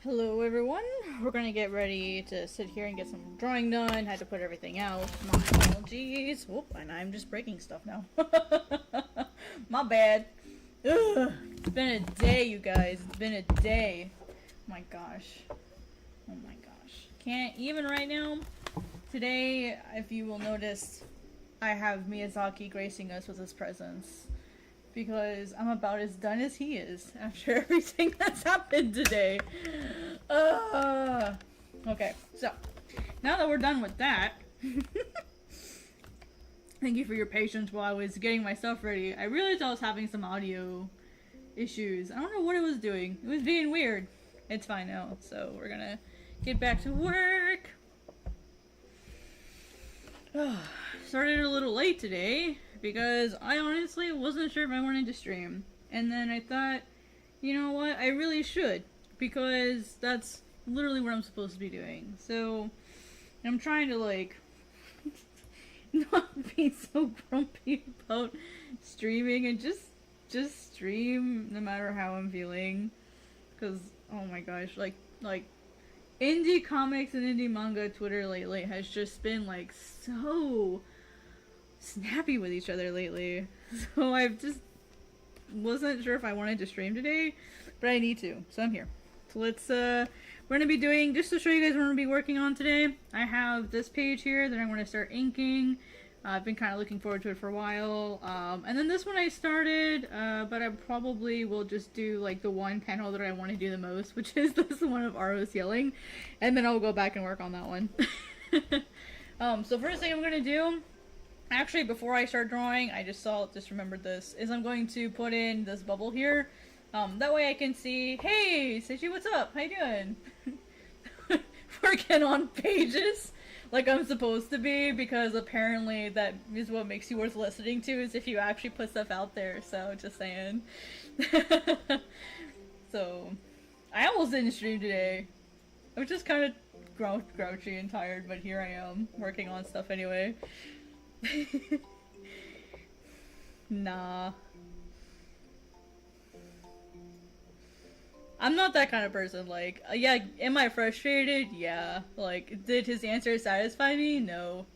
Hello everyone, we're gonna get ready to sit here and get some drawing done. Had to put everything out. My apologies. Whoop, and I'm just breaking stuff now. My bad. Ugh. It's been a day, you guys. It's been a day. Oh my gosh. Oh my gosh. Can't even right now. Today, if you will notice, I have Miyazaki gracing us with his presence. Because I'm about as done as he is after everything that's happened today. Okay, so now that we're done with that, thank you for your patience while I was getting my stuff ready. I realized I was having some audio issues. I don't know what it was doing. It was being weird. It's fine now, so we're gonna get back to work. Started a little late today because I honestly wasn't sure if I wanted to stream. And then I thought, you know what, I really should, because that's literally what I'm supposed to be doing. So I'm trying to like not be so grumpy about streaming and just stream no matter how I'm feeling. Cause oh my gosh, like indie comics and indie manga Twitter lately has just been like so snappy with each other lately. So I just wasn't sure if I wanted to stream today, but I need to, so I'm here. So let's we're gonna be doing, just to show you guys what we're gonna be working on today, I have this page here that I'm gonna start inking. I've been kind of looking forward to it for a while. And then this one I started, but I probably will just do like the one panel that I want to do the most, which is this one of Aros yelling, and then I'll go back and work on that one. So first thing I'm going to do, actually before I start drawing, I just remembered this, is I'm going to put in this bubble here. That way I can see, hey, Seiji, what's up? How you doing? Working on pages like I'm supposed to be, because apparently that is what makes you worth listening to, is if you actually put stuff out there, so just saying. So, I almost didn't stream today. I was just kind of grouchy and tired, but here I am, working on stuff anyway. Nah. I'm not that kind of person, like, yeah, am I frustrated? Yeah. Like, did his answer satisfy me? No.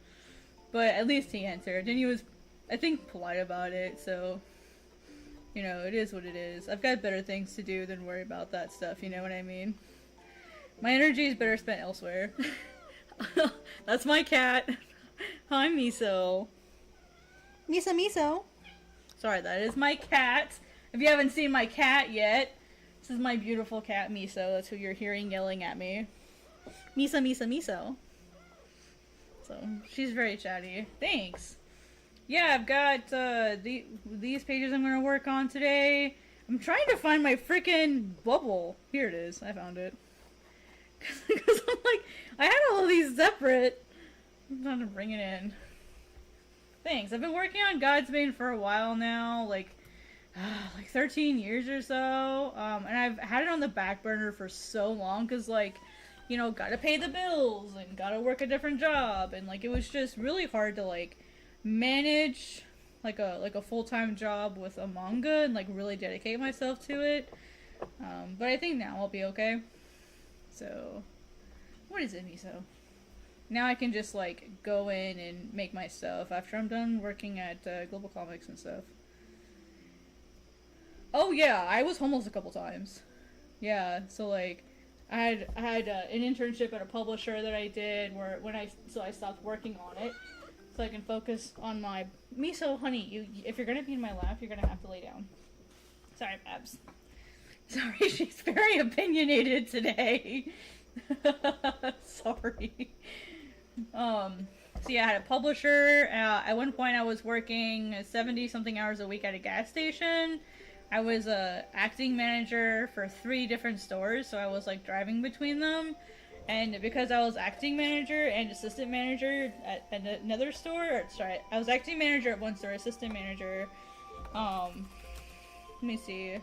But at least he answered, and he was, I think, polite about it, so, you know, it is what it is. I've got better things to do than worry about that stuff, you know what I mean? My energy is better spent elsewhere. That's my cat. Hi, Miso. Miso. Sorry, that is my cat. If you haven't seen my cat yet, this is my beautiful cat, Miso. That's who you're hearing yelling at me. Miso. So, she's very chatty. Thanks. Yeah, I've got these pages I'm going to work on today. I'm trying to find my freaking bubble. Here it is. I found it. Because I'm like, I had all of these separate. I'm trying to bring it in. Thanks. I've been working on Godsbane for a while now. Like 13 years or so, and I've had it on the back burner for so long, because, like, you know, gotta pay the bills, and gotta work a different job, and, like, it was just really hard to, like, manage, like a full-time job with a manga, and, like, really dedicate myself to it, but I think now I'll be okay. So, what is it, Miso? Now I can just, like, go in and make my stuff after I'm done working at Global Comics and stuff. Oh yeah, I was homeless a couple times. Yeah, so like, I had an internship at a publisher that I did where I stopped working on it, so I can focus on my Miso, honey. If you're gonna be in my lap, you're gonna have to lay down. Sorry, Babs. Sorry, she's very opinionated today. Sorry. So yeah, I had a publisher. At one point, I was working 70-something hours a week at a gas station. I was a acting manager for 3 different stores, so I was like driving between them. And because I was acting manager and assistant manager at another store, I was acting manager at one store, assistant manager. Let me see.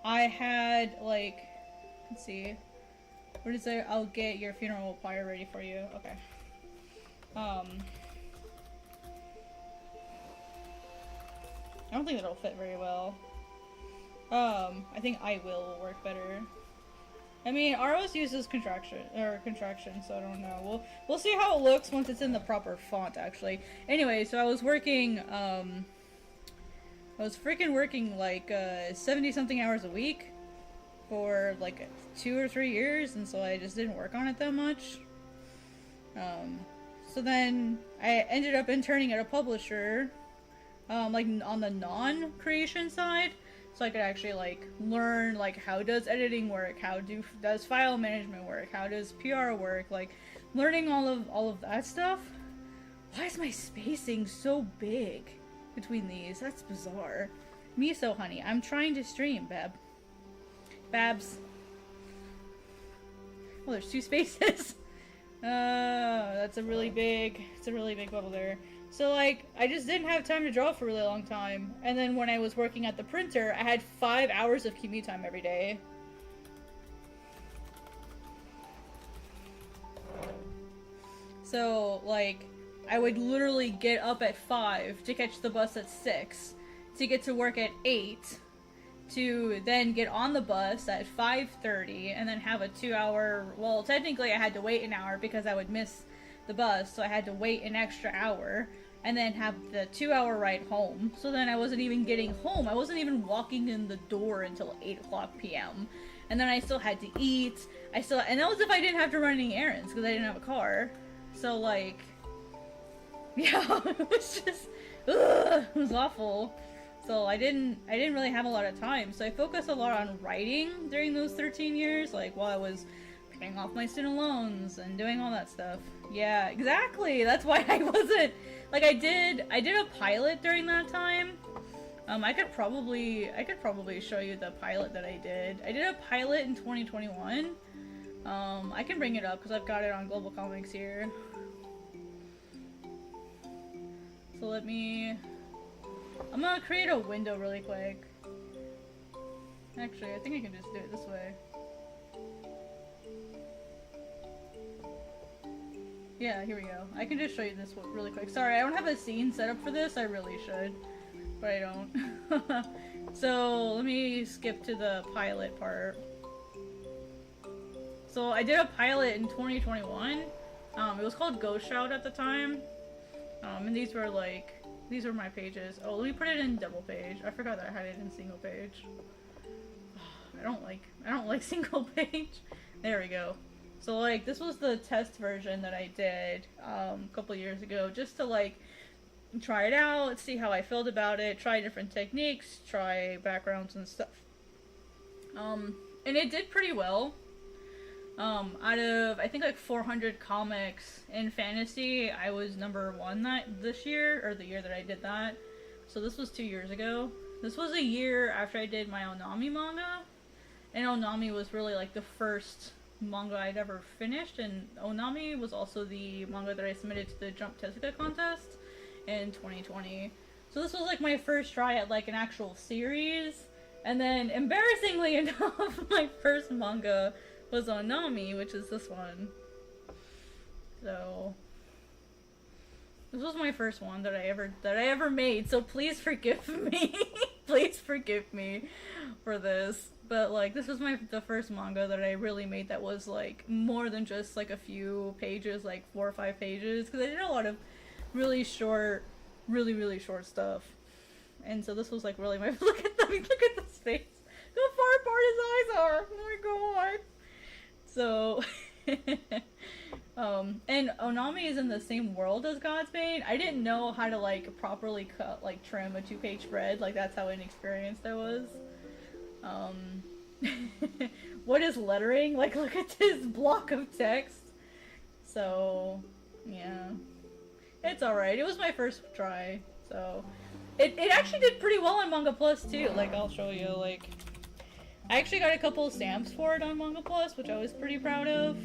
I had like, let's see. What is it? I'll get your funeral pyre ready for you. Okay. I don't think that'll fit very well. I think I will work better. I mean, Aros uses contraction, so I don't know. We'll see how it looks once it's in the proper font, actually. Anyway, so I was working, I was freaking working like 70-something hours a week for like 2 or 3 years, and so I just didn't work on it that much. So then I ended up interning at a publisher, like on the non-creation side. So I could actually like learn like how does editing work, does file management work, how does PR work, like learning all of that stuff. Why is my spacing so big between these? That's bizarre. Miso honey, I'm trying to stream, Babs. Oh, there's 2 spaces. That's a really big bubble there. So, like, I just didn't have time to draw for a really long time. And then when I was working at the printer, I had 5 hours of commute time every day. So, like, I would literally get up at 5 to catch the bus at 6, to get to work at 8, to then get on the bus at 5:30, and then have a 2-hour, well, technically I had to wait an hour because I would miss the bus, so I had to wait an extra hour, and then have the 2-hour ride home. So then I wasn't even getting home. I wasn't even walking in the door until 8 p.m. And then I still had to eat. And that was if I didn't have to run any errands because I didn't have a car. So like, yeah, it was just, ugh, it was awful. So I didn't really have a lot of time. So I focused a lot on writing during those 13 years, like while I was paying off my student loans and doing all that stuff. Yeah, exactly. That's why I wasn't, like, I did a pilot during that time. I could probably show you the pilot that I did. I did a pilot in 2021. I can bring it up because I've got it on Global Comics here. So I'm gonna create a window really quick. Actually, I think I can just do it this way. Yeah, here we go. I can just show you this one really quick. Sorry, I don't have a scene set up for this. I really should, but I don't. So let me skip to the pilot part. So I did a pilot in 2021. It was called Ghost Shout at the time. And these were my pages. Oh, let me put it in double page. I forgot that I had it in single page. I don't like single page. There we go. So like this was the test version that I did a couple years ago, just to like try it out, see how I felt about it, try different techniques, try backgrounds and stuff. And it did pretty well. Out of I think like 400 comics in fantasy, I was #1 this year, or the year that I did that. So this was 2 years ago. This was a year after I did my Onami manga, and Onami was really like the first manga I'd ever finished, and Onami was also the manga that I submitted to the Jump Tezuka contest in 2020. So this was like my first try at like an actual series, and then embarrassingly enough, my first manga was Onami, which is this one. So this was my first one that I ever made, so please forgive me. Please forgive me for this. But like this was the first manga that I really made that was like more than just like a few pages, like 4 or 5 pages, because I did a lot of really short, really short stuff. And so this was like really my look at the face. How far apart his eyes are. Oh my god. So and Onami is in the same world as Godsbane. I didn't know how to like properly trim a 2-page spread. Like that's how inexperienced I was. What is lettering? Like look at this block of text. So yeah, it's alright. It was my first try, so it actually did pretty well on Manga Plus too. Like I'll show you, like I actually got a couple of stamps for it on Manga Plus, which I was pretty proud of.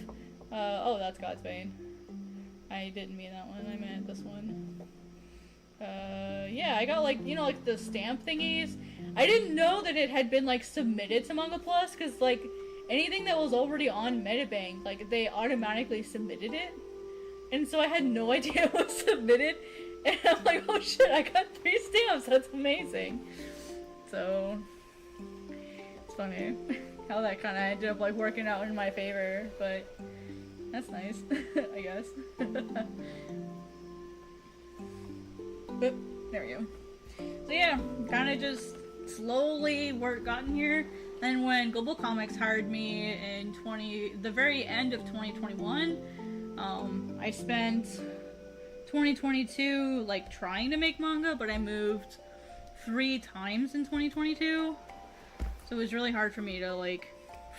Oh, that's Godsbane. I didn't mean that one, I meant this one. Yeah, I got like, you know, like the stamp thingies. I didn't know that it had been like submitted to Manga Plus, because like anything that was already on Metabank, like they automatically submitted it. And so I had no idea it was submitted. And I'm like, oh shit, I got 3 stamps, that's amazing. So, it's funny. how that kind of ended up like working out in my favor, but that's nice, I guess. Boop, there we go. So yeah, kind of just slowly gotten here. Then when Global Comics hired me in the very end of 2021, I spent 2022 like trying to make manga, but I moved 3 times in 2022. So it was really hard for me to like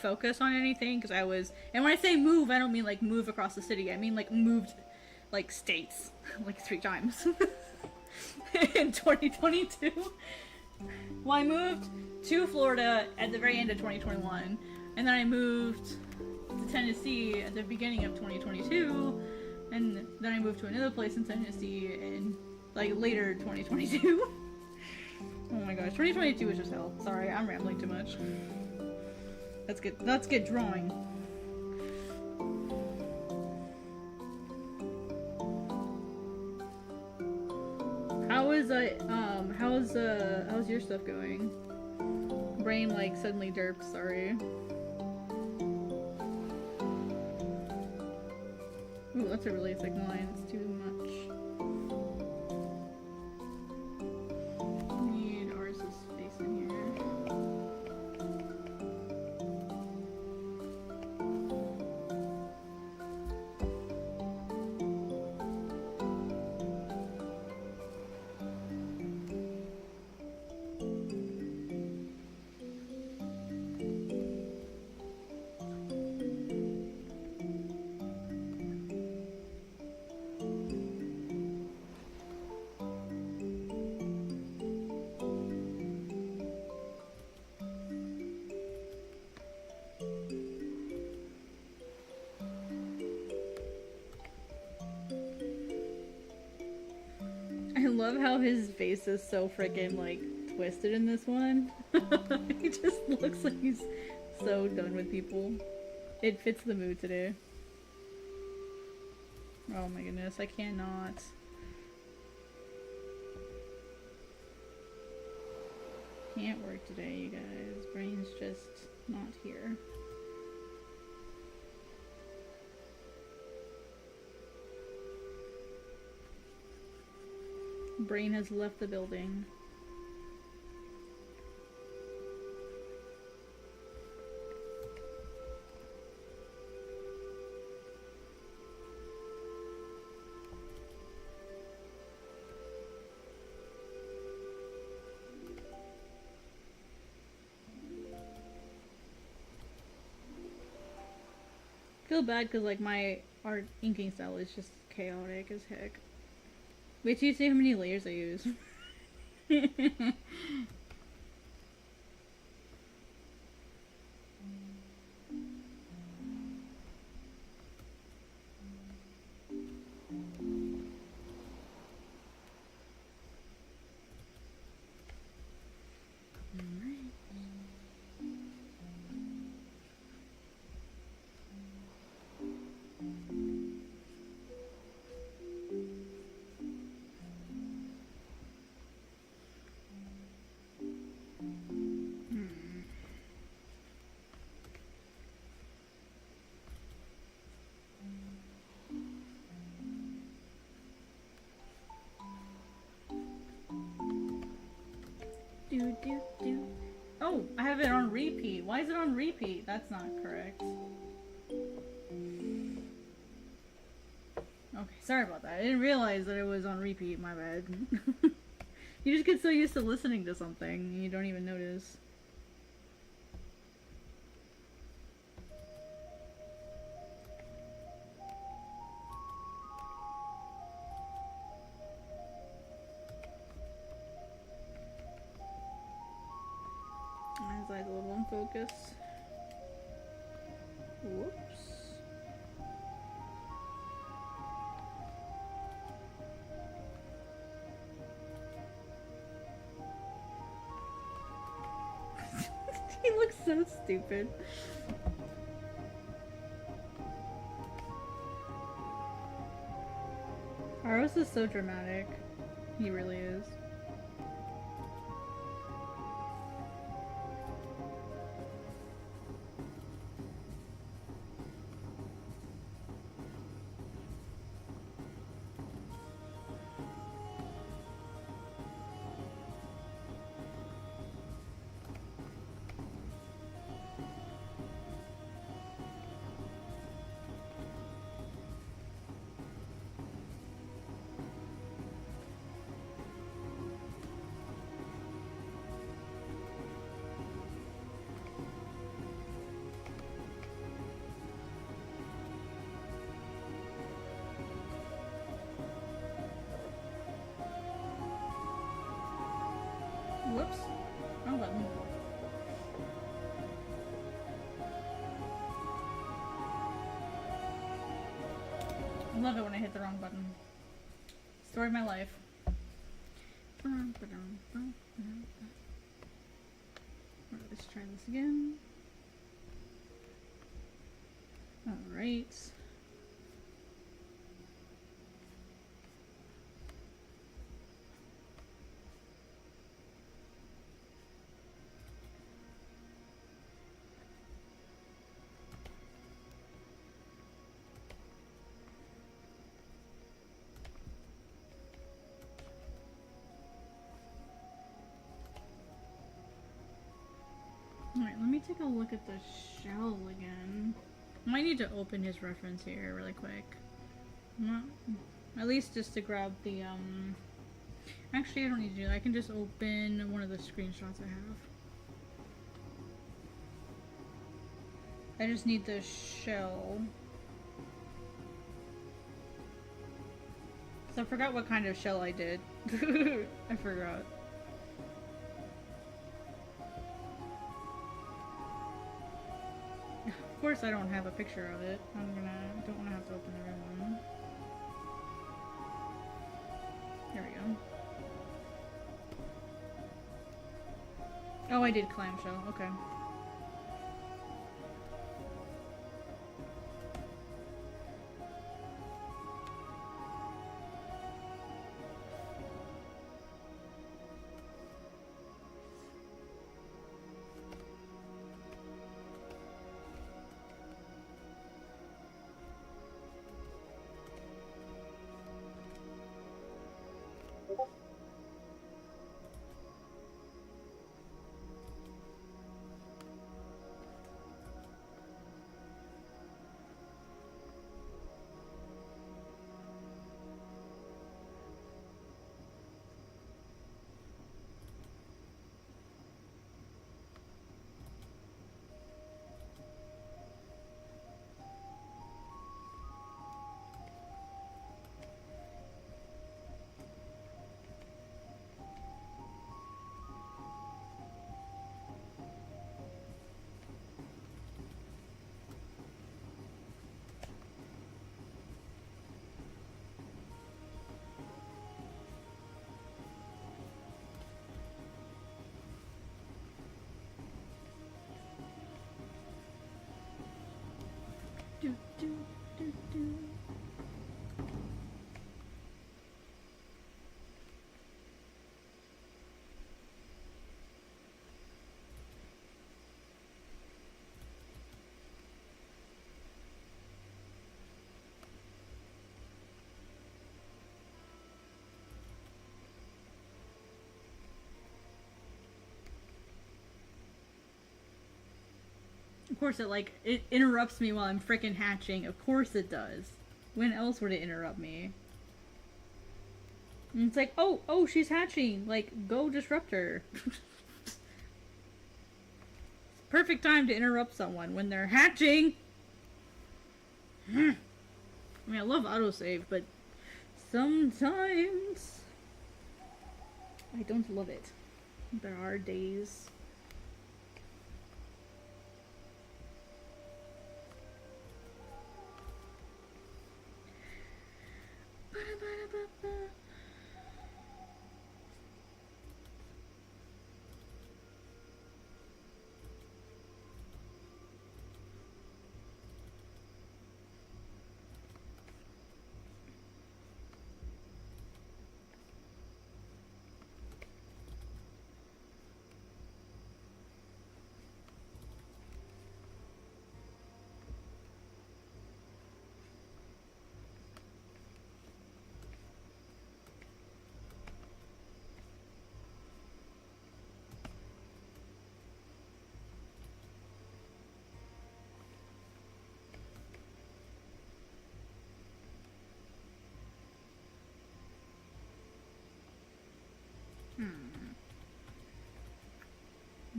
focus on anything because I was, and when I say move, I don't mean like move across the city. I mean like moved like states like 3 times in 2022. Well, I moved to Florida at the very end of 2021, and then I moved to Tennessee at the beginning of 2022, and then I moved to another place in Tennessee in like later 2022. Oh my gosh, 2022 was just hell. Sorry, I'm rambling too much. Let's get drawing. How's your stuff going? Brain like suddenly derped, sorry. Ooh, that's a really thick line, it's too much. Need Aros' face in here. I love how his face is so freaking like twisted in this one. He just looks like he's so done with people. It fits the mood today. Oh my goodness, I cannot. Can't work today, you guys. Brain's just not here. Brain has left the building. Feel bad because like my art inking style is just chaotic as heck. Wait till you see how many layers I use. Oh, I have it on repeat. Why is it on repeat? That's not correct. Okay, sorry about that. I didn't realize that it was on repeat, my bad. You just get so used to listening to something and you don't even notice. Eyes like a little unfocused. Whoops. He looks so stupid. Aros is so dramatic. He really is. love it when I hit the wrong button. Story of my life. Let's try this again. Alright. Alright, let me take a look at the shell again. Might need to open his reference here really quick. Not, at least just to grab the, Actually, I don't need to do that. I can just open one of the screenshots I have. I just need the shell. So I forgot what kind of shell I did. I forgot. Of course I don't have a picture of it. Don't want to have to open the real one. There we go. Oh, I did clamshell. Okay. Do, do, do, do. Of course it interrupts me while I'm frickin' hatching. Of course it does. When else would it interrupt me? And it's like, oh, she's hatching. Like, go disrupt her. Perfect time to interrupt someone when they're hatching. I mean, I love autosave, but sometimes I don't love it. There are days.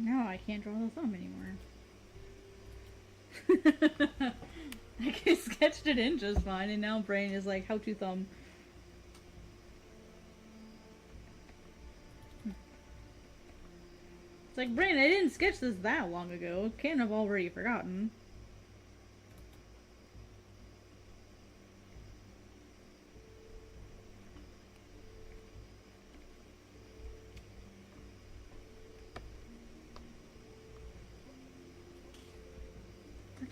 No, I can't draw the thumb anymore. I sketched it in just fine, and now brain is like, how to thumb. It's like, brain, I didn't sketch this that long ago. Can't have already forgotten.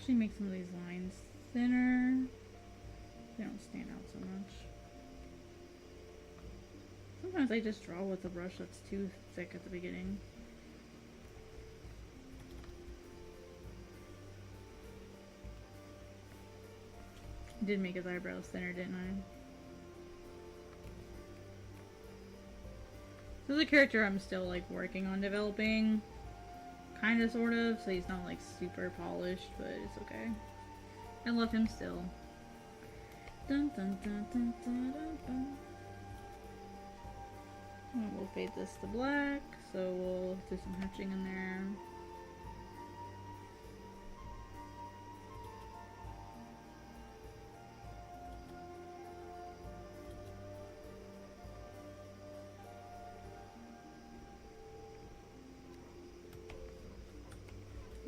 actually make some of these lines thinner. They don't stand out so much. Sometimes I just draw with a brush that's too thick at the beginning. I did make his eyebrows thinner, didn't I? This is a character I'm still like working on developing. Kinda, sort of, so he's not like super polished, but it's okay. I love him still. Dun, dun, dun, dun, dun, dun, dun. And we'll fade this to black, so we'll do some hatching in there.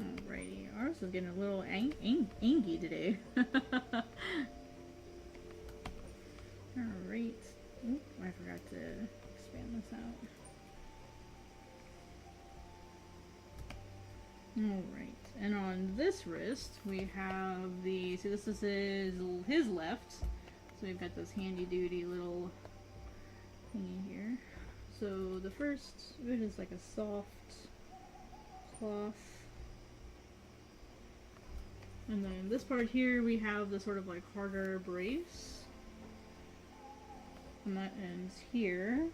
Alrighty, ours is getting a little angy today. Alright. Oop, I forgot to expand this out. Alright, and on this wrist we have the, see this is his left, so we've got this handy duty little thingy here. So the first bit is like a soft cloth. And then this part here, we have the sort of like harder brace. And that ends here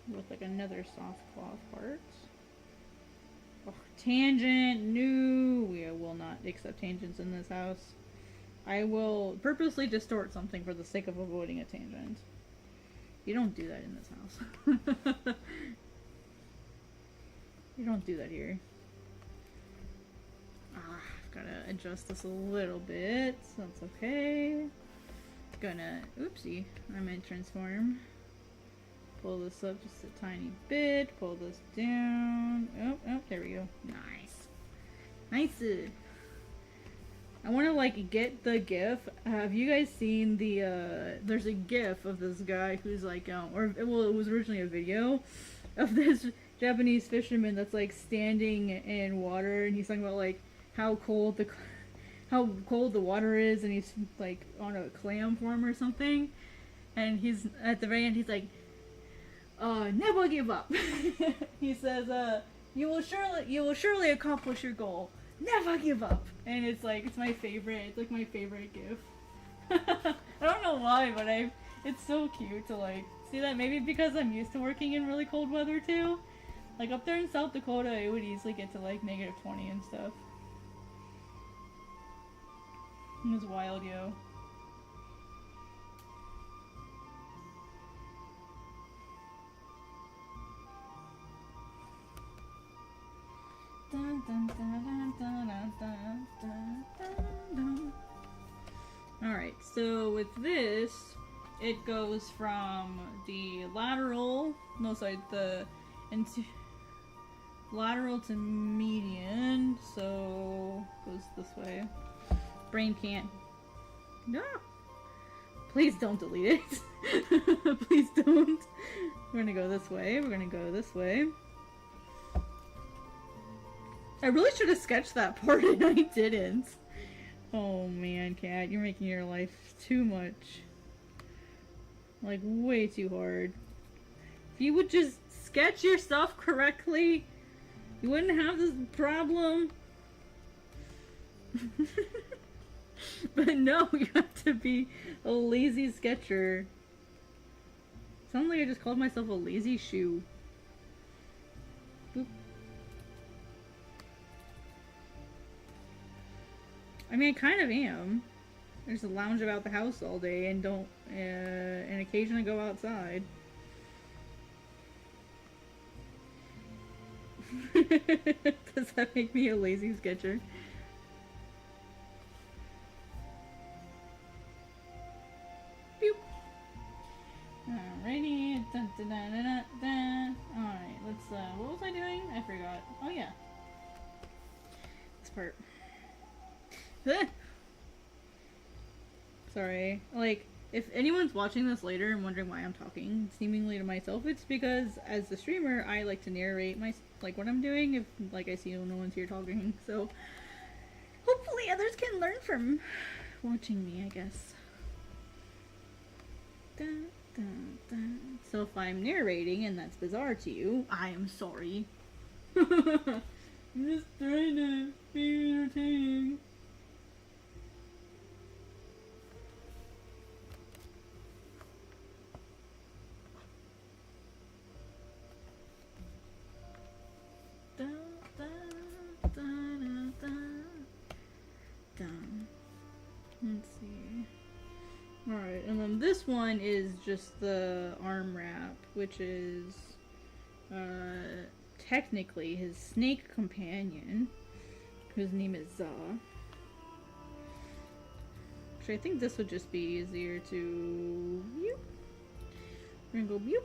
with like another soft cloth part. Oh, tangent! No! We will not accept tangents in this house. I will purposely distort something for the sake of avoiding a tangent. You don't do that in this house. You don't do that here. I've gotta adjust this a little bit, so that's okay. Gonna, oopsie, I meant transform. Pull this up just a tiny bit, pull this down. Oh, there we go. Nice. Nice. I want to like get the gif. Have you guys seen the, there's a gif of this guy who's like, well, it was originally a video of this Japanese fisherman that's like standing in water, and he's talking about like how cold the water is, and he's like on a clam farm or something, and he's at the very end, he's like, never give up. He says, you will surely accomplish your goal. Never give up. And it's like, it's my favorite. It's like my favorite gif. I don't know why, but it's so cute to like see that. Maybe because I'm used to working in really cold weather too. Like up there in South Dakota, it would easily get to like -20 and stuff. It was wild, yo. Dun, dun, dun, dun, dun, dun, dun, dun, dun. Alright, so with this, it goes from the lateral, no, sorry, into lateral to median, so goes this way. Brain can't. No! Please don't delete it. Please don't. We're gonna go this way, we're gonna go this way. I really should have sketched that part and I didn't. Oh man, Cat, you're making your life too much. Like, way too hard. If you would just sketch your stuff correctly, you wouldn't have this problem. But no, you have to be a lazy sketcher. Sounds like I just called myself a lazy shoe. Boop. I mean, I kind of am. I just lounge about the house all day and don't, and occasionally go outside. Does that make me a lazy sketcher? Boop. Alrighty. Dun, dun, dun, dun, dun, dun. Alright, let's, what was I doing? I forgot. Oh yeah. This part. Sorry. Like, if anyone's watching this later and wondering why I'm talking seemingly to myself, it's because as the streamer, I like to narrate like what I'm doing if like I see no one's here talking. So hopefully others can learn from watching me, I guess. Dun, dun, dun. So if I'm narrating and that's bizarre to you, I am sorry. I'm just trying to be entertaining. Dun, dun, dun, dun, dun. Let's see. Alright, and then this one is just the arm wrap, which is technically his snake companion, whose name is Za. Actually, I think this would just be easier to... We're gonna go boop.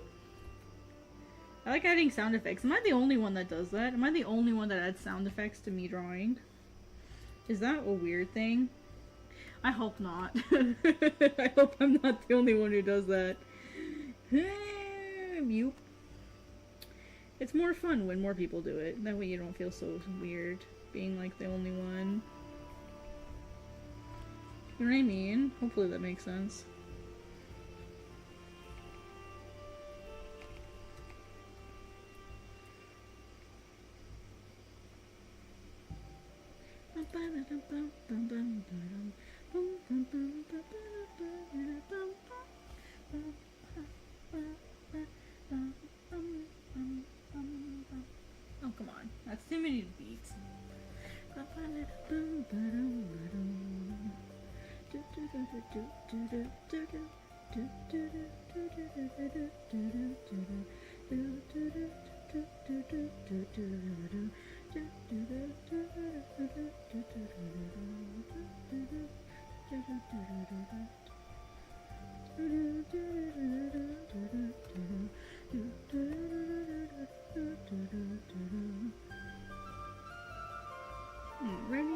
I like adding sound effects. Am I the only one that does that? Am I the only one that adds sound effects to me drawing? Is that a weird thing? I hope not. I hope I'm not the only one who does that. Mute. It's more fun when more people do it. That way you don't feel so weird being like the only one. You know what I mean? Hopefully that makes sense. Oh, come on. That's too many beats. Ready?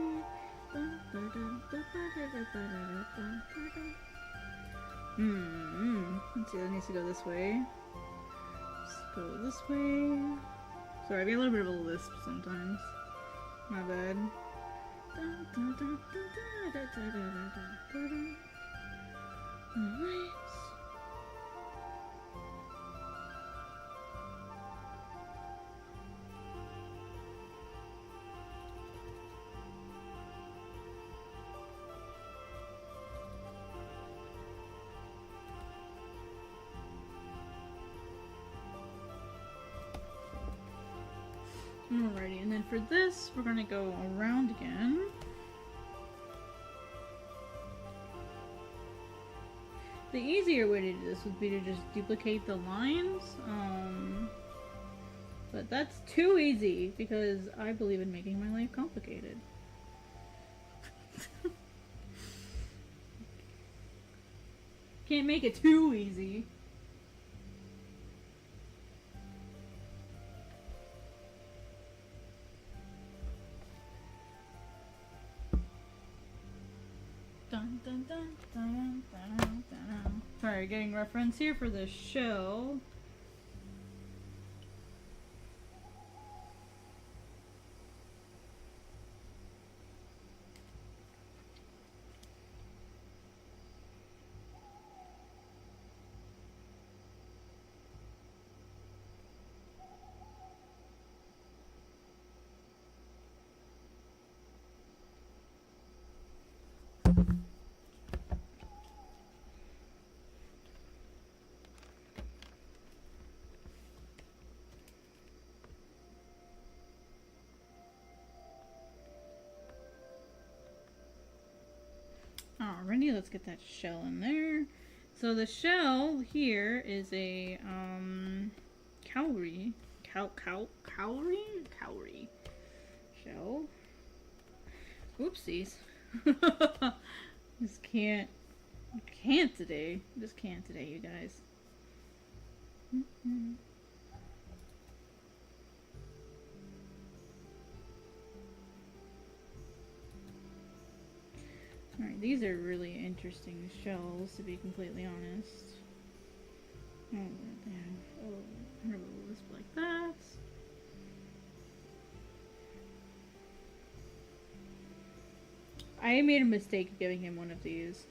Let's see, that needs to go this way. Let's go this way. Sorry, I get a little bit of a lisp sometimes. My bad. Alright. Alrighty, and then for this, we're gonna go around again. The easier way to do this would be to just duplicate the lines, but that's too easy because I believe in making my life complicated. Can't make it too easy. Dun, dun, dun, dun, dun, dun. Sorry, getting reference here for the shell. Alrighty, let's get that shell in there. So the shell here is a cowrie shell. Oopsies. Just can't today. Just can't today, you guys. Alright, these are really interesting shells, to be completely honest. Oh, they have a little lisp like that. I made a mistake giving him one of these.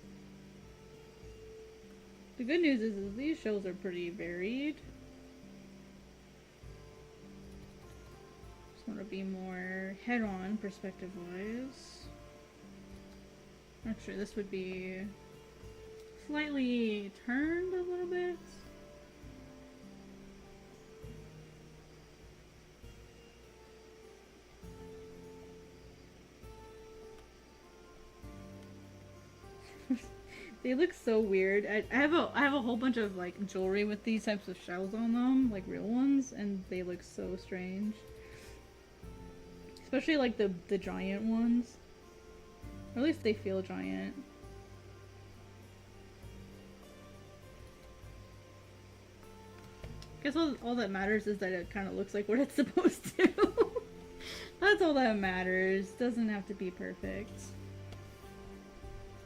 The good news is these shows are pretty varied. Just want to be more head-on perspective-wise. Actually, this would be slightly turned a little bit. They look so weird. I have a whole bunch of like jewelry with these types of shells on them, like real ones, and they look so strange. Especially like the giant ones. Or at least they feel giant. I guess all that matters is that it kind of looks like what it's supposed to. That's all that matters. Doesn't have to be perfect.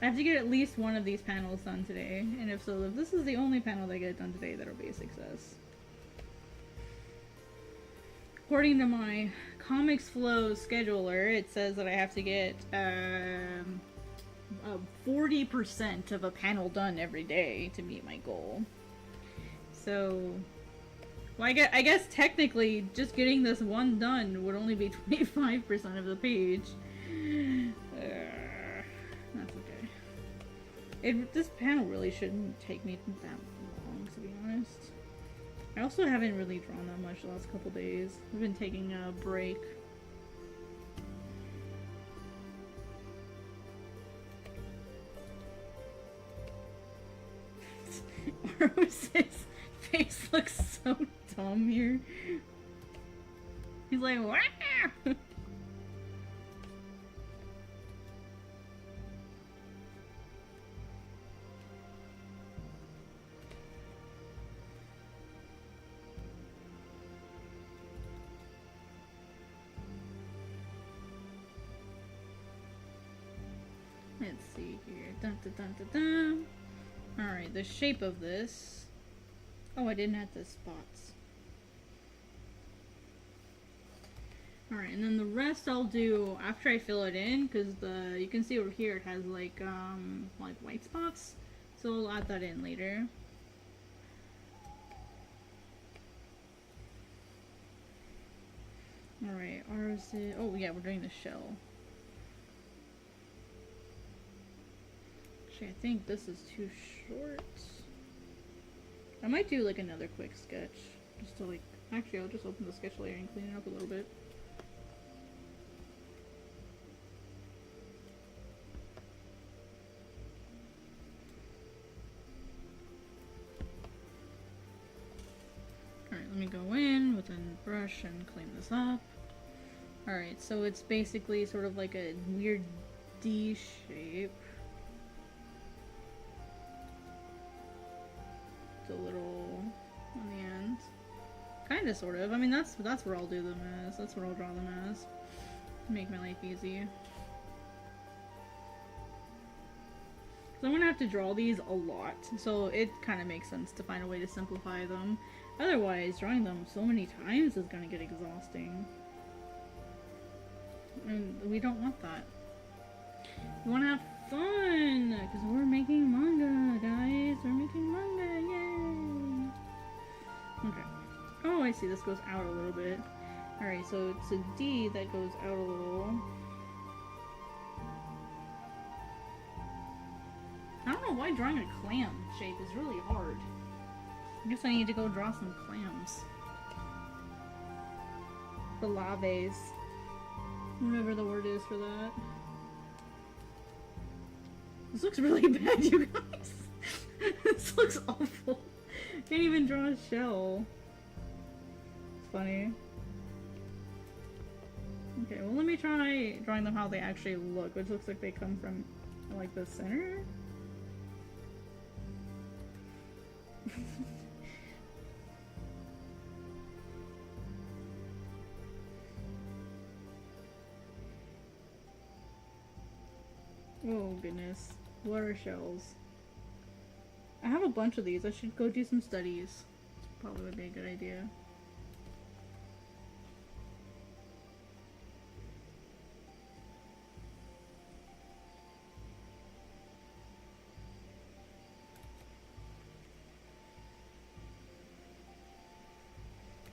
I have to get at least one of these panels done today, and if so, if this is the only panel that I get done today, that'll be a success. According to my Comics Flow scheduler, it says that I have to get 40% of a panel done every day to meet my goal. So, well, I guess technically just getting this one done would only be 25% of the page. That's okay. This panel really shouldn't take me that long, to be honest. I also haven't really drawn that much the last couple days. I've been taking a break. Aros's face looks so dumb here. He's like, wow! Let's see here. Dun, dun, dun, dun, dun. Alright, the shape of this. Oh, I didn't add the spots. Alright, and then the rest I'll do after I fill it in, because you can see over here it has like white spots. So I'll add that in later. Alright, Aros is, oh yeah, we're doing the shell. Actually, I think this is too short. I might do like another quick sketch. Just to like, actually I'll just open the sketch layer and clean it up a little bit. Alright, let me go in with a brush and clean this up. Alright, so it's basically sort of like a weird D shape. A little on the end. Kinda, sort of. I mean, that's where I'll do them as. That's where I'll draw them as. Make my life easy. So I'm gonna have to draw these a lot, so it kind of makes sense to find a way to simplify them. Otherwise, drawing them so many times is gonna get exhausting. And we don't want that. We want to have fun! Because we're making manga, guys! We're making manga! Yay! Okay. Oh, I see. This goes out a little bit. Alright, so it's a D that goes out a little. I don't know why drawing a clam shape is really hard. I guess I need to go draw some clams. The laves. Whatever the word is for that. This looks really bad, you guys. This looks awful. Can't even draw a shell. It's funny. Okay, well let me try drawing them how they actually look, which looks like they come from like the center. Oh goodness. Water shells. I have a bunch of these. I should go do some studies. Probably would be a good idea.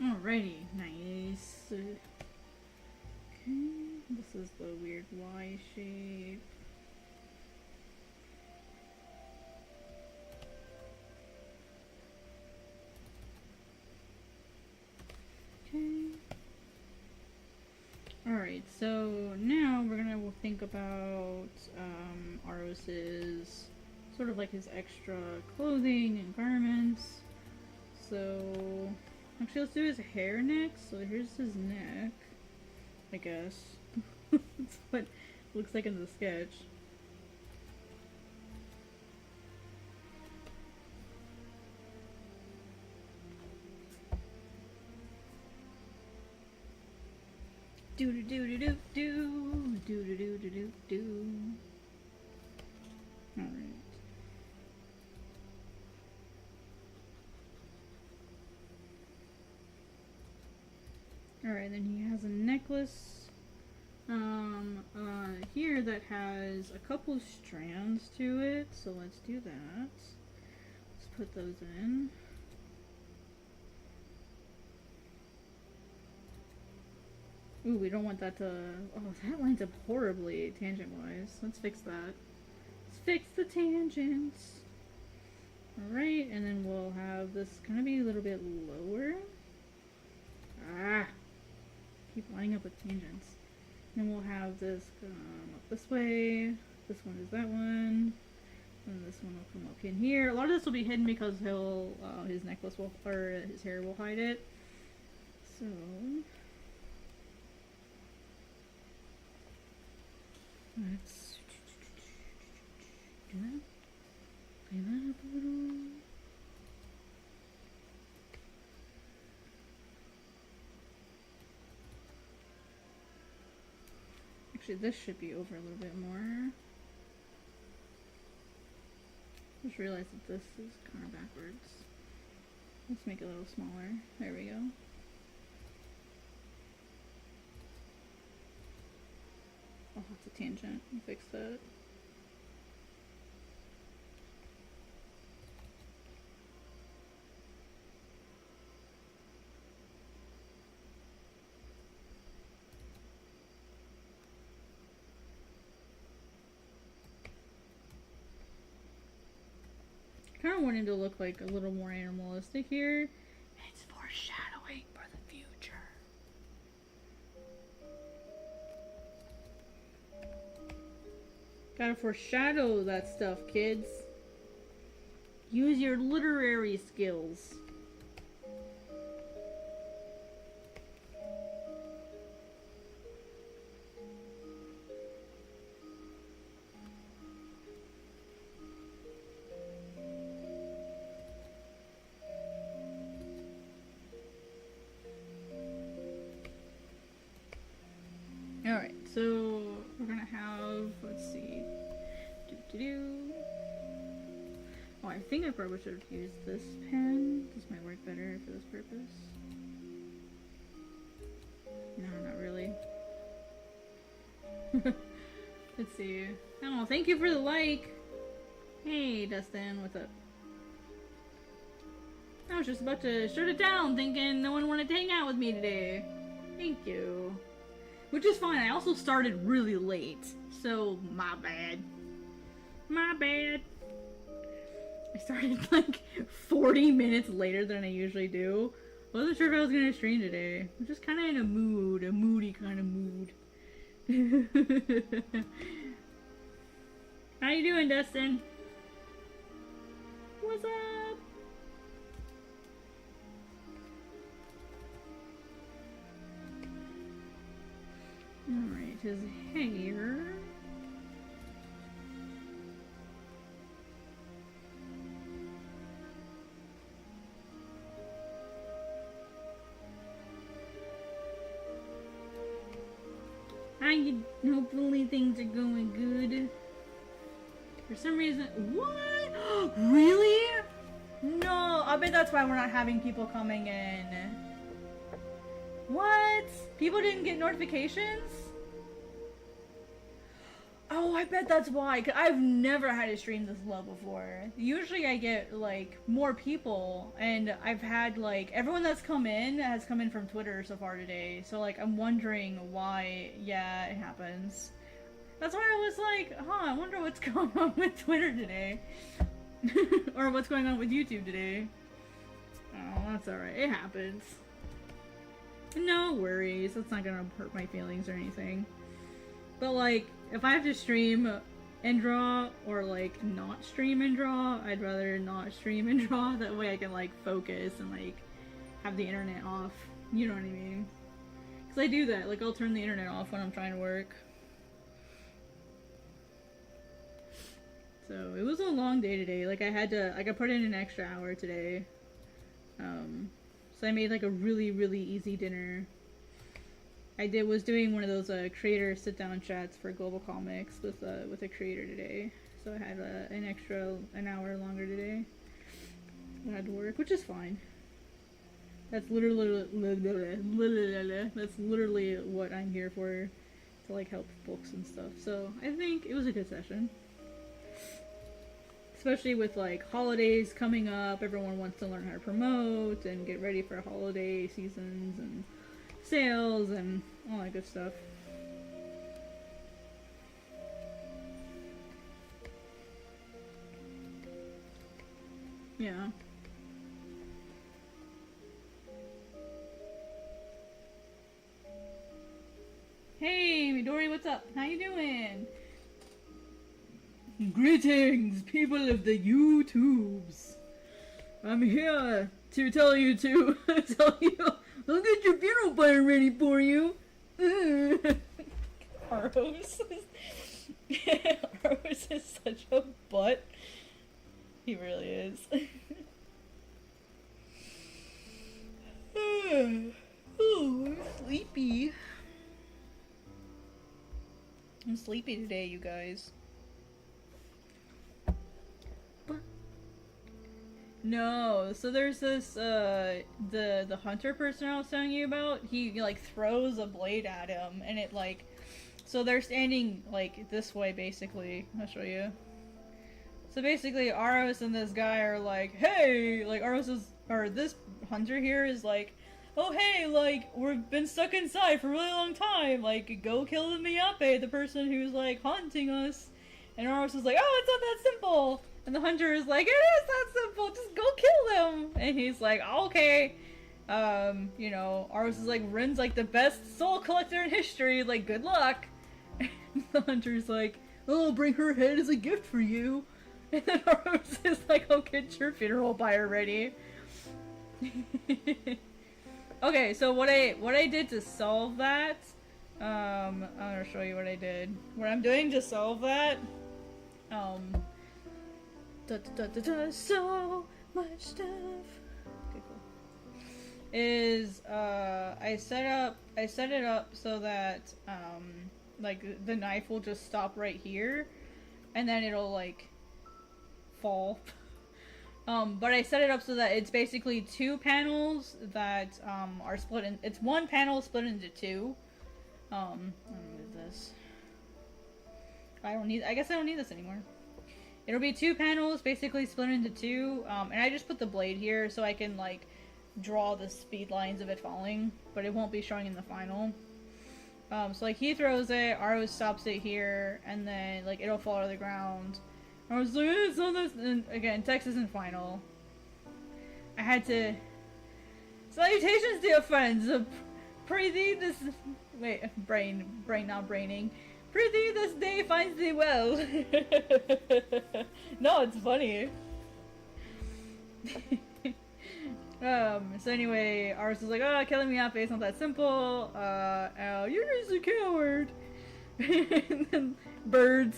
Alrighty, nice. Okay, this is the weird Y shape. Okay. Alright, so now we're gonna think about Aros's sort of like his extra clothing and garments. So actually let's do his hair next. So here's his neck, I guess. That's what it looks like in the sketch. Do do do do do do do do do do do. All right. All right. Then he has a necklace. Here that has a couple strands to it. So let's do that. Let's put those in. Ooh, we don't want that to... Oh, that lines up horribly, tangent-wise. Let's fix that. Let's fix the tangents. Alright, and then we'll have this kind of be a little bit lower. Ah! Keep lining up with tangents. Then we'll have this come up this way. This one is that one. And this one will come up in here. A lot of this will be hidden because he'll... his necklace will... or his hair will hide it. So... let's do that. Clean that up a little. Actually, this should be over a little bit more. Just realized that this is kind of backwards. Let's make it a little smaller. There we go. Oh, that's a tangent. I'll fix that. Kind of wanting to look like a little more animalistic here. It's foreshadowing for the future. Gotta foreshadow that stuff, kids. Use your literary skills. Alright, so we're gonna have, let's see, oh, I think I probably should have used this pen. This might work better for this purpose. No, not really. Let's see. Oh, thank you for the like! Hey, Dustin, what's up? I was just about to shut it down thinking no one wanted to hang out with me today. Thank you. Which is fine, I also started really late, so my bad. My bad. I started like 40 minutes later than I usually do. I wasn't sure if I was gonna stream today. I'm just kind of in a mood, a moody kind of mood. How you doing, Dustin? What's up? Alright, his hair. Hopefully things are going good. For some reason, what? Really? No, I bet that's why we're not having people coming in. What? People didn't get notifications? Oh, Oh, I bet that's why. 'Cause I've never had a stream this low before. Usually I get, like, more people, and I've had, like, everyone that's come in has come in from Twitter so far today. So, like, I'm wondering why, yeah, it happens. That's why I was like, huh, I wonder what's going on with Twitter today. Or what's going on with YouTube today. Oh, that's alright. It happens. No worries. That's not gonna hurt my feelings or anything. But, like, if I have to stream and draw, or, like, not stream and draw, I'd rather not stream and draw. That way I can, like, focus and, like, have the internet off. You know what I mean? Because I do that. Like, I'll turn the internet off when I'm trying to work. So, it was a long day today. Like, I had to, like, I put in an extra hour today. So I made, like, a really, really easy dinner. I was doing one of those creator sit-down chats for Global Comics with a creator today, so I had an hour longer today. I had to work, which is fine. That's literally what I'm here for, to like help books and stuff. So I think it was a good session, especially with like holidays coming up. Everyone wants to learn how to promote and get ready for holiday seasons and sales and all that good stuff. Yeah. Hey, Midori, what's up? How you doing? Greetings, people of the YouTubes. I'm here to tell you I'll get your funeral pyre ready for you. Aros. Aros is such a butt. He really is. Oh, I'm sleepy. I'm sleepy today, you guys. No, so there's this, the hunter person I was telling you about, he, like, throws a blade at him, and it, like, so they're standing, like, this way, basically. I'll show you. So basically, Aros and this guy are like, hey, like, this hunter here is like, oh, hey, like, we've been stuck inside for a really long time, like, go kill the Miyape, the person who's, like, haunting us. And Aros is like, oh, it's not that simple! And the hunter is like, it is that simple, just go kill them! And he's like, okay. You know, Aros is like, Rin's like the best soul collector in history, like, good luck. And the hunter's like, oh, I'll bring her head as a gift for you. And then Aros is like, oh, get your funeral pyre ready. Okay, so what I did to solve that, I'm gonna show you what I did. What I'm doing to solve that, so much stuff. Okay, cool. Is I set it up so that like the knife will just stop right here, and then it'll like fall. But I set it up so that it's basically two panels that are split in. It's one panel split into two. Let me move this. I guess I don't need this anymore. It'll be two panels basically split into two, and I just put the blade here so I can like draw the speed lines of it falling, but it won't be showing in the final. So like he throws it, Aros stops it here, and then like it'll fall to the ground. I was like, it's not this, and again, text isn't final. I had to. Salutations, dear friends. Prithee this. Wait, brain not braining. Prithee this day finds thee well. No, it's funny. So anyway, Aros is like, oh, killing me off, it's not that simple. You're just a coward. And then borbs.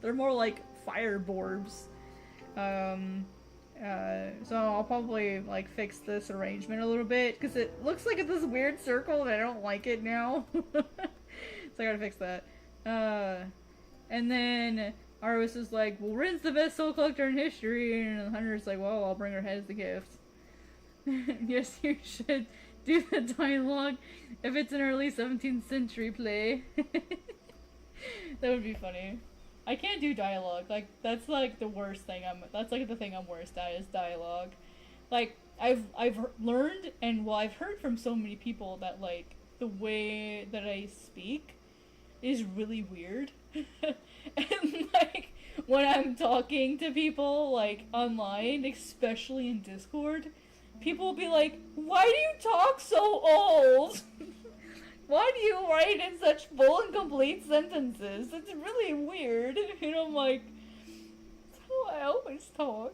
They're more like fire borbs. So I'll probably like fix this arrangement a little bit because it looks like it's this weird circle and I don't like it now. So I gotta fix that. And then Aros is like, well, Rin's the best soul collector in history, and the hunter's like, well, I'll bring her head as a gift. Yes, you should do the dialogue if it's an early 17th century play. That would be funny. I can't do dialogue. Like, that's like the worst thing that's like the thing I'm worst at is dialogue. Like, I've learned and well, I've heard from so many people that like the way that I speak is really weird. And like when I'm talking to people like online, especially in Discord, people will be like, "Why do you talk so old?" Why do you write in such full and complete sentences? It's really weird. And I'm like, that's how I always talk.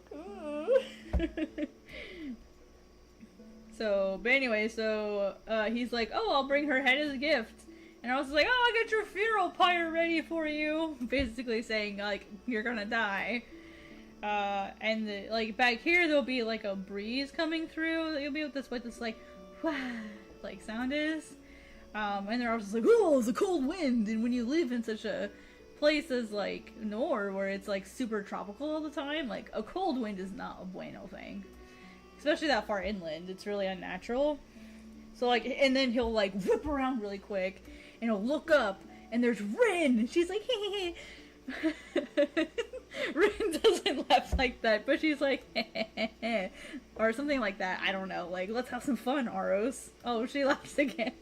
So, but anyway, so he's like, oh, I'll bring her head as a gift. And I was like, oh, I'll get your funeral pyre ready for you. Basically saying, like, you're gonna die. And like back here, there'll be like a breeze coming through. You'll be with this, what this like, wah, like sound is. And they're all just like, oh, it's a cold wind. And when you live in such a place as like Nor, where it's like super tropical all the time, like a cold wind is not a bueno thing. Especially that far inland, it's really unnatural. So like, and then he'll like whip around really quick, and he'll look up, and there's Rin. And she's like, hey. Rin doesn't laugh like that, but she's like, or something like that. I don't know. Like, let's have some fun, Aros. Oh, she laughs again.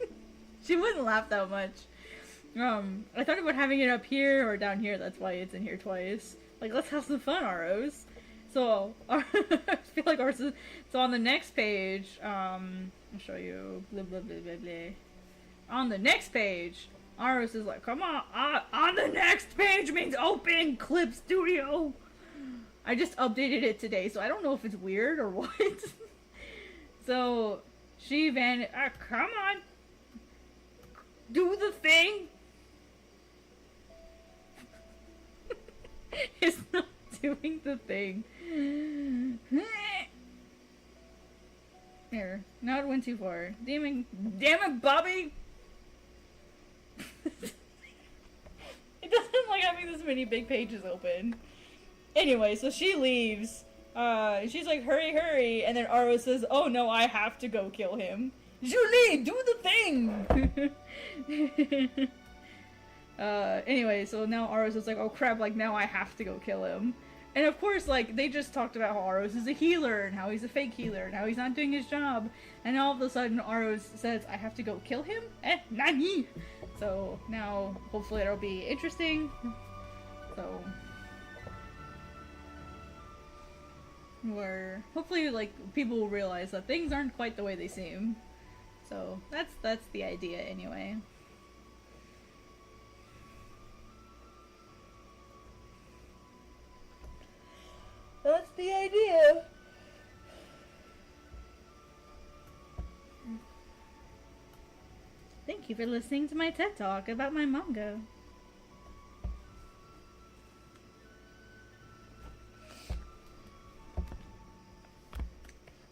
She wouldn't laugh that much. I thought about having it up here or down here. That's why it's in here twice. Like, let's have some fun, Aros. So, I feel like Aros is... So on the next page, I'll show you. Blah, blah, blah, blah, blah. On the next page, Aros is like, come on the next page means open Clip Studio. I just updated it today, so I don't know if it's weird or what. So, she come on. Do the thing. It's not doing the thing. Here, now it went too far. Damn it, Bobby! It doesn't like having this many big pages open. Anyway, so she leaves. She's like, hurry, hurry. And then Aros says, oh no, I have to go kill him. Julie, do the thing! Anyway, so now Aros is like, oh crap, like now I have to go kill him. And of course, like, they just talked about how Aros is a healer, and how he's a fake healer, and how he's not doing his job. And all of a sudden, Aros says, I have to go kill him? Nani? So, now, hopefully it'll be interesting. So... where, hopefully, like, people will realize that things aren't quite the way they seem. So, that's the idea, anyway. That's the idea. Thank you for listening to my TED Talk about my manga.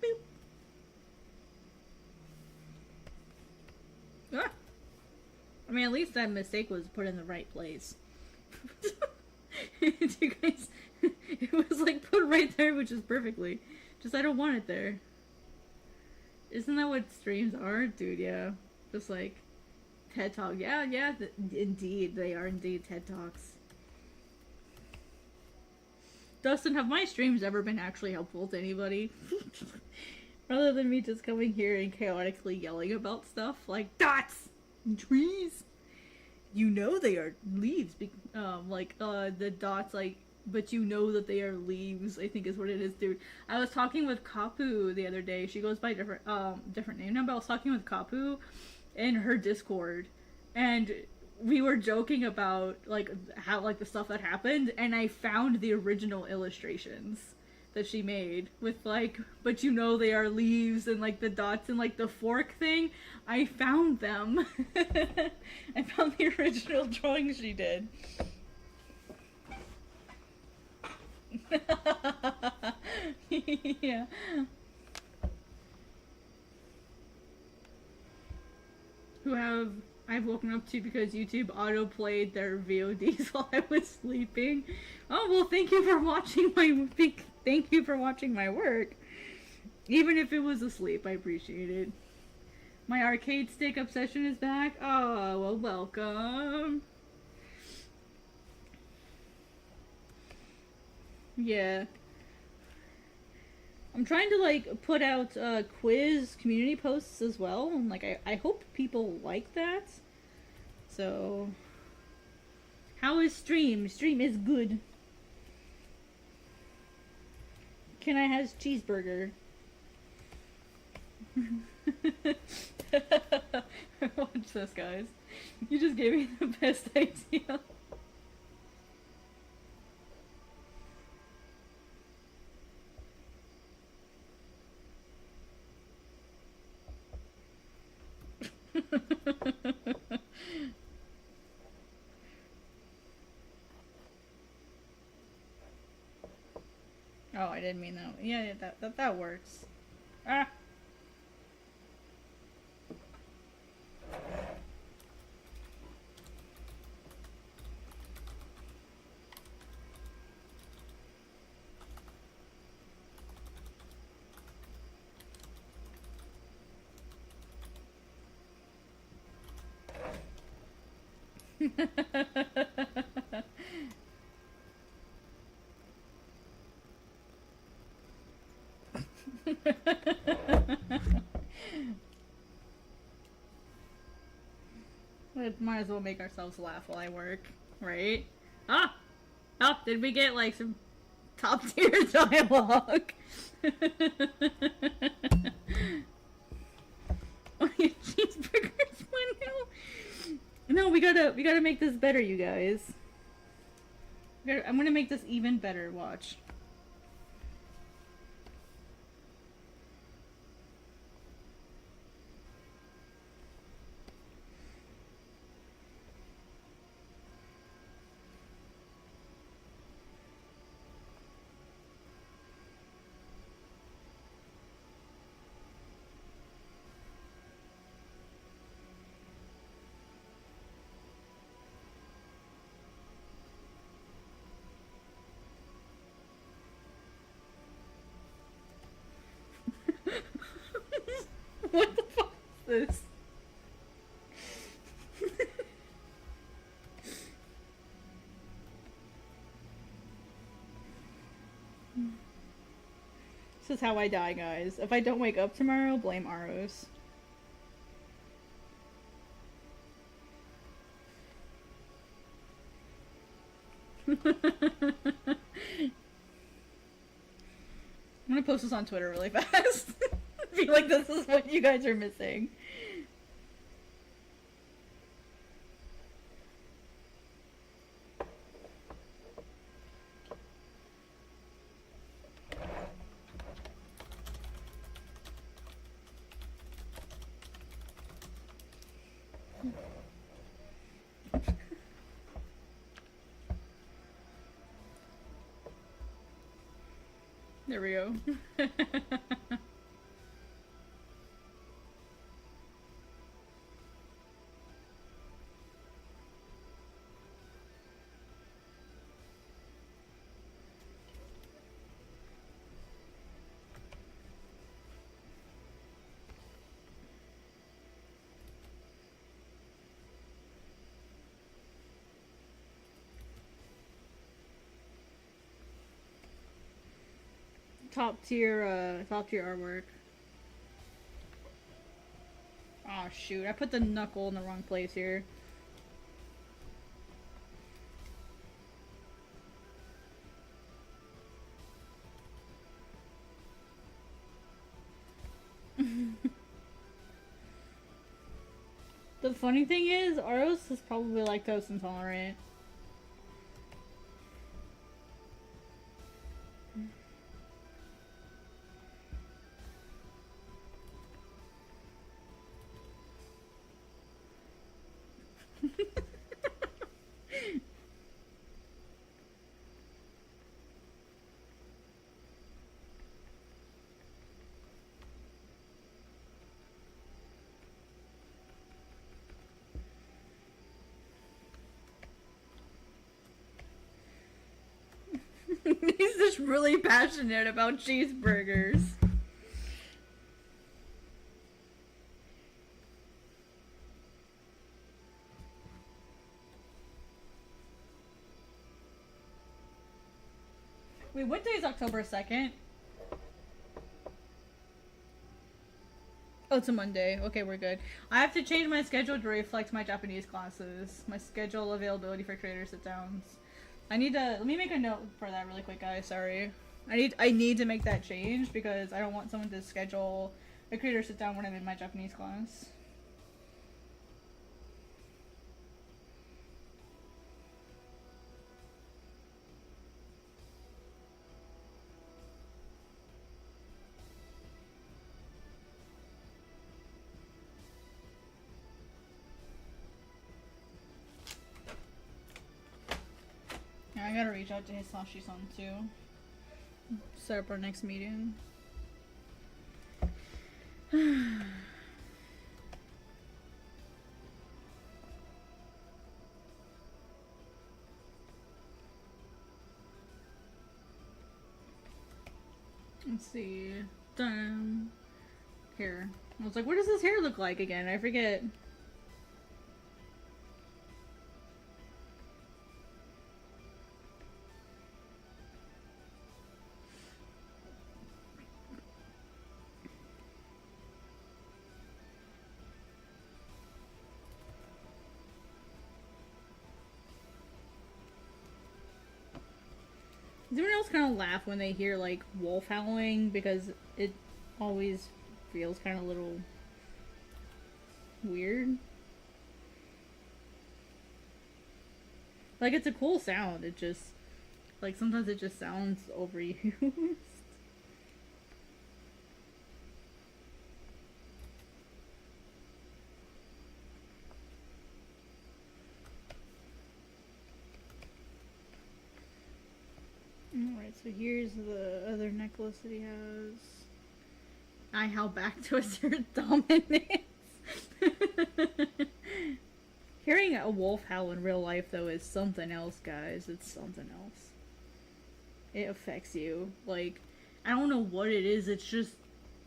Boop. Ah. I mean, at least that mistake was put in the right place. You guys... It was like put right there, which is perfectly. Just I don't want it there. Isn't that what streams are? Dude, yeah. Just like TED Talk. Yeah, indeed. They are indeed TED Talks. Dustin, have my streams ever been actually helpful to anybody? Rather than me just coming here and chaotically yelling about stuff like dots and trees. You know they are leaves. The dots, like, but you know that they are leaves, I think is what it is, dude. I was talking with Kapu the other day. She goes by a different name now, but I was talking with Kapu in her Discord, and we were joking about, like, how, like, the stuff that happened, and I found the original illustrations that she made with, like, but you know they are leaves, and, like, the dots and, like, the fork thing. I found them. I found the original drawings she did. Yeah. I've woken up to because YouTube auto-played their VODs while I was sleeping. Oh, well, thank you for watching my work. Even if it was asleep, I appreciate it. My arcade stick obsession is back. Oh, well, welcome. Yeah. I'm trying to like put out quiz community posts as well, and like I hope people like that. So, how is stream? Stream is good. Can I has cheeseburger? Watch this, guys. You just gave me the best idea. Oh, I didn't mean that. Yeah, that works. Ah. We might as well make ourselves laugh while I work, right? Ah! Oh, did we get like some top tier dialogue? Oh, your cheeseburgers went now. No, we gotta make this better, you guys. I'm gonna make this even better. Watch. What the fuck is this? This is how I die, guys. If I don't wake up tomorrow, blame Aros. I'm gonna post this on Twitter really fast. Be like, this is what you guys are missing. There we go. Top tier artwork. Oh shoot, I put the knuckle in the wrong place here. The funny thing is, Aros is probably lactose intolerant. He's just really passionate about cheeseburgers. Wait, what day is October 2nd? Oh, it's a Monday. Okay, we're good. I have to change my schedule to reflect my Japanese classes. My schedule availability for creator sit-downs. I need to... Let me make a note for that really quick, guys. Sorry. I need to make that change because I don't want someone to schedule a creator sit-down when I'm in my Japanese class. I gotta reach out to Hisashi-san too. Set up our next meeting. Let's see. Done. Here. I was like, what does this hair look like again? I forget. Does anyone else kind of laugh when they hear, like, wolf howling? Because it always feels kind of a little weird. Like, it's a cool sound. It just, like, sometimes it just sounds overused. Alright, so here's the other necklace that he has. I howl back to assert dominance. Hearing a wolf howl in real life, though, is something else, guys. It's something else. It affects you. Like, I don't know what it is. It's just...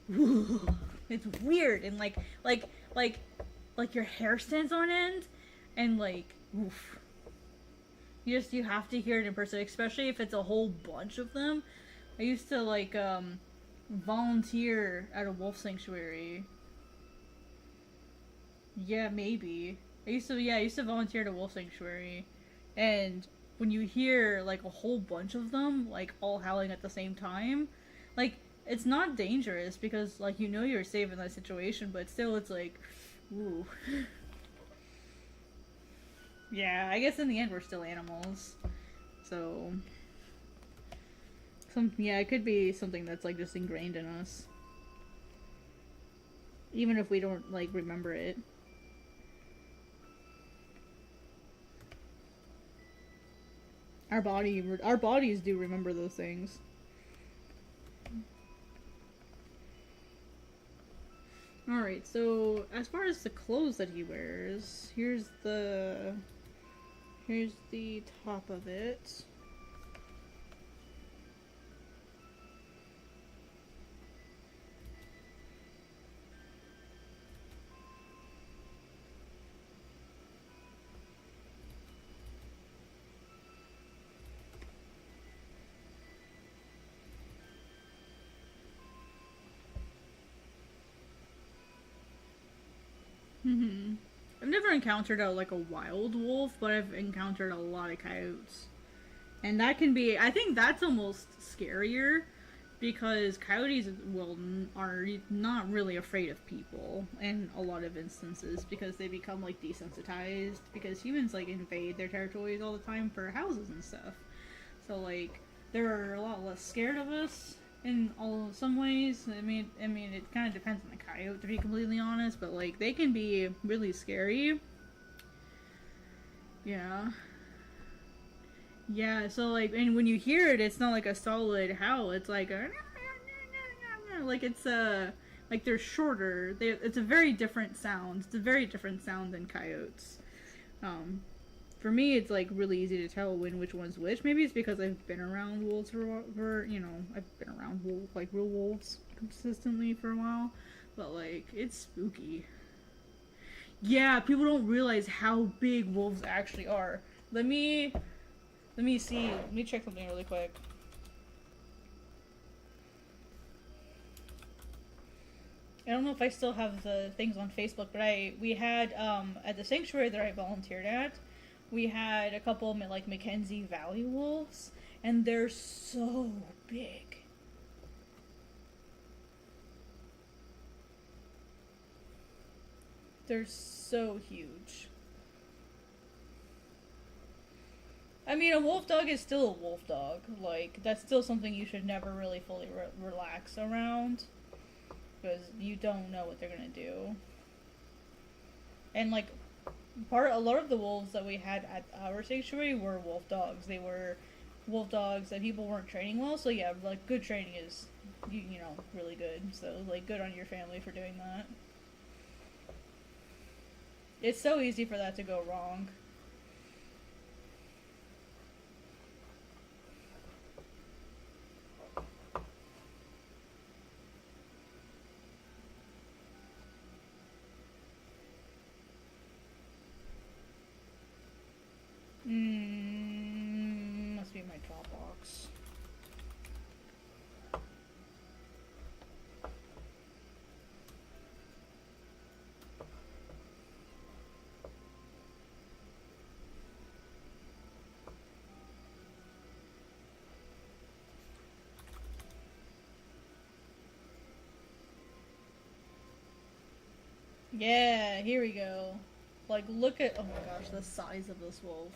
It's weird. And, like your hair stands on end. And, like, oof. You have to hear it in person, especially if it's a whole bunch of them. I used to, like, volunteer at a wolf sanctuary. Yeah, maybe. I used to volunteer at a wolf sanctuary. And when you hear, like, a whole bunch of them, like, all howling at the same time, like, it's not dangerous because, like, you know you're safe in that situation, but still it's like, ooh. Yeah, I guess in the end we're still animals. So... it could be something that's, like, just ingrained in us. Even if we don't, like, remember it. Our bodies do remember those things. Alright, so as far as the clothes that he wears, here's the top of it. I've never encountered a wild wolf, but I've encountered a lot of coyotes. And that can be, I think that's almost scarier, because coyotes are not really afraid of people in a lot of instances, because they become, like, desensitized, because humans, like, invade their territories all the time for houses and stuff. So, like, they're a lot less scared of us in some ways. I mean, it kind of depends on the coyote, to be completely honest, but, like, they can be really scary. Yeah. Yeah, so, like, and when you hear it, it's not like a solid howl, it's like a... Like, it's like, they're shorter. It's a very different sound. It's a very different sound than coyotes. For me, it's, like, really easy to tell which one's which. Maybe it's because I've been around wolves for you know, I've been around real wolves consistently for a while. But, like, it's spooky. Yeah, people don't realize how big wolves actually are. Let me see. Let me check something really quick. I don't know if I still have the things on Facebook, but we had at the sanctuary that I volunteered at, we had a couple like Mackenzie Valley wolves, and they're so big. They're so huge. I mean, a wolf dog is still a wolf dog. Like, that's still something you should never really fully relax around. Because you don't know what they're gonna do. And, like, a lot of the wolves that we had at our sanctuary were wolf dogs. They were wolf dogs that people weren't training well. So, yeah, like, good training is, you know, really good. So, like, good on your family for doing that. It's so easy for that to go wrong. Must be my Dropbox. Yeah, here we go. Like, look at, oh my gosh, the size of this wolf.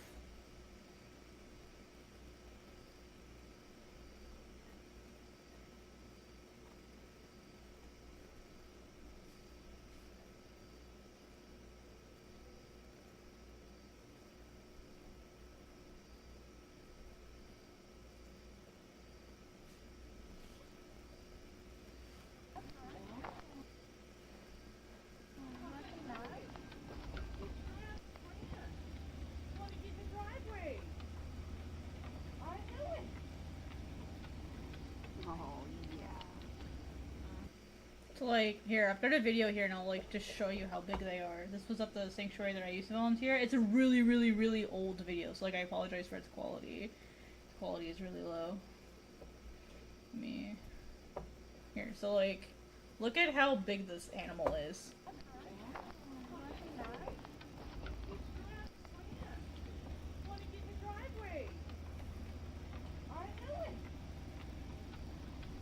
So, like, here, I've got a video here and I'll, like, just show you how big they are. This was at the sanctuary that I used to volunteer. It's a really, really, really old video, so, like, I apologize for its quality. Its quality is really low. Here, so, like, look at how big this animal is.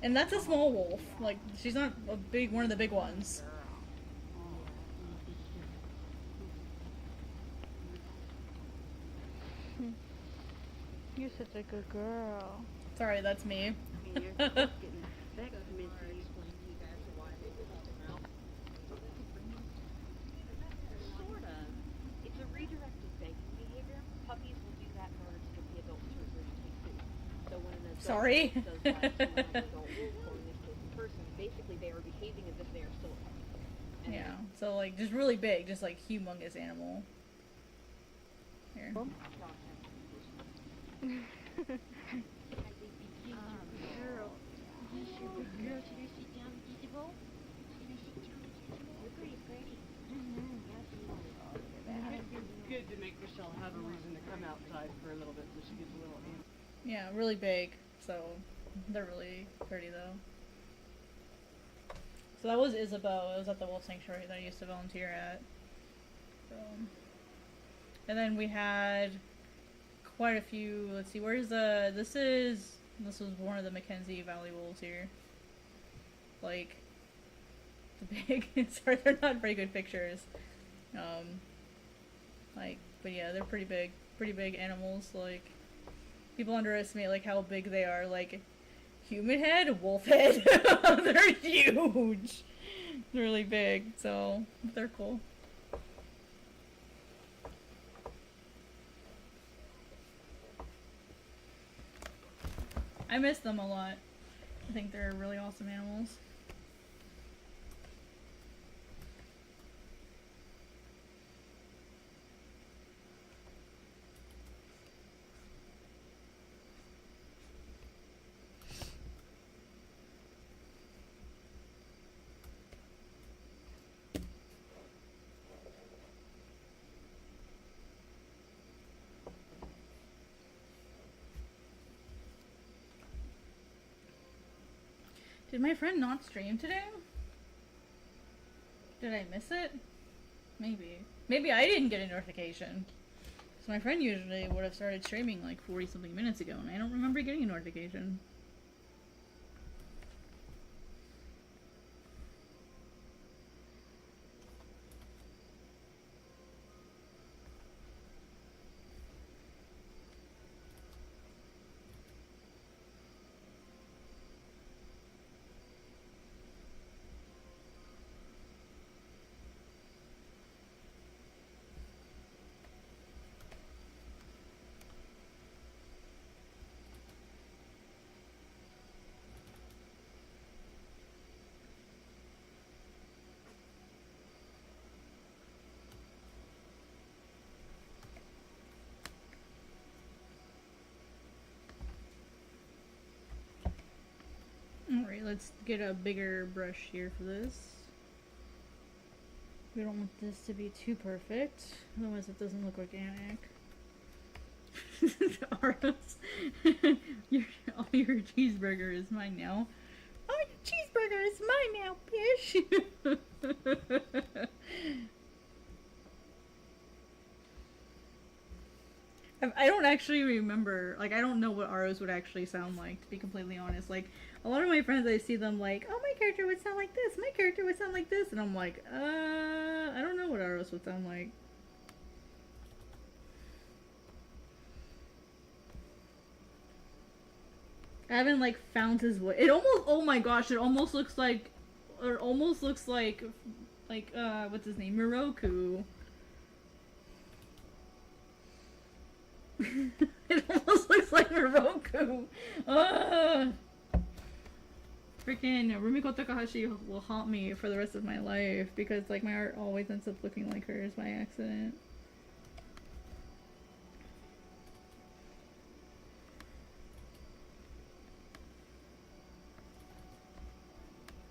And that's a small wolf. Like, she's not one of the big ones. You're such a good girl. Sorry, that's me. Sorry. Basically, they are behaving as if they are still alive. Yeah, so like just really big, just like humongous animal. Here. Good to make Michelle have a reason to come outside for a little bit so she gets a little amped. Yeah, really big. So they're really pretty though. So that was Isabeau. It was at the Wolf Sanctuary that I used to volunteer at. So, and then we had quite a few. Let's see, where's the? This was one of the Mackenzie Valley wolves here. Like the big. Sorry, they're not very good pictures. Like, but yeah, they're pretty big animals. Like, people underestimate like how big they are. Like, human head, wolf head. They're huge. They're really big, so they're cool. I miss them a lot. I think they're really awesome animals. Did my friend not stream today? Did I miss it? Maybe. Maybe I didn't get a notification. So my friend usually would have started streaming like 40 something minutes ago, and I don't remember getting a notification. Alright, let's get a bigger brush here for this. We don't want this to be too perfect, otherwise it doesn't look organic. Aros, all your cheeseburger is mine now. All your cheeseburger is mine now, bitch! I don't actually remember, like, I don't know what Aros would actually sound like, to be completely honest. Like, a lot of my friends, I see them like, oh, my character would sound like this, my character would sound like this, and I'm like, I don't know what Aros would sound like. I haven't, like, found his voice. It almost, oh my gosh, it almost looks like, what's his name, Miroku. It almost looks like Miroku. Freaking Rumiko Takahashi will haunt me for the rest of my life because like my art always ends up looking like hers by accident.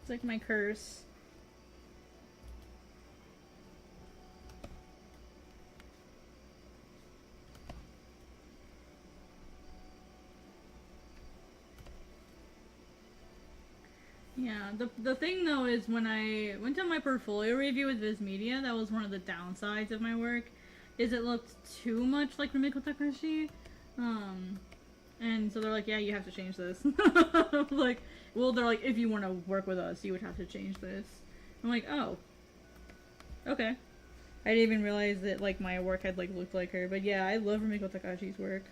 It's like my curse. Yeah, the thing though is when I went to my portfolio review with Viz Media, that was one of the downsides of my work, is it looked too much like Rumiko Takahashi. And so they're like, yeah, you have to change this. Like, well, they're like, if you want to work with us, you would have to change this. I'm like, oh. Okay. I didn't even realize that, like, my work had, like, looked like her. But yeah, I love Rumiko Takahashi's work.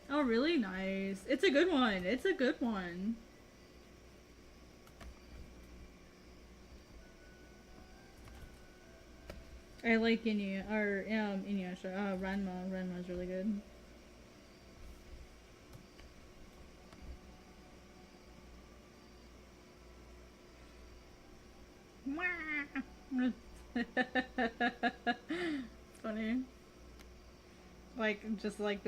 Oh, really? Nice. It's a good one. It's a good one. I like Inuyasha. Ranma. Ranma's really good. It's funny. Like, just like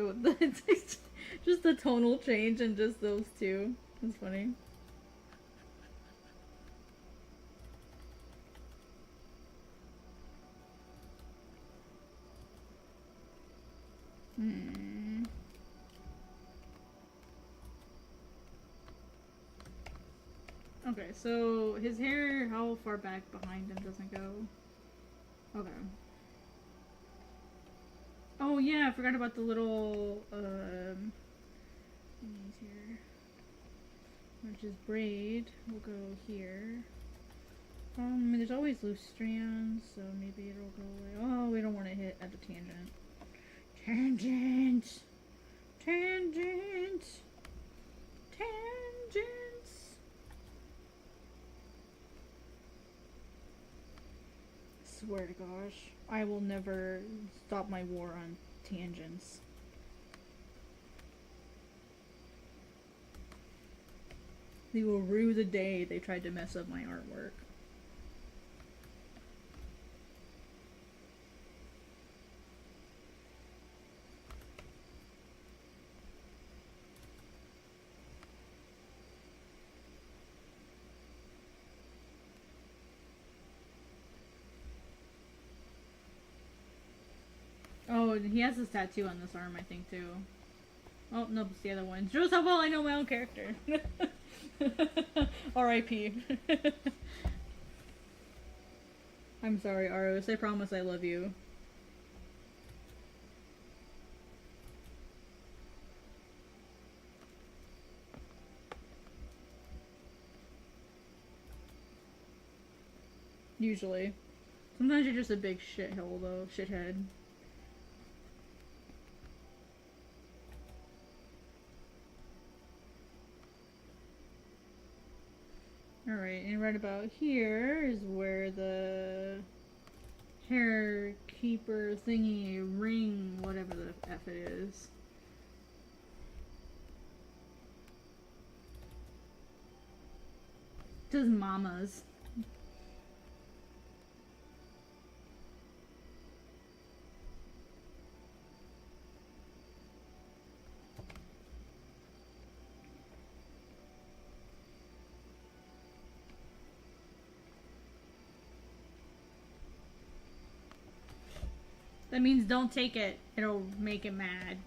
just the tonal change and just those two. It's funny. Okay, so his hair, how far back behind him doesn't go? Okay. Oh yeah, I forgot about the little, thingies here. Which is braid. We'll go here. There's always loose strands, so maybe it'll go away. Oh, we don't want to hit at the tangent. Tangent! Tangent! Tangents! Swear to gosh, I will never stop my war on tangents. They will rue the day they tried to mess up my artwork. Oh, he has this tattoo on this arm, I think, too. Oh, no, it's the other one. Shows how well I know my own character. R.I.P. I'm sorry, Aros. I promise I love you. Usually. Sometimes you're just a big shithole, though. Shithead. Alright, and right about here is where the hair keeper thingy ring, whatever the F it is. It says mamas. That means don't take it. It'll make it mad.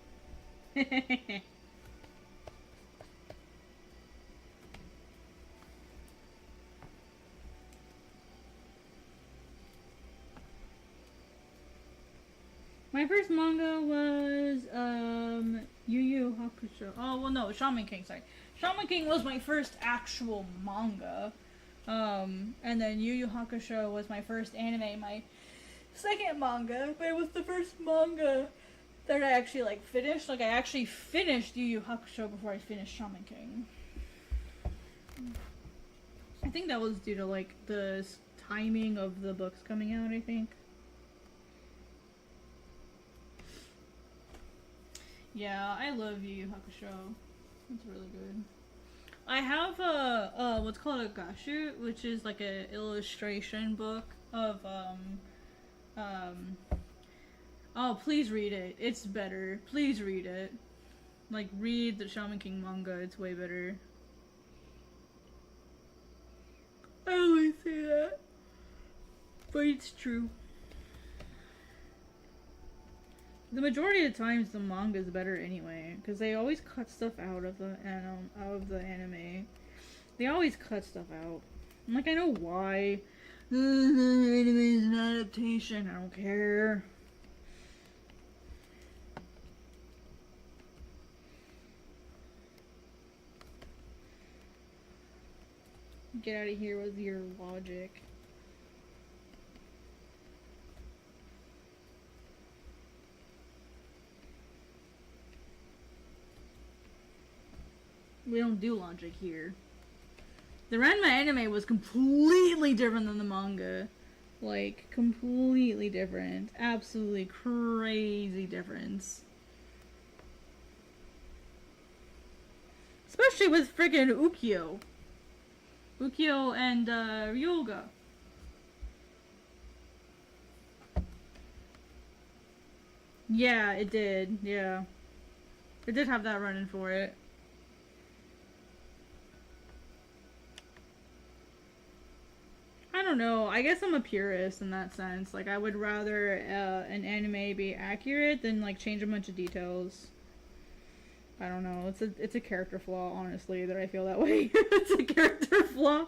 My first manga was Yu Yu Hakusho. Oh well, no, Shaman King. Sorry, Shaman King was my first actual manga. And then Yu Yu Hakusho was my first anime. My second manga, but it was the first manga that I actually like finished. Like I actually finished Yu Yu Hakusho before I finished Shaman King. I think that was due to like the timing of the books coming out, I think. Yeah, I love Yu Yu Hakusho. It's really good. I have a what's called a gashu, which is like a illustration book of oh, please read it. It's better. Please read it. Like, read the Shaman King manga. It's way better. I always say that, but it's true. The majority of the times, the manga is better anyway, because they always cut stuff out of the anime. They always cut stuff out. I'm like, I know why. The anime is an adaptation. I don't care. Get out of here with your logic. We don't do logic here. The Ranma anime was completely different than the manga. Like, completely different. Absolutely crazy difference. Especially with friggin' Ukyo. Ukyo and Ryoga. Yeah, it did. Yeah. It did have that running for it. I don't know. I guess I'm a purist in that sense. Like, I would rather an anime be accurate than, like, change a bunch of details. I don't know. It's a character flaw, honestly, that I feel that way. It's a character flaw.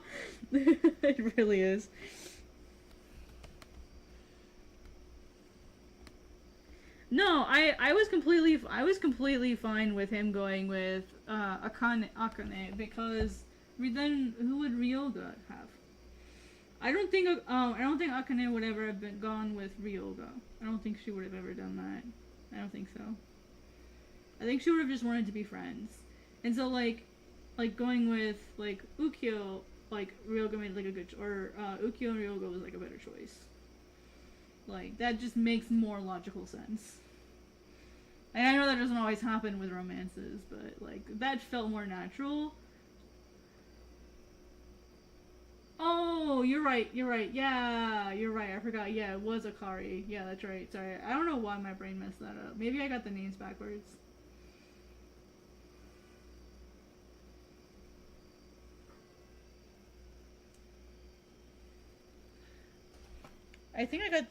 It really is. No, I was completely fine with him going with Akane, because then who would Ryoga have? I don't think Akane would ever have gone with Ryoga. I don't think she would have ever done that. I don't think so. I think she would have just wanted to be friends. And so like going with like Ukyo, like Ryoga made like a good or Ukyo and Ryoga was like a better choice. Like that just makes more logical sense. And I know that doesn't always happen with romances, but like that felt more natural. Oh, you're right. Yeah, you're right. I forgot. Yeah, it was Akari. Yeah, that's right. Sorry. I don't know why my brain messed that up. Maybe I got the names backwards. I think I got...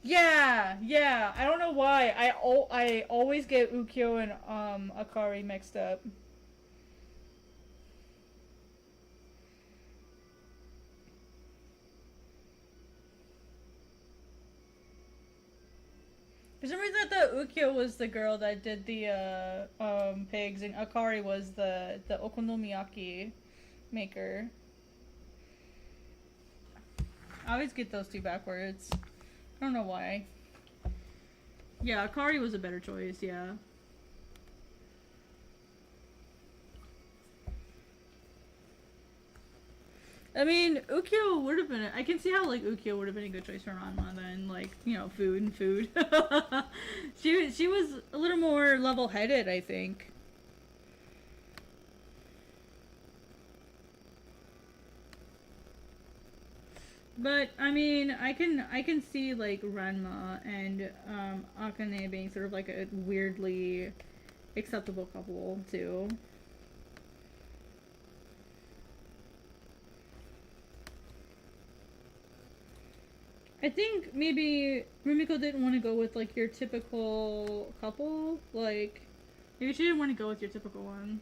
Yeah, yeah. I don't know why. I always get Ukyo and Akari mixed up. For some reason, I thought Ukyo was the girl that did the pigs, and Akari was the okonomiyaki maker. I always get those two backwards. I don't know why. Yeah, Akari was a better choice, yeah. I mean, Ukyo would have been. I can see how like Ukyo would have been a good choice for Ranma than like food and food. she was a little more level-headed, I think. But I mean, I can see like Ranma and Akane being sort of like a weirdly acceptable couple too. I think maybe Rumiko didn't want to go with like your typical couple. Like maybe she didn't want to go with your typical one.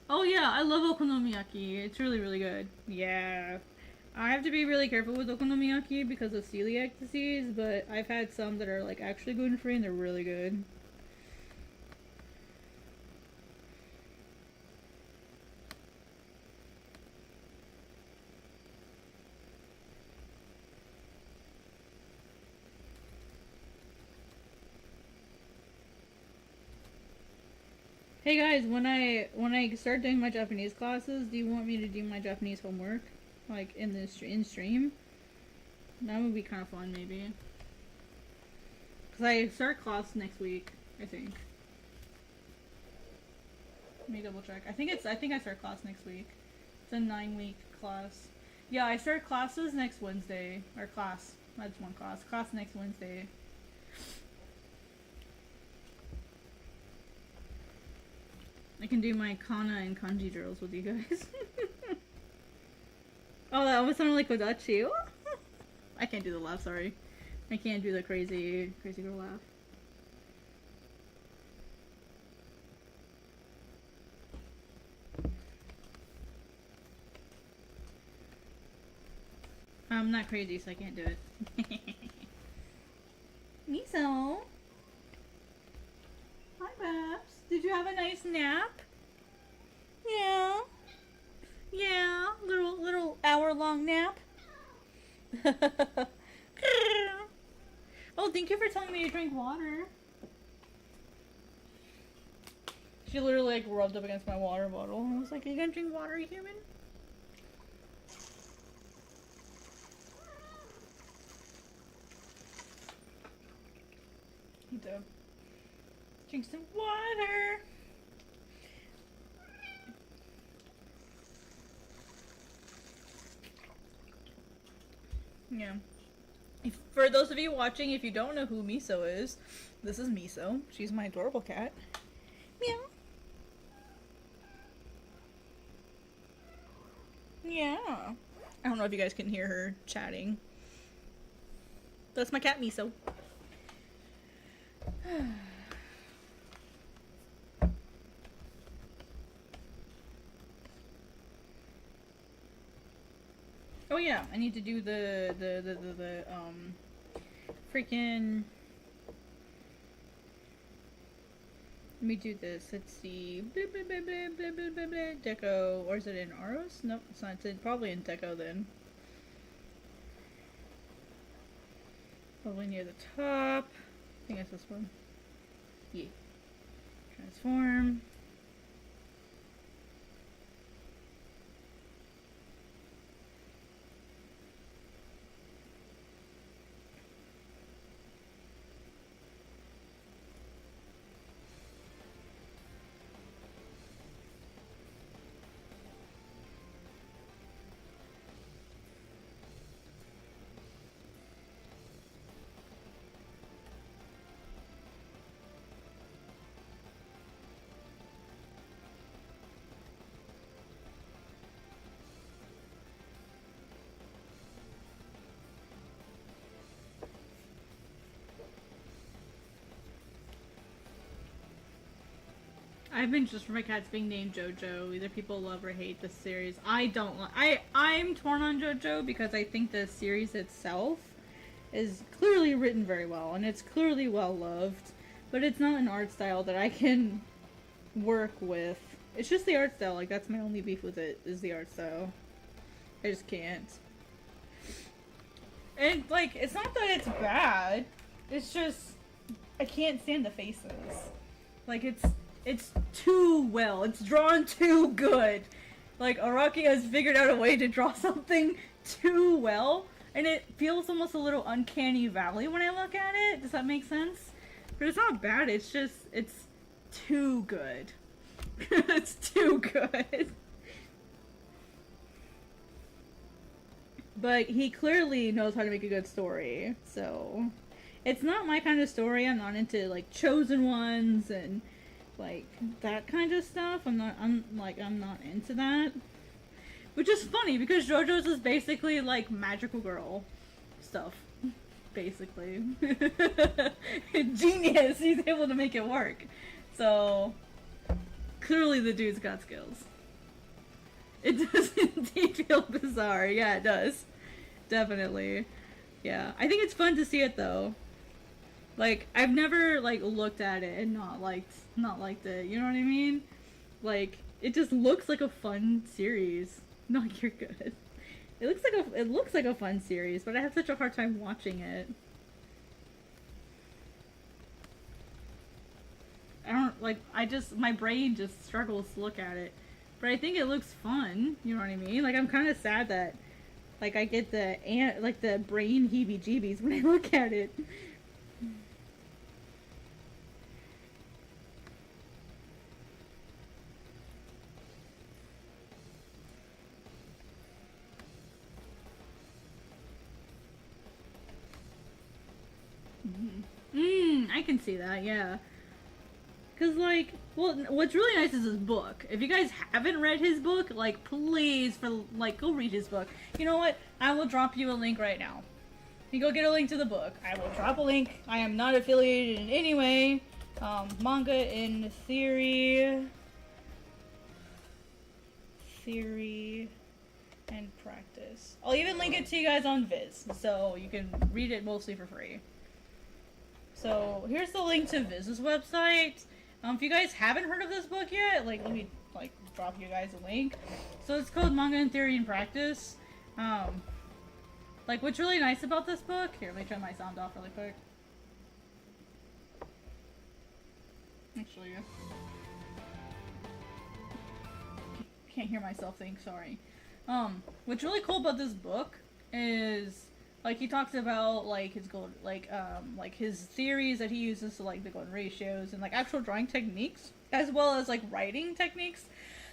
Oh yeah, I love okonomiyaki. It's really, really good. Yeah. I have to be really careful with okonomiyaki because of celiac disease, but I've had some that are like actually gluten-free and they're really good. Hey guys, when I start doing my Japanese classes, do you want me to do my Japanese homework, like in stream? That would be kind of fun, maybe. Cause I start class next week, I think. Let me double check. I think I start class next week. It's a 9-week class. Yeah, I start classes next Wednesday. Or class. That's one class. Class next Wednesday. I can do my kana and kanji drills with you guys. Oh, that almost sounded like Kodachi. I can't do the laugh, sorry. I can't do the crazy girl laugh. I'm not crazy, so I can't do it. Miso! Hi, Babs. Did you have a nice nap? Yeah. Yeah, little hour-long nap. Oh, thank you for telling me to drink water. She literally like rubbed up against my water bottle. I was like, "Are you gonna drink water, you human?" Need to drink some water. Yeah. For those of you watching, if you don't know who Miso is, this is Miso. She's my adorable cat. Meow. Yeah. I don't know if you guys can hear her chatting. That's my cat, Miso. Oh yeah, I need to do the freaking. Let me do this. Let's see. Deco, or is it in Aros? Nope, it's not. It's probably in Deco then. Probably near the top. I think that's this one. Yeah. Transform. I've been just for my cats being named JoJo. Either people love or hate the series. I don't like. I'm torn on JoJo because I think the series itself is clearly written very well and it's clearly well loved, but it's not an art style that I can work with. It's just the art style. Like that's my only beef with it is the art style. I just can't. And like it's not that it's bad. It's just I can't stand the faces. Like it's too well. It's drawn too good. Like Araki has figured out a way to draw something too well, and it feels almost a little uncanny valley when I look at it. Does that make sense? But it's not bad. It's just it's too good. It's too good. But he clearly knows how to make a good story. So it's not my kind of story. I'm not into like chosen ones and like that kind of stuff. I'm not into that. Which is funny because JoJo's is basically like magical girl stuff. Basically. Genius! He's able to make it work. So clearly the dude's got skills. It does indeed feel bizarre. Yeah, it does. Definitely. Yeah. I think it's fun to see it though. Like, I've never, like, looked at it and not liked it, you know what I mean? Like, it just looks like a fun series. No, you're good. It looks like a fun series, but I have such a hard time watching it. My brain just struggles to look at it. But I think it looks fun, you know what I mean? Like, I'm kind of sad that, like, I get the brain heebie-jeebies when I look at it. I can see that, yeah. Cause like, well, what's really nice is his book. If you guys haven't read his book, like, please, go read his book. You know what? I will drop you a link right now. You go get a link to the book. I will drop a link. I am not affiliated in any way. Manga in theory and practice. I'll even link it to you guys on Viz, so you can read it mostly for free. So here's the link to Viz's website. If you guys haven't heard of this book yet, like, let me like drop you guys a link. So it's called Manga in Theory and Practice. Like, what's really nice about this book? Here, let me turn my sound off really quick. Actually, can't hear myself think. Sorry. What's really cool about this book is, like, he talks about, like, his like his theories that he uses to, like, the golden ratios and, like, actual drawing techniques, as well as, like, writing techniques,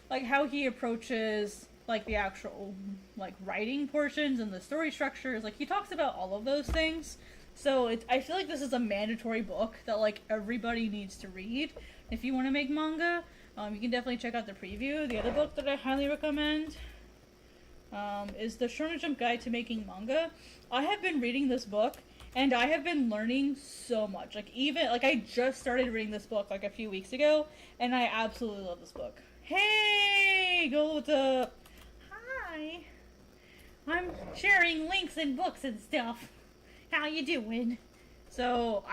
like, how he approaches, like, the actual, like, writing portions and the story structures. Like, he talks about all of those things. So, I feel like this is a mandatory book that, like, everybody needs to read. If you want to make manga, you can definitely check out the preview. The other book that I highly recommend is The Shonen Jump Guide to Making Manga. I have been reading this book, and I have been learning so much. Like, I just started reading this book, like, a few weeks ago, and I absolutely love this book. Hey, what's up? Hi. I'm sharing links and books and stuff. How you doing? So,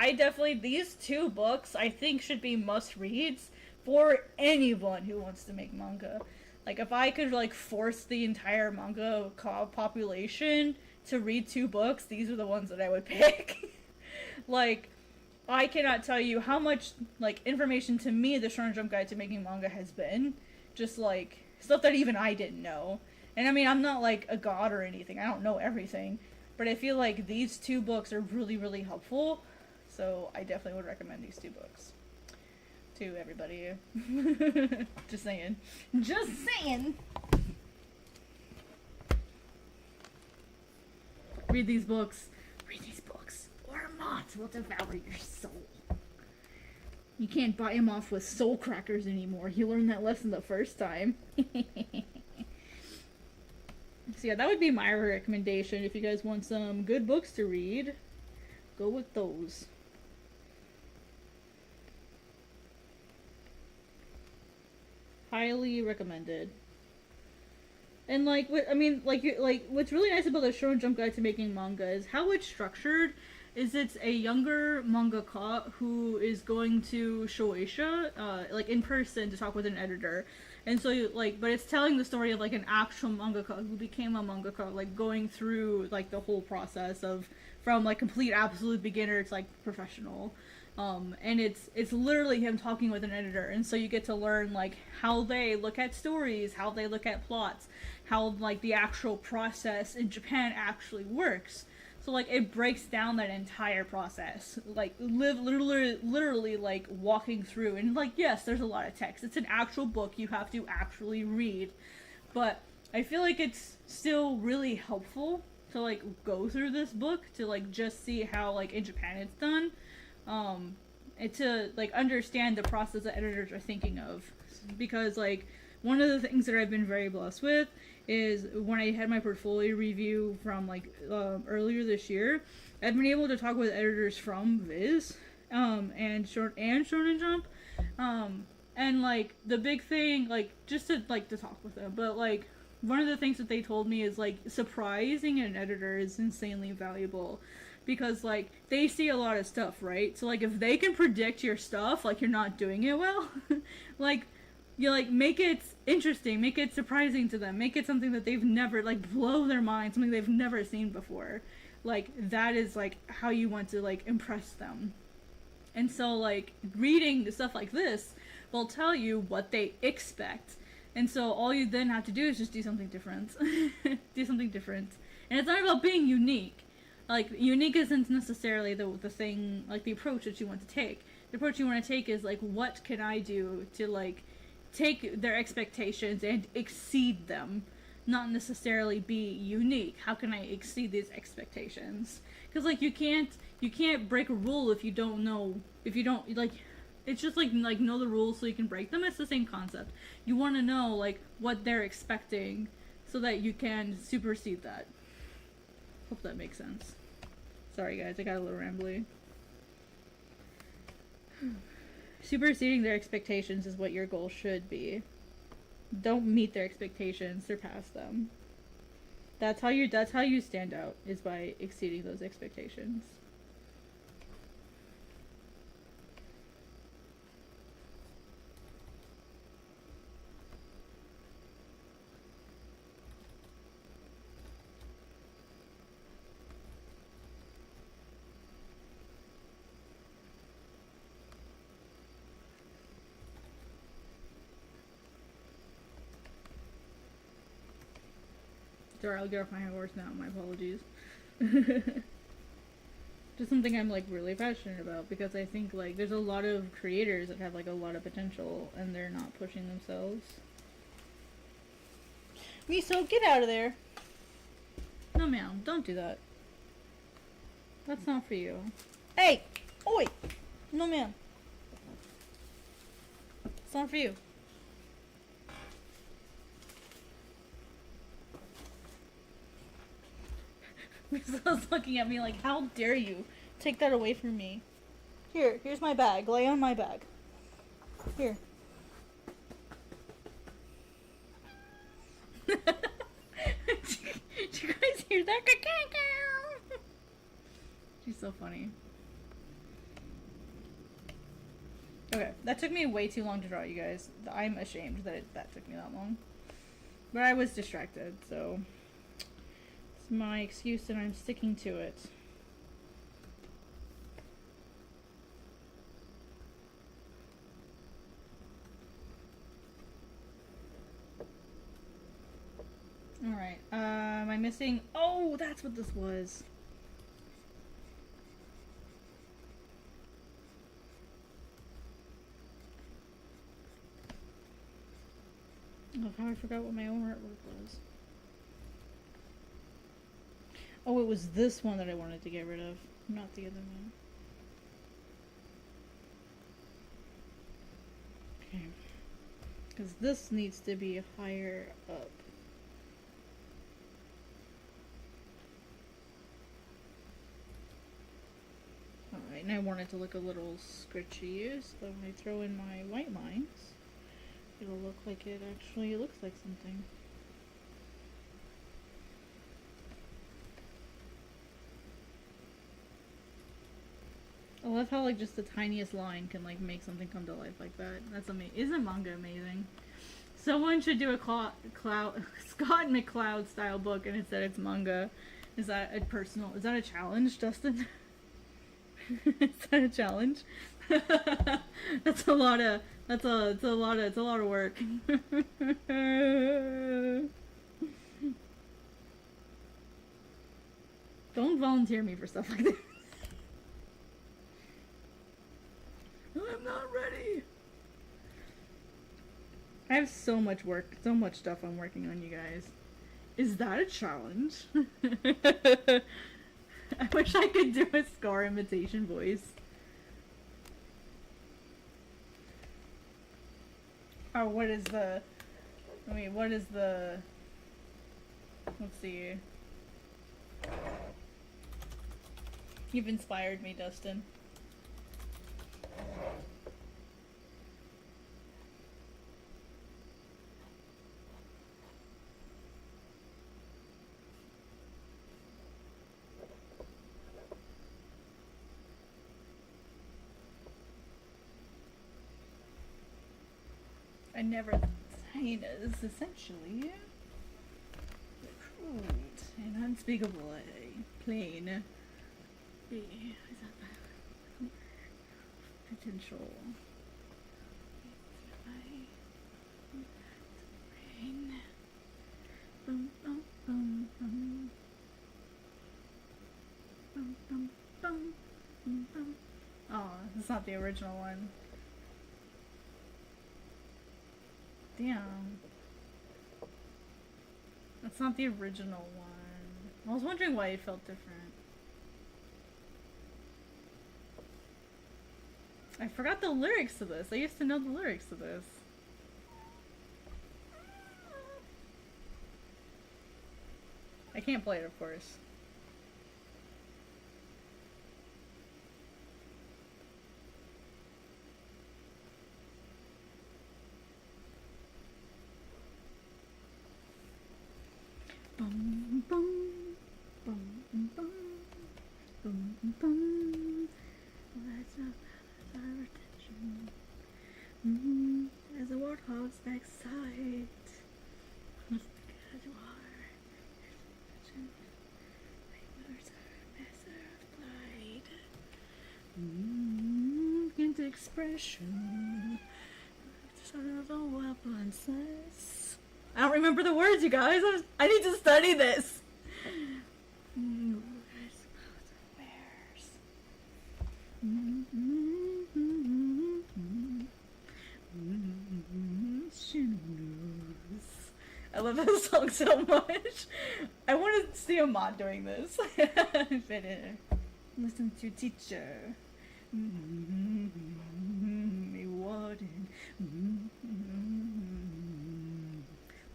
these two books, I think, should be must-reads for anyone who wants to make manga. Like, if I could, like, force the entire manga population to read two books, these are the ones that I would pick. Like, I cannot tell you how much, like, information to me the Shonen Jump Guide to Making Manga has been. Just, like, stuff that even I didn't know. And, I mean, I'm not, like, a god or anything. I don't know everything. But I feel like these two books are really, really helpful. So, I definitely would recommend these two books to everybody. Just saying. Just saying! Read these books. Read these books, or moths will devour your soul. You can't buy him off with soul crackers anymore. He learned that lesson the first time. So yeah, that would be my recommendation. If you guys want some good books to read, go with those. Highly recommended. And like, what I mean, like what's really nice about the Shonen Jump Guide to Making Manga is how it's structured. Is it's a younger mangaka who is going to Shueisha, like in person to talk with an editor, and so like, but it's telling the story of like an actual mangaka who became a mangaka, like going through like the whole process of from like complete absolute beginner to like professional. And it's literally him talking with an editor, and so you get to learn like how they look at stories, how they look at plots, how like the actual process in Japan actually works. So like it breaks down that entire process, like literally like walking through, and like yes, there's a lot of text. It's an actual book you have to actually read, but I feel like it's still really helpful to like go through this book to like just see how like in Japan it's done. And to like understand the process that editors are thinking of, because like one of the things that I've been very blessed with is when I had my portfolio review from like earlier this year, I've been able to talk with editors from Viz and Shonen Jump, and like the big thing, like just to like to talk with them, but like one of the things that they told me is like surprising an editor is insanely valuable. Because, like, they see a lot of stuff, right? So, like, if they can predict your stuff, like, you're not doing it well, like, you, like, make it interesting, make it surprising to them, make it something that they've never, like, blow their mind, something they've never seen before. Like, that is, like, how you want to, like, impress them. And so, like, reading stuff like this will tell you what they expect. And so all you then have to do is just do something different. Do something different. And it's not about being unique. Like, unique isn't necessarily the thing, like, the approach that you want to take. The approach you want to take is, like, what can I do to, like, take their expectations and exceed them? Not necessarily be unique. How can I exceed these expectations? Because, like, you can't break a rule if you don't know, like, it's just, like, know the rules so you can break them. It's the same concept. You want to know, like, what they're expecting so that you can supersede that. Hope that makes sense. Sorry guys, I got a little rambly. Superseding their expectations is what your goal should be. Don't meet their expectations, surpass them. That's how you stand out, is by exceeding those expectations. Sorry, I'll get off my horse now, my apologies. Just something I'm like really passionate about, because I think like there's a lot of creators that have like a lot of potential and they're not pushing themselves. Miso, get out of there! No ma'am, don't do that. That's not for you. Hey! Oi! No ma'am. It's not for you. Miso's looking at me like, how dare you take that away from me? Here's my bag. Lay on my bag. Here. Did you guys hear that? She's so funny. Okay, that took me way too long to draw, you guys. I'm ashamed that that took me that long. But I was distracted, so it's my excuse and I'm sticking to it. Alright, am I missing? Oh, that's what this was. Oh, how I forgot what my own artwork was. Oh, it was this one that I wanted to get rid of, not the other one. Okay. Because this needs to be higher up. Alright, and I want it to look a little sketchy, so when I throw in my white lines, it'll look like it, actually. It looks like something. I love how, like, just the tiniest line can, like, make something come to life like that. That's amazing. Isn't manga amazing? Someone should do a Scott McCloud style book, and instead it's manga. Is that a challenge, Dustin? Is that a challenge? It's a lot of work. Don't volunteer me for stuff like that. I'm not ready. I have so much work, so much stuff I'm working on, you guys. Is that a challenge? I wish I could do a Scar imitation voice. Oh, what is the... Let's see. You've inspired me, Dustin. I never seen it. It's essentially crude and unspeakable, plain. Is that potential? Bum, bum, bum, bum. Bum, bum, bum, bum, bum. Oh, it's not the original one. Damn. That's not the original one. I was wondering why it felt different. I forgot the lyrics to this. I used to know the lyrics to this. I can't play it, of course. Bum, bum, bum, bum, bum, bum. Let's not our attention. As a warthog's backside. Because you are. Words are a master of pride. Into expression. Sort of a weaponsness. I don't remember the words, you guys. I need to study this. I love this song so much. I want to see a mod doing this. Listen to teacher. Me warden.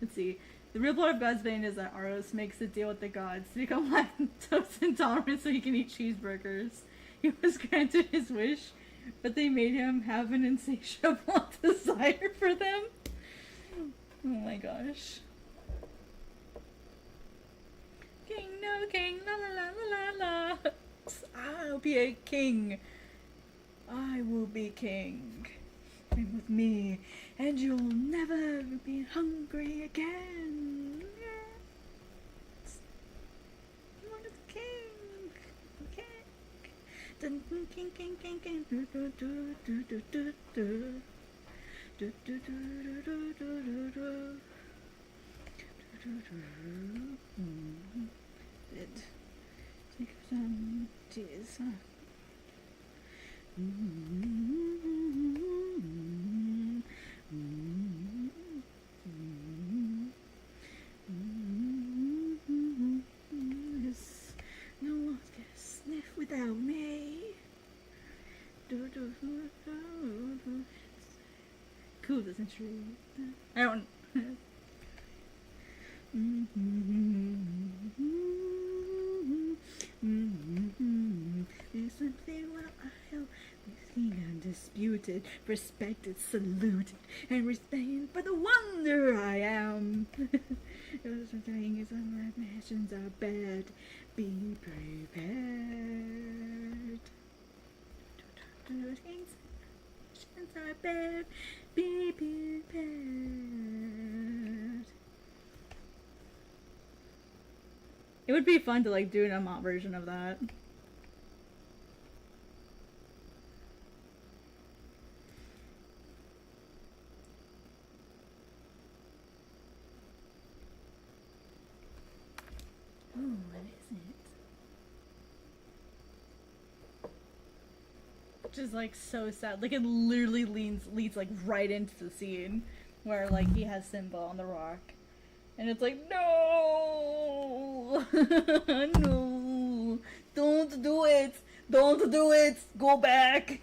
Let's see. The real plot of Godsbane is that Aros makes a deal with the gods to become lactose intolerant so he can eat cheeseburgers. He was granted his wish, but they made him have an insatiable desire for them. Oh my gosh. King, no king, la la la la la la. I'll be a king. I will be king. Bring with me, and you'll never be hungry again. Yes. One of the king. Okay. Dun dun king king king king. Do do do do do do do. Do do do do do do do. It. Take some tears. No one can sniff without me. Cool, doesn't true. I don't. There's something while I'll be undisputed, respected, saluted, and respected for the wonder I am. Those things on my passions are bad. Be prepared. Those things are bad. Be prepared. It would be fun to like do an Amont version of that. Oh, what is it? Which is like so sad. Like it literally leads like right into the scene where like he has Simba on the rock. And it's like, no, no, don't do it, don't do it, go back,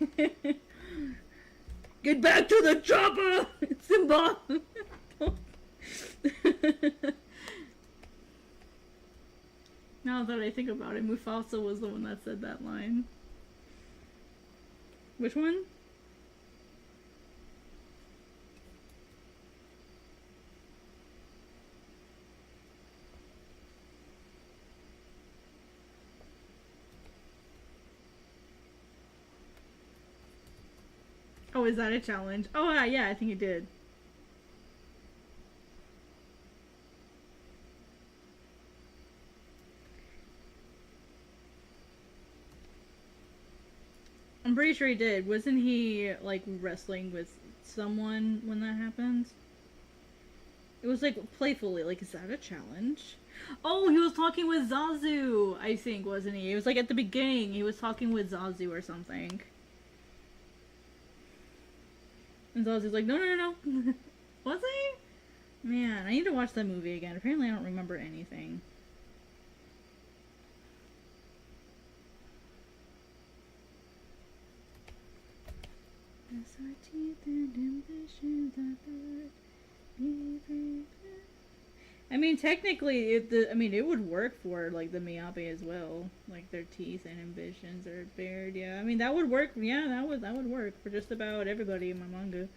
get back to the chopper, Simba. Now that I think about it, Mufasa was the one that said that line. Which one? Oh, is that a challenge? Oh, yeah, I think it did. I'm pretty sure he did. Wasn't he, like, wrestling with someone when that happened? It was, like, playfully. Like, is that a challenge? Oh, he was talking with Zazu, I think, wasn't he? It was, like, at the beginning. He was talking with Zazu or something. And Zazu's like, no, no, no, no. Was he? Man, I need to watch that movie again. Apparently I don't remember anything. I mean, technically, it would work for, like, the Miyabi as well. Like, their teeth and ambitions are bared, yeah. I mean, that would work, yeah, that would work for just about everybody in my manga.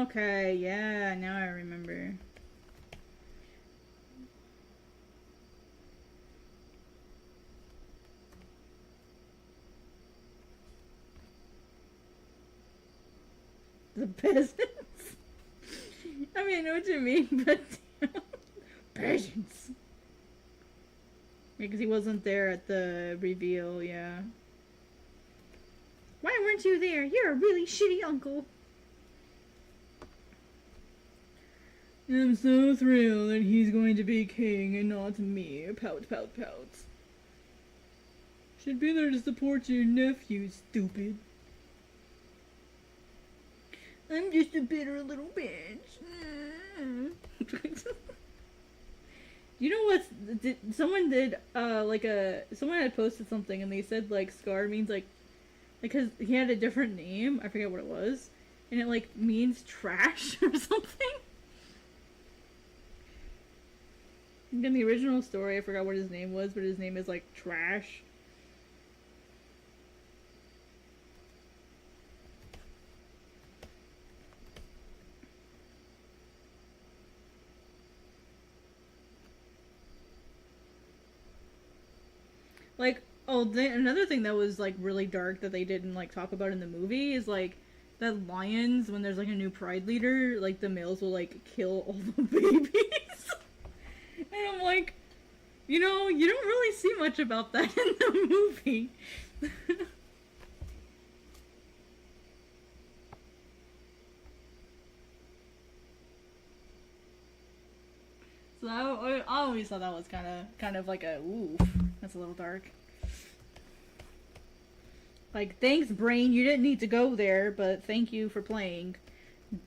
Okay, yeah, now I remember. The peasants. I mean, I know what you mean, but peasants. Because he wasn't there at the reveal, yeah. Why weren't you there? You're a really shitty uncle. I'm so thrilled that he's going to be king and not me. Pout, pout, pout. Should be there to support your nephew, stupid. I'm just a bitter little bitch. You know what? Someone had posted something and they said like Scar means like because he had a different name. I forget what it was, and it like means trash or something. In the original story, I forgot what his name was, but his name is like Trash. Like, another thing that was, like, really dark that they didn't, like, talk about in the movie is, like, that lions, when there's, like, a new pride leader, like, the males will, like, kill all the babies. And I'm like, you know, you don't really see much about that in the movie. So I always thought that was kind of like a, ooh, that's a little dark. Like, thanks, brain, you didn't need to go there, but thank you for playing.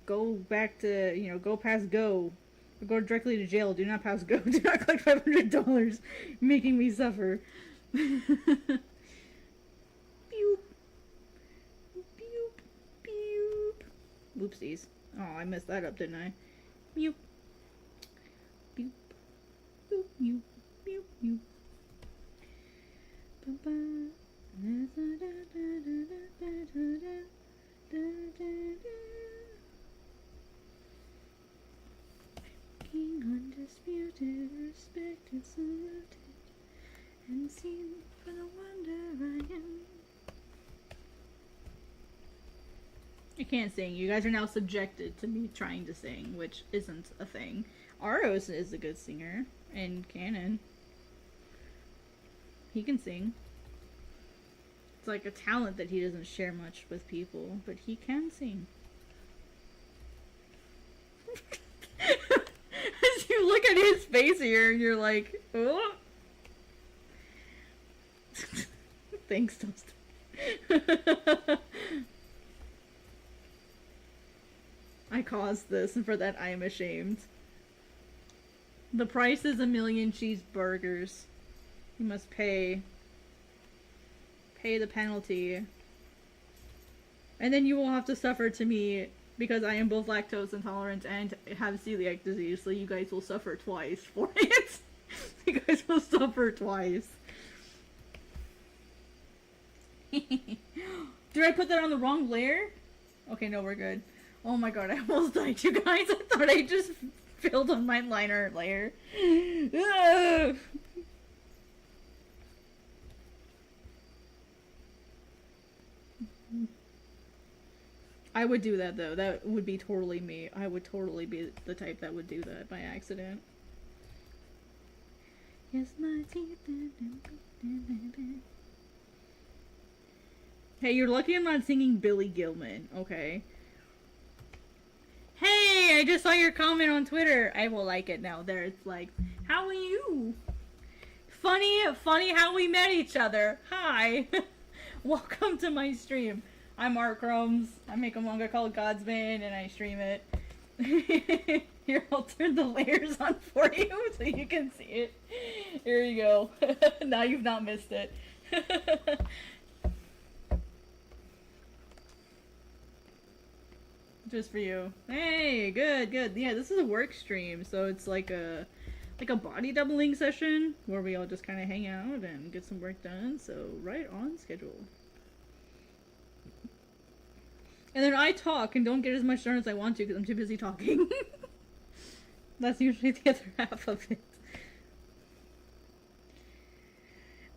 Go back to, you know, go past go. Or go directly to jail. Do not pass go. Do not collect $500, making me suffer. Pew. Pew. Pew. Oopsies. Oh, I messed that up, didn't I? Mew. Boop. Boop, mew. Mew, mew. Ba-ba. King undisputed, respected, saluted, and seen for the wonder I am. I can't sing. You guys are now subjected to me trying to sing, which isn't a thing. Aros is a good singer, and canon. He can sing. It's like a talent that he doesn't share much with people, but he can sing. As you look at his face here, you're like, oh. Thanks, Toast. I caused this, and for that I am ashamed. The price is 1,000,000 cheeseburgers. You must pay the penalty. And then you will have to suffer to me because I am both lactose intolerant and have celiac disease, so you guys will suffer twice for it. You guys will suffer twice. Did I put that on the wrong layer? Okay, no, we're good. Oh my god, I almost died, you guys. I thought I just filled on my liner layer. I would do that though. That would be totally me. I would totally be the type that would do that by accident. Yes, my teeth. Hey, you're lucky I'm not singing Billy Gilman, okay? Hey, I just saw your comment on Twitter. I will like it now. There, it's like, how are you? Funny how we met each other. Hi. Welcome to my stream. I'm ArtCrumbs. I make a manga called Godsbane and I stream it. Here, I'll turn the layers on for you so you can see it. Here you go. Now you've not missed it. Just for you. Hey, good. Yeah, this is a work stream, so it's like a body doubling session where we all just kind of hang out and get some work done. So right on schedule. And then I talk and don't get as much done as I want to because I'm too busy talking. That's usually the other half of it.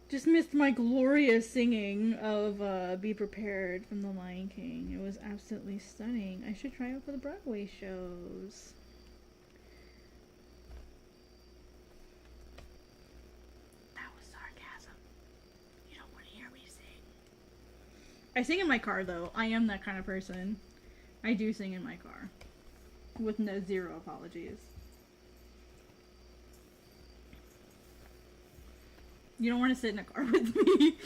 Just missed my glorious singing of Be Prepared from The Lion King. It was absolutely stunning. I should try out for the Broadway shows. That was sarcasm. You don't want to hear me sing. I sing in my car though. I am that kind of person. I do sing in my car. With zero apologies. You don't want to sit in a car with me.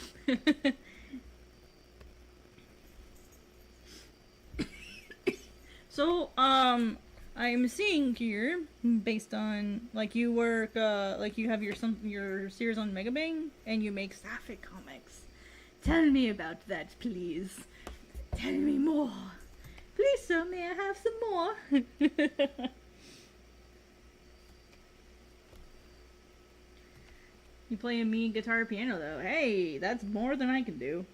So, I'm seeing here, based on, like, you work, like, you have your series on Mega Bang, and you make sapphic comics. Tell me about that, please. Tell me more. Please, sir, may I have some more? You play a me guitar piano though. Hey, that's more than I can do.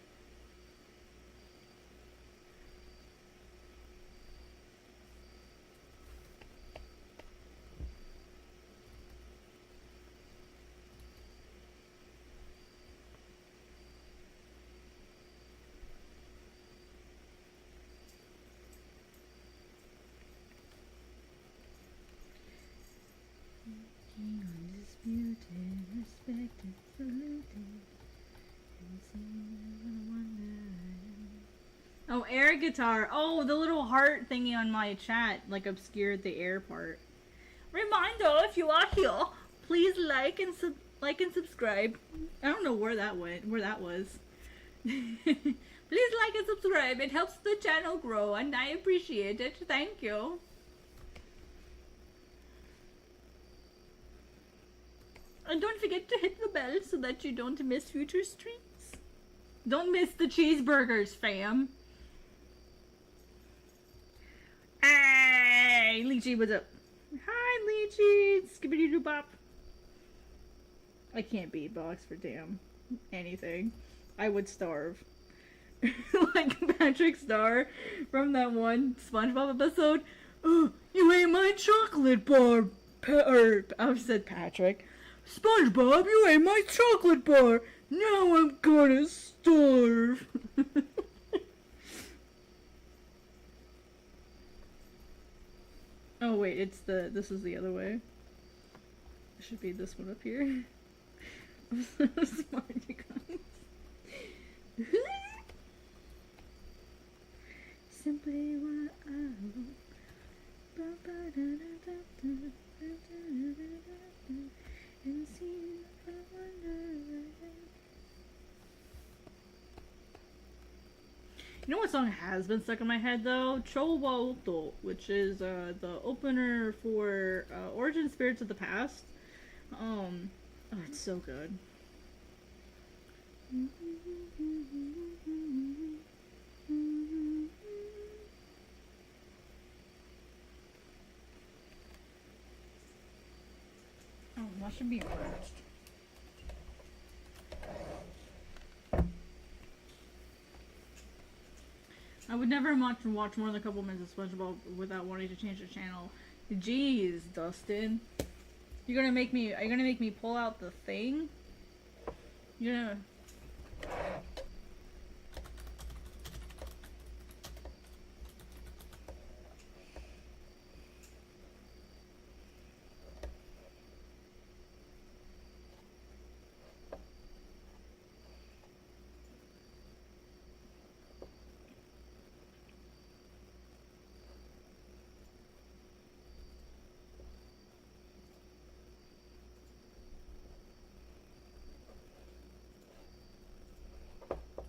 Undisputed, respected, saluted, and seen wonder. Oh, air guitar. Oh, the little heart thingy on my chat, like, obscured the air part. Reminder, if you are here, please like and subscribe. I don't know where that went, where that was. Please like and subscribe. It helps the channel grow, and I appreciate it. Thank you. And don't forget to hit the bell so that you don't miss future streams. Don't miss the cheeseburgers, fam. Ah! Hey, Lychee, what's up? Hi, Lychee! Skibbity-doo-bop. I can't beatbox for damn anything. I would starve. Like Patrick Star from that one SpongeBob episode. Oh, you ate my chocolate bar. I said Patrick. SpongeBob, you ate my chocolate bar. Now I'm gonna starve. Oh wait, it's this is the other way. It should be this one up here. I'm so smart, you guys. Simply what I want. And see if I wonder. You know what song has been stuck in my head though? Chowaoto, which is the opener for Origin Spirits of the Past. Oh, it's so good. Oh, that should be merged. I would never watch more than a couple minutes of SpongeBob without wanting to change the channel. Jeez, Dustin. Are you gonna make me pull out the thing? You're gonna...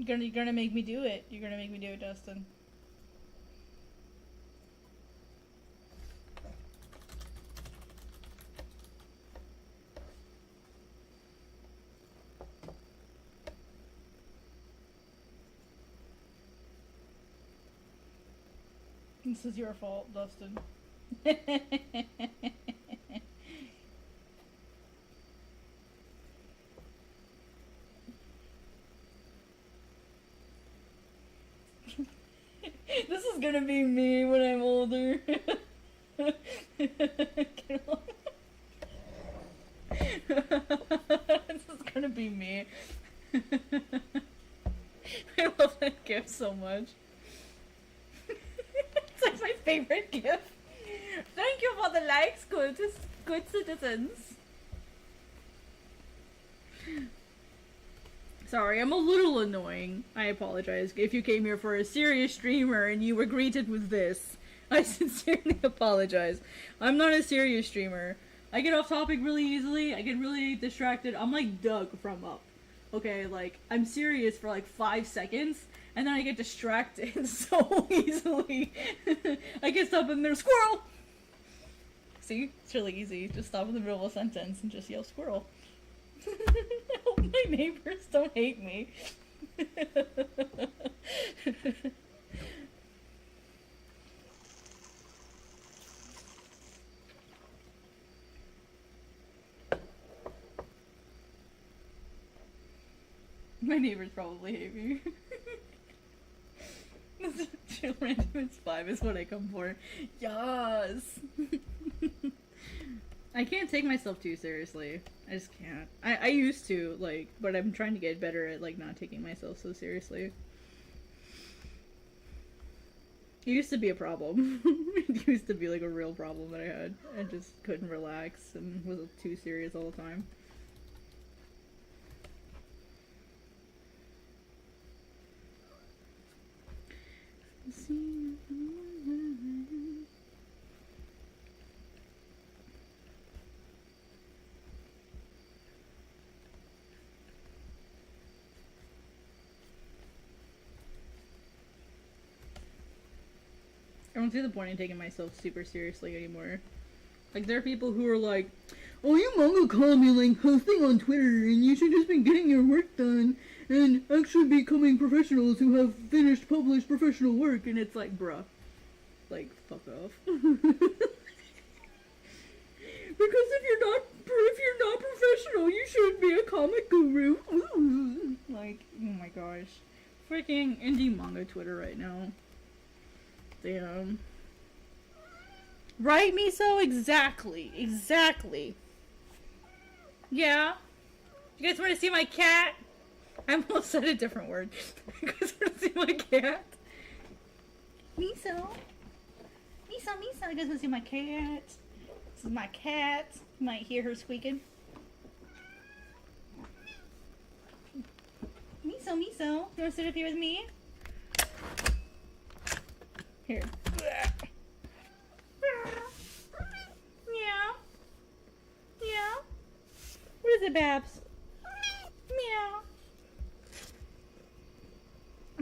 You're gonna make me do it. You're gonna make me do it, Dustin. This is your fault, Dustin. This is gonna be me when I'm older. Get on. This is gonna be me. I love that gift so much. It's like my favorite gift. Thank you for the likes, good citizens. Sorry, I'm a little annoying. I apologize if you came here for a serious streamer and you were greeted with this. I sincerely apologize. I'm not a serious streamer. I get off topic really easily. I get really distracted. I'm like Doug from Up. Okay, like, I'm serious for like 5 seconds, and then I get distracted so easily. I get stuck in there, squirrel! See? It's really easy. Just stop in the middle of a sentence and just yell squirrel. I hope my neighbors don't hate me. My neighbors probably hate me. Chill randomness 5 is what I come for. Yes! I can't take myself too seriously. I just can't. I used to, like, but I'm trying to get better at, like, not taking myself so seriously. It used to be a problem. It used to be, like, a real problem that I had. I just couldn't relax and was too serious all the time. I don't see the point in taking myself super seriously anymore. Like, there are people who are like, oh, you mangaka be like posting on Twitter and you should just be getting your work done and actually becoming professionals who have finished, published professional work, and it's like, bruh. Like, fuck off. if you're not professional, you shouldn't be a comic guru. Ooh. Like, oh my gosh. Freaking indie manga Twitter right now. Damn. Right, Miso? Exactly. Exactly. Yeah. You guys want to see my cat? I almost said a different word. You guys want to see my cat? Miso? Miso, Miso. You guys want to see my cat? This is my cat. You might hear her squeaking. Miso, Miso. You want to sit up here with me? Here. Meow. Meow. What is it, Babs? Meow.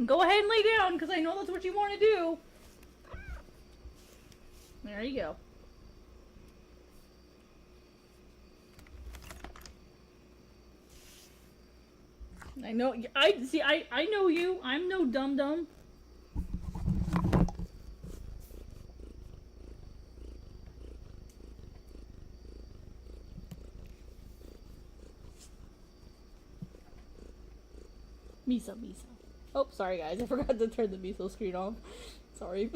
Go ahead and lay down, because I know that's what you want to do. There you go. I know, I know you. I'm no dum-dum. Miso, Miso. Oh, sorry guys, I forgot to turn the Miso screen off. Sorry.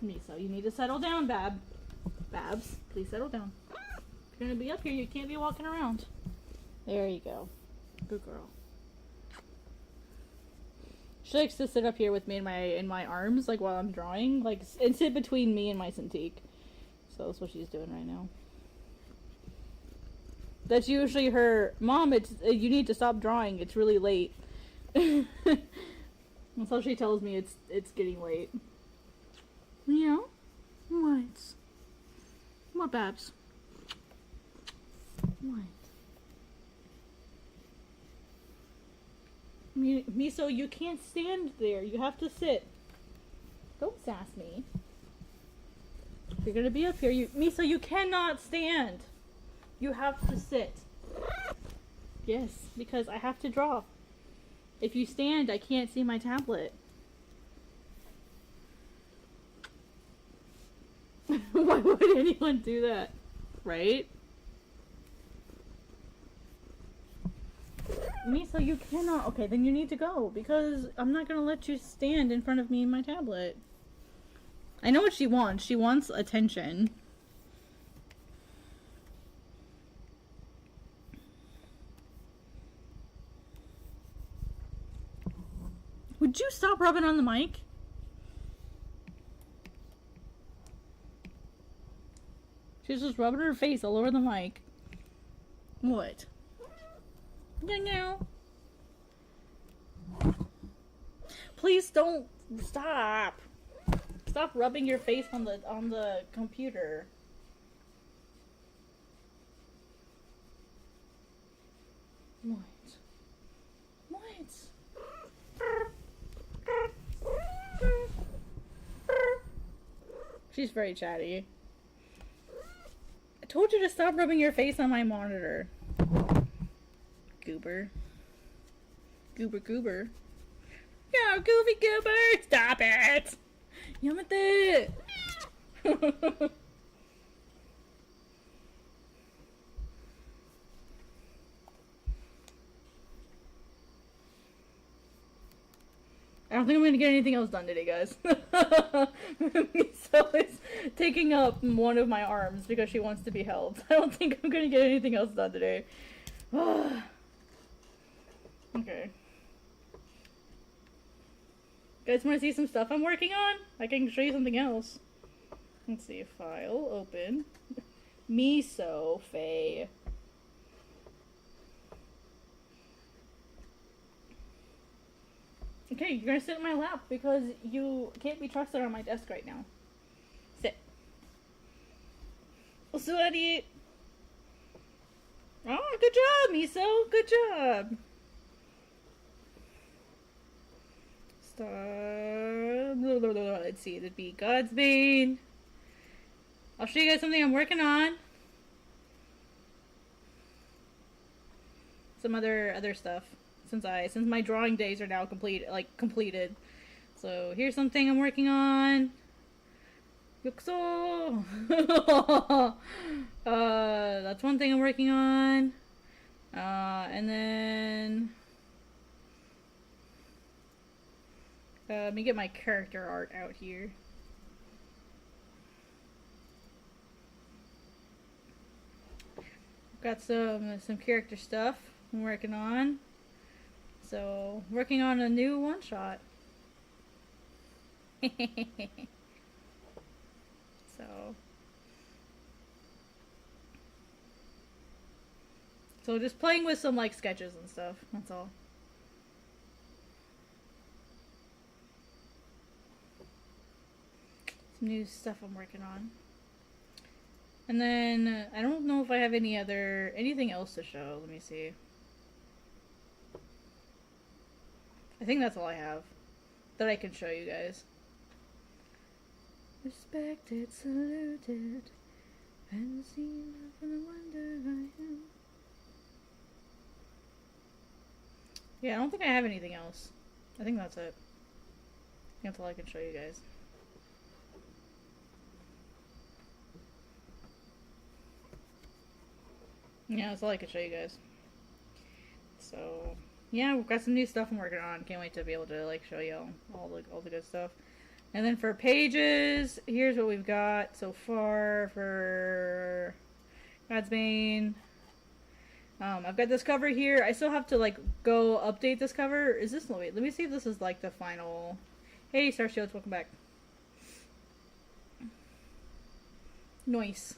Miso, you need to settle down, Babs, please settle down. If you're gonna be up here, you can't be walking around. There you go. Good girl. She likes to sit up here with me in my arms, like while I'm drawing, like, and sit between me and my Cintiq. So that's what she's doing right now. That's usually her, Mom, you need to stop drawing, it's really late. That's how she tells me it's getting late. Meow? What? What, Babs? What? Miso, you can't stand there, you have to sit. Don't sass me. If you're gonna be up here, Miso, you cannot stand. You have to sit. Yes, because I have to draw. If you stand, I can't see my tablet. Why would anyone do that? Right? Miso, you cannot. Okay, then you need to go, because I'm not gonna let you stand in front of me and my tablet. I know what she wants. She wants attention. Would you stop rubbing on the mic? She's just rubbing her face all over the mic. What? No. Please don't stop. Stop rubbing your face on the computer. What? What? She's very chatty. I told you to stop rubbing your face on my monitor. Goober. Goober goober. Yo, goofy goober! Stop it! Yamate! I don't think I'm gonna get anything else done today, guys. Miso is taking up one of my arms because she wants to be held. I don't think I'm gonna get anything else done today. Okay. Guys, wanna see some stuff I'm working on? I can show you something else. Let's see, file, open. Miso, Faye. Okay, you're gonna sit in my lap because you can't be trusted on my desk right now. Sit. Sweaty. Oh, good job, Miso. Good job. Stop. Let's see, it'd be Godsbane. I'll show you guys something I'm working on. Some other stuff. Since my drawing days are now completed. So here's something I'm working on. Yukso! That's one thing I'm working on. And then... let me get my character art out here. Got some character stuff I'm working on. So, working on a new one-shot. So just playing with some like sketches and stuff, that's all. Some new stuff I'm working on. And then I don't know if I have anything else to show. Let me see. I think that's all I have that I can show you guys. Respected, saluted, and seen from the wonder I am. Yeah, I don't think I have anything else. I think that's it. I think that's all I can show you guys. Yeah, that's all I can show you guys. So, yeah, we've got some new stuff I'm working on. Can't wait to be able to like show you all the good stuff. And then for pages, here's what we've got so far for Godsbane. I've got this cover here. I still have to like go update this cover. Is this, wait, let me see if this is like the final. Hey Star Shields, welcome back. Nice.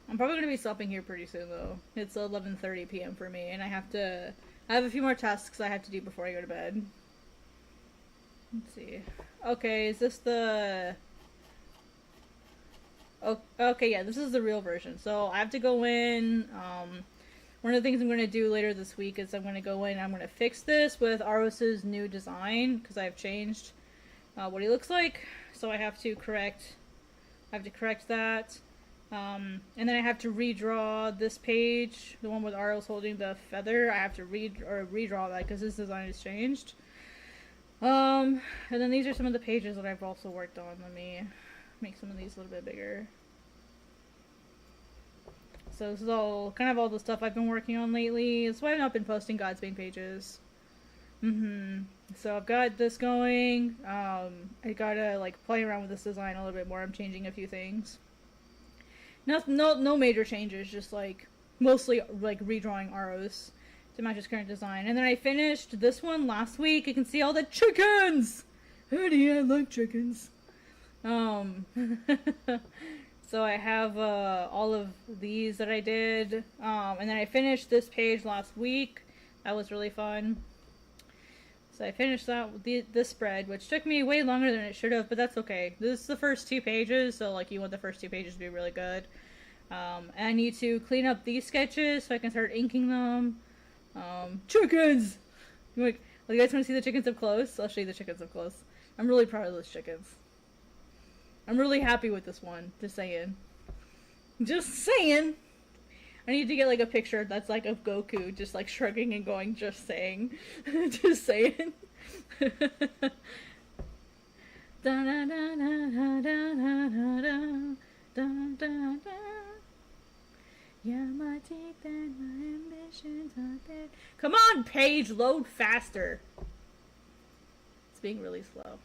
I'm probably gonna be stopping here pretty soon though. It's 11:30 p.m. for me, and I have a few more tasks I have to do before I go to bed. Let's see. Okay, is this the... Oh, okay, yeah, this is the real version. So I have to go in. One of the things I'm going to do later this week is I'm going to go in and I'm going to fix this with Aros's new design, because I've changed what he looks like. So I have to correct that. And then I have to redraw this page, the one with Aros holding the feather. I have to redraw that because this design has changed. And then these are some of the pages that I've also worked on. Let me make some of these a little bit bigger. So this is all all the stuff I've been working on lately. That's why I've not been posting Godsbane pages. So I've got this going. I gotta like play around with this design a little bit more. I'm changing a few things. No major changes, just like mostly like redrawing Aros to match his current design. And then I finished this one last week. You can see all the chickens! Honey, I like chickens. So I have all of these that I did. And then I finished this page last week. That was really fun. So I finished that with this spread, which took me way longer than it should have, but that's okay. This is the first 2 pages, so like you want the first 2 pages to be really good. And I need to clean up these sketches so I can start inking them. Chickens! Like, well, you guys want to see the chickens up close? I'll show you the chickens up close. I'm really proud of those chickens. I'm really happy with this one. Just saying. Just saying! I need to get like a picture that's like of Goku just like shrugging and going, just saying. Just saying. Yeah, my teeth and my ambitions are dead. Come on, page, load faster. It's being really slow.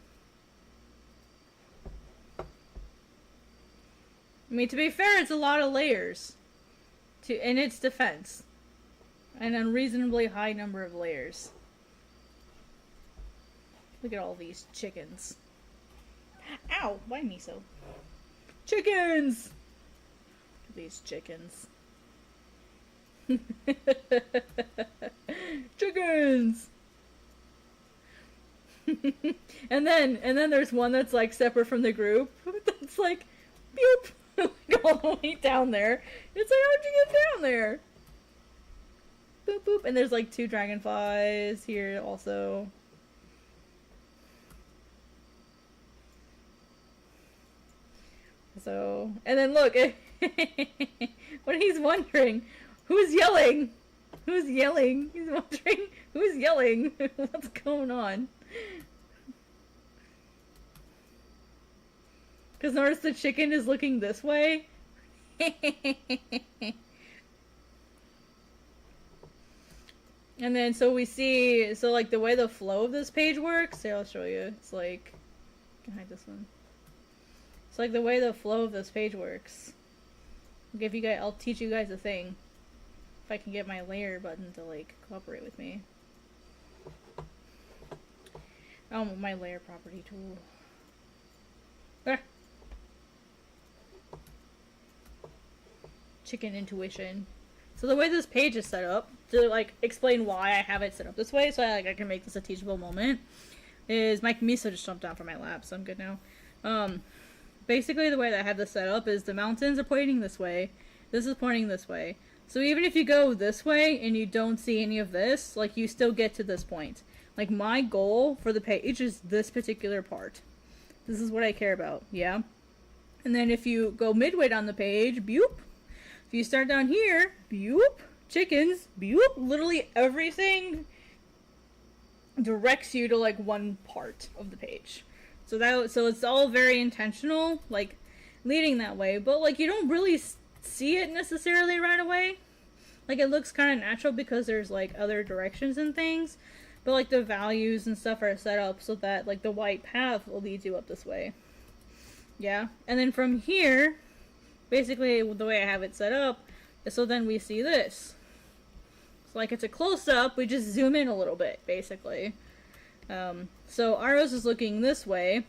I mean, to be fair, it's a lot of layers. In its defense. An unreasonably high number of layers. Look at all these chickens. Ow! Why me so? Chickens! Look at these chickens. Chickens! and then there's one that's like separate from the group. That's like, boop! All the way down there. It's like, how'd you get down there? Boop boop. And there's like 2 dragonflies here also. So, and then look, when he's wondering, who's yelling? Who's yelling? He's wondering, who's yelling? What's going on? Because notice the chicken is looking this way. And then so we see, so like the way the flow of this page works, here I'll show you. It's like, behind this one. It's like the way the flow of this page works. I'll teach you guys a thing. If I can get my layer button to like cooperate with me. Oh, my layer property tool. Ah. Chicken intuition. So the way this page is set up, to like explain why I have it set up this way, so I can make this a teachable moment, is my miso just jumped down from my lap, so I'm good now. Basically the way that I have this set up is the mountains are pointing this way, this is pointing this way. So even if you go this way and you don't see any of this, like you still get to this point. Like my goal for the page is this particular part. This is what I care about, yeah? And then if you go midway down the page, boop. If you start down here, boop. Chickens, boop. Literally everything directs you to like one part of the page. So it's all very intentional, like leading that way, but like you don't really see it necessarily right away. Like it looks kind of natural because there's like other directions and things, but like the values and stuff are set up so that like the white path will lead you up this way. Yeah, and then from here, basically the way I have it set up is so then we see this. So like it's a close-up, we just zoom in a little bit, basically. So Aros is looking this way.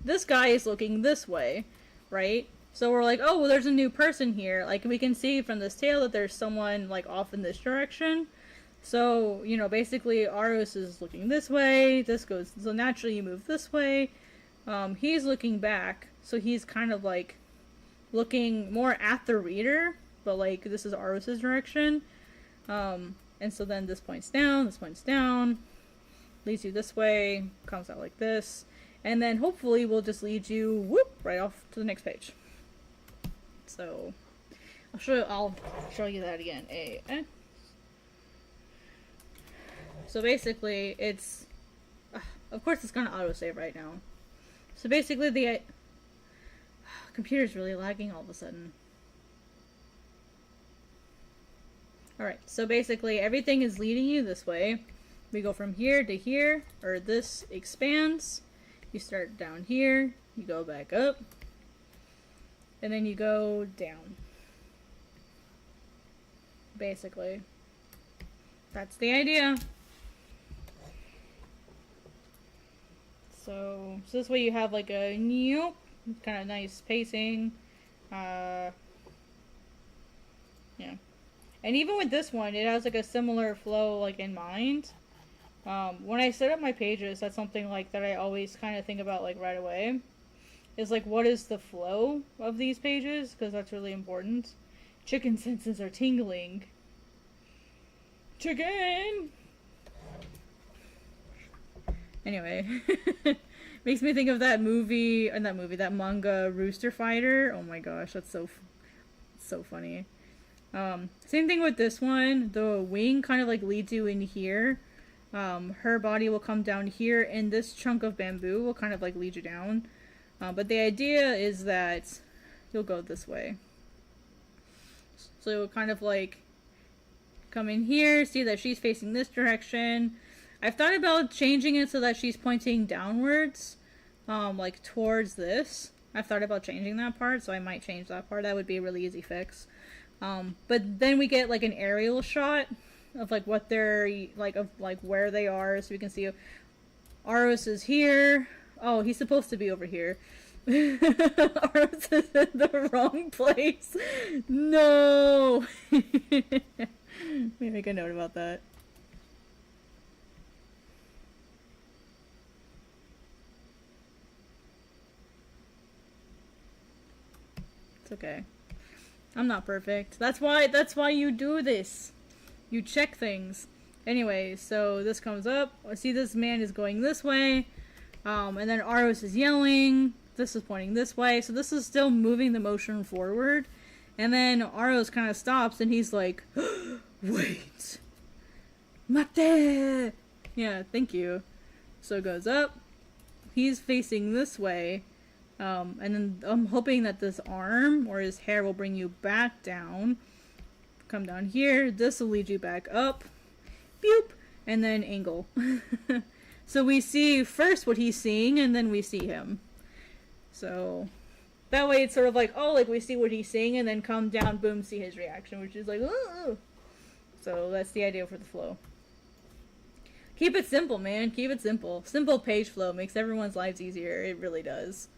This guy is looking this way, right? So we're like, oh, well, there's a new person here. Like, we can see from this tail that there's someone, like, off in this direction. So, you know, basically, Aros is looking this way. So naturally you move this way. He's looking back. So he's kind of, like, looking more at the reader. But, like, this is Aros's direction. And so then this points down, leads you this way, comes out like this. And then hopefully we'll just lead you, whoop, right off to the next page. So, I'll show you that again. So basically, it's, of course it's gonna autosave right now. So basically the, computer's really lagging all of a sudden. Alright, so basically everything is leading you this way. We go from here to here, or this expands. You start down here, you go back up, and then you go down. Basically. That's the idea. So this way you have like a kind of nice pacing. Yeah. And even with this one, it has like a similar flow like in mind. When I set up my pages, that's something like that I always kind of think about like right away. Is like, what is the flow of these pages? Because that's really important. Chicken senses are tingling. Chicken! Anyway. Makes me think of that that manga Rooster Fighter. Oh my gosh, that's so funny. Same thing with this one. The wing kind of like leads you in here. Her body will come down here, and this chunk of bamboo will kind of like lead you down. But the idea is that you'll go this way. So you'll kind of like come in here, see that she's facing this direction. I've thought about changing it so that she's pointing downwards, like towards this. I've thought about changing that part, so I might change that part. That would be a really easy fix. But then we get like an aerial shot of like what they're like, of like where they are, so we can see Aros is here. Oh, he's supposed to be over here. Aros is in the wrong place. No. Let me make a note about that. It's okay. I'm not perfect. That's why you do this. You check things. Anyway, so this comes up. I see this man is going this way. And then Aros is yelling. This is pointing this way. So this is still moving the motion forward. And then Aros kind of stops and he's like, wait. Mate! Yeah, thank you. So it goes up. He's facing this way. And then I'm hoping that this arm or his hair will bring you back down. Come down here. This will lead you back up. Boop. And then angle. So we see first what he's seeing, and then we see him. So that way it's sort of like, oh, like we see what he's seeing, and then come down, boom, see his reaction, which is like, oh. So that's the idea for the flow. Keep it simple, man. Keep it simple. Simple page flow makes everyone's lives easier. It really does.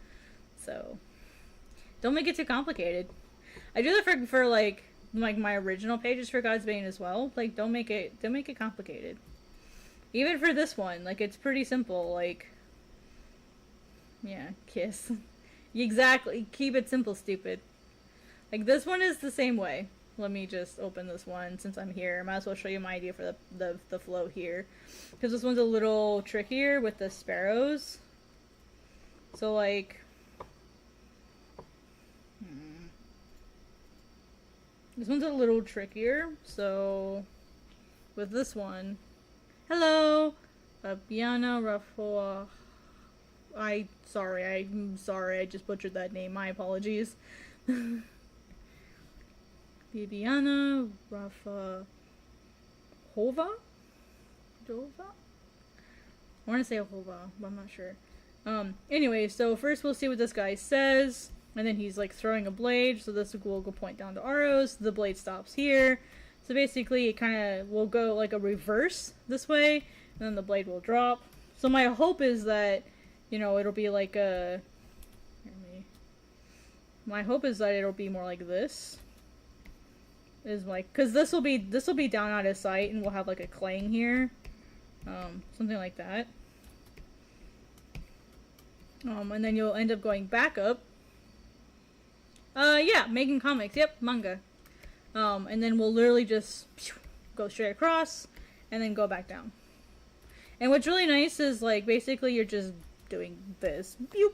So don't make it too complicated. I do that for like my original pages for Godsbane as well. Like don't make it complicated. Even for this one, like it's pretty simple. Like yeah, kiss. Exactly. Keep it simple, stupid. Like this one is the same way. Let me just open this one since I'm here. I might as well show you my idea for the flow here. Because this one's a little trickier with the sparrows. So like... This one's a little trickier. So with this one... Hello! Biana Rafoa. I'm sorry, I just butchered that name. My apologies. Bibiana Rafa Hova? Dova? I want to say Hova, but I'm not sure. Anyway, so first we'll see what this guy says, and then he's like throwing a blade, so this will go point down to Aros. The blade stops here. So basically it kind of will go like a reverse this way, and then the blade will drop. So my hope is that, you know, it'll be like a... My hope is that it'll be more like this. Is like, because this will be down out of sight, and we'll have like a clang here, something like that. And then you'll end up going back up. Yeah, making comics. Yep, manga. And then we'll literally just go straight across, and then go back down. And what's really nice is like basically you're just doing this, boop,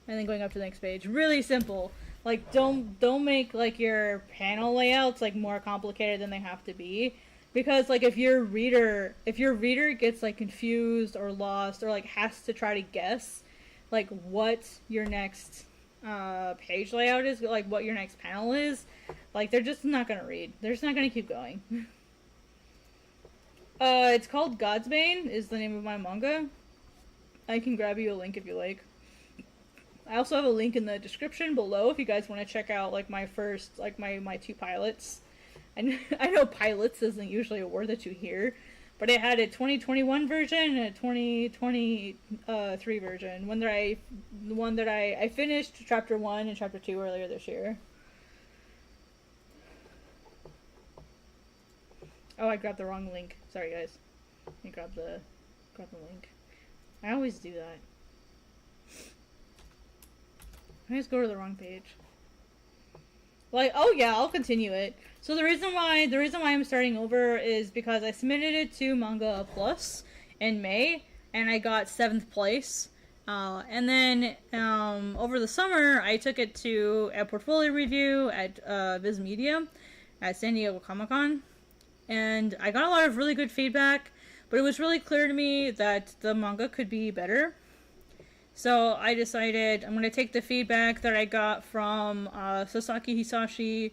and then going up to the next page. Really simple. Like, don't make, like, your panel layouts, like, more complicated than they have to be. Because, like, if your reader gets, like, confused or lost or, like, has to try to guess, like, what your next page layout is, like, what your next panel is, like, they're just not gonna read. They're just not gonna keep going. It's called Godsbane, is the name of my manga. I can grab you a link if you like. I also have a link in the description below if you guys want to check out like my first, like my two pilots. And I know pilots isn't usually a word that you hear, but it had a 2021 version and a 2023 version. The one that I finished chapter 1 and chapter 2 earlier this year. Oh, I grabbed the wrong link. Sorry guys. Let me grab the link. I always do that. I just go to the wrong page. Like, oh yeah, I'll continue it. So the reason why I'm starting over is because I submitted it to Manga Plus in May, and I got 7th place. And then over the summer, I took it to a portfolio review at Viz Media at San Diego Comic-Con, and I got a lot of really good feedback. But it was really clear to me that the manga could be better. So I decided I'm going to take the feedback that I got from Sasaki Hisashi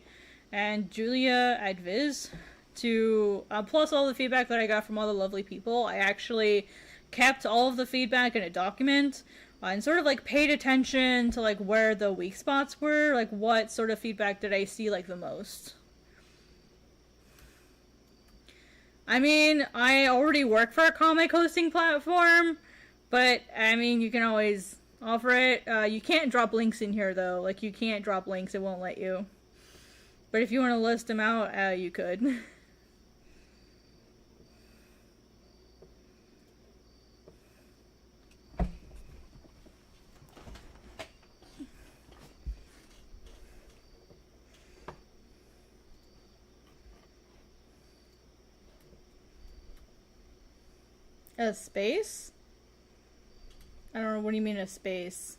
and Julia at Viz to, plus all the feedback that I got from all the lovely people. I actually kept all of the feedback in a document and sort of like paid attention to like where the weak spots were, like what sort of feedback did I see like the most. I mean, I already work for a comic hosting platform, but, I mean, you can always offer it. You can't drop links in here, though. Like, you can't drop links. It won't let you. But if you want to list them out, you could. A space? I don't know, what do you mean a space?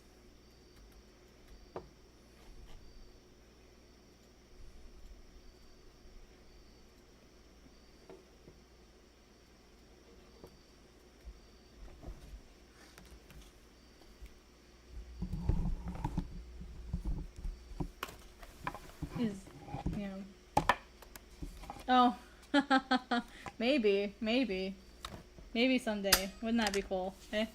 Oh. Maybe. Maybe. Maybe someday. Wouldn't that be cool? Eh?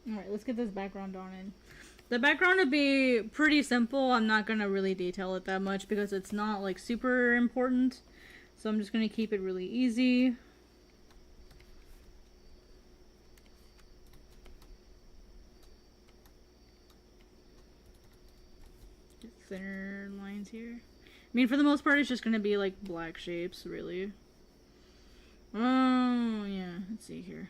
Alright, let's get this background on in. The background would be pretty simple. I'm not gonna really detail it that much because it's not like super important. So I'm just gonna keep it really easy. Get thinner lines here. I mean, for the most part, it's just gonna be like black shapes, really. Oh, yeah. Let's see here.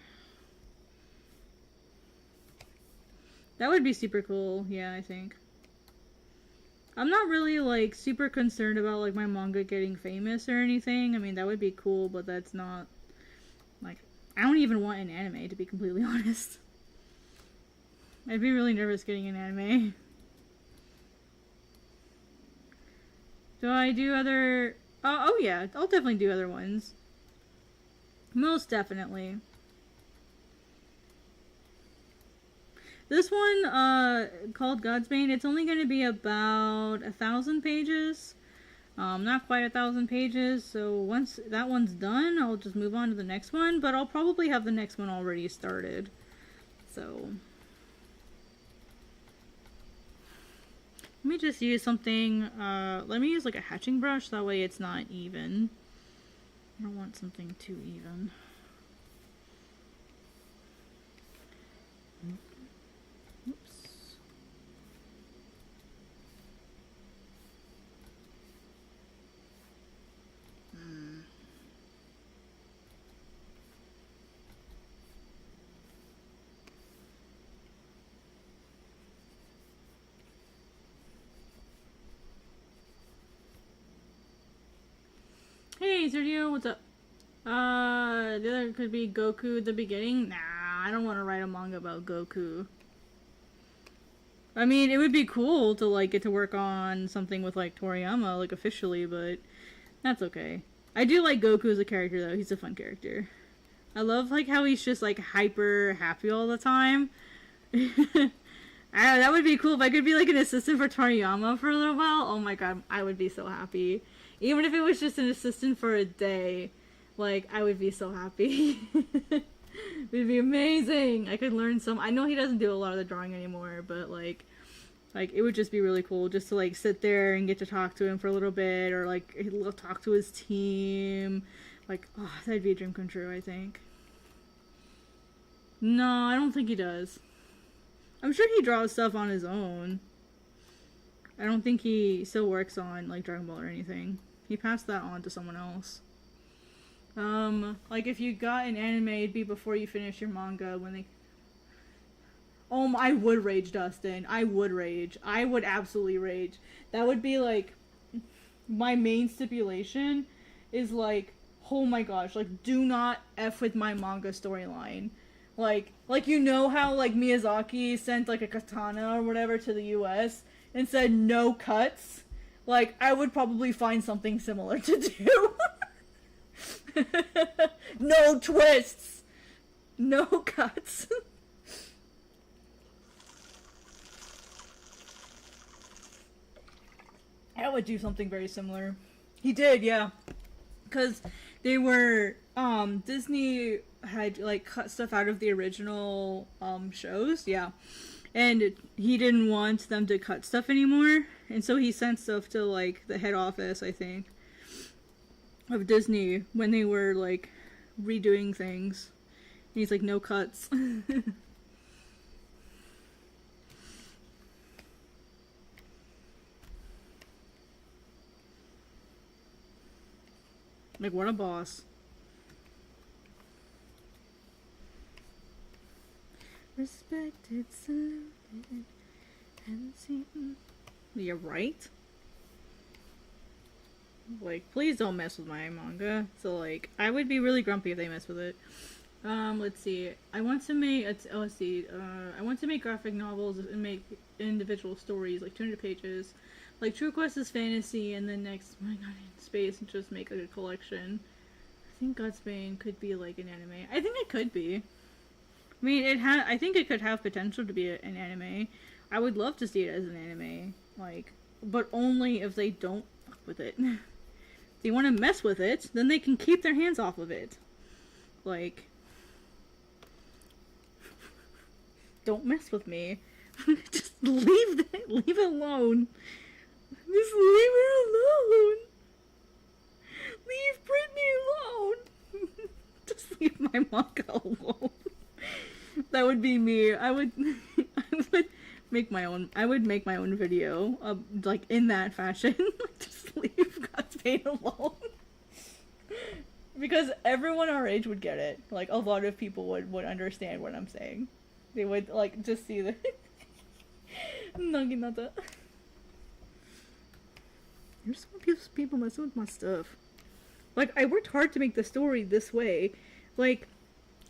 That would be super cool, yeah, I think. I'm not really, like, super concerned about, like, my manga getting famous or anything. I mean, that would be cool, but that's not, like, I don't even want an anime, to be completely honest. I'd be really nervous getting an anime. Do I do other... Oh, yeah, I'll definitely do other ones. Most definitely. This one, called Godsbane, it's only going to be about 1,000 pages. Not quite 1,000 pages, so once that one's done, I'll just move on to the next one, but I'll probably have the next one already started. So... let me just use something, let me use like a hatching brush, that way it's not even. I don't want something too even. Oops. Hey, Sergio, what's up? The other could be Goku at the beginning. Nah, I don't want to write a manga about Goku. I mean, it would be cool to, like, get to work on something with, like, Toriyama, like, officially, but that's okay. I do like Goku as a character, though. He's a fun character. I love, like, how he's just, like, hyper happy all the time. That would be cool if I could be, like, an assistant for Toriyama for a little while. Oh my god, I would be so happy. Even if it was just an assistant for a day, like, I would be so happy. It'd be amazing. I could learn some. I know he doesn't do a lot of the drawing anymore, but like it would just be really cool just to like sit there and get to talk to him for a little bit, or like talk to his team. Like, oh, that'd be a dream come true, I think. No, I don't think he does. I'm sure he draws stuff on his own. I don't think he still works on like Dragon Ball or anything. He passed that on to someone else. Like if you got an anime, it'd be before you finish your manga when they... Oh, I would rage, Dustin. I would rage. I would absolutely rage. That would be like... my main stipulation is like, oh my gosh, like do not F with my manga storyline. Like you know how like Miyazaki sent like a katana or whatever to the US and said no cuts? Like, I would probably find something similar to do. No twists! No cuts! I would do something very similar. He did, yeah. Because they were, Disney had, like, cut stuff out of the original, shows, yeah. And he didn't want them to cut stuff anymore. And so he sent stuff to, like, the head office, I think, of Disney when they were, like, redoing things. And he's like, no cuts. Like, what a boss. Respected, saluted, and seen. You're right. Like, please don't mess with my manga. So, like, I would be really grumpy if they mess with it. Let's see. I want to make, let's see, I want to make graphic novels and make individual stories, like 200 pages. Like, True Quest is fantasy, and then next, oh my god, in space, and just make, like, a collection. I think Godsbane could be, like, an anime. I think it could be. I mean, I think it could have potential to be an anime. I would love to see it as an anime, like, but only if they don't fuck with it. If they want to mess with it, then they can keep their hands off of it. Like, don't mess with me. Just leave it alone. Just leave her alone. Leave Brittany alone. Just leave my manga alone. That would be me. I would make my own video, like in that fashion. Just leave Godsbane alone. Because everyone our age would get it. Like, a lot of people would understand what I'm saying. They would, like, just see the Naginata. There's some people messing with my stuff. Like, I worked hard to make the story this way. Like,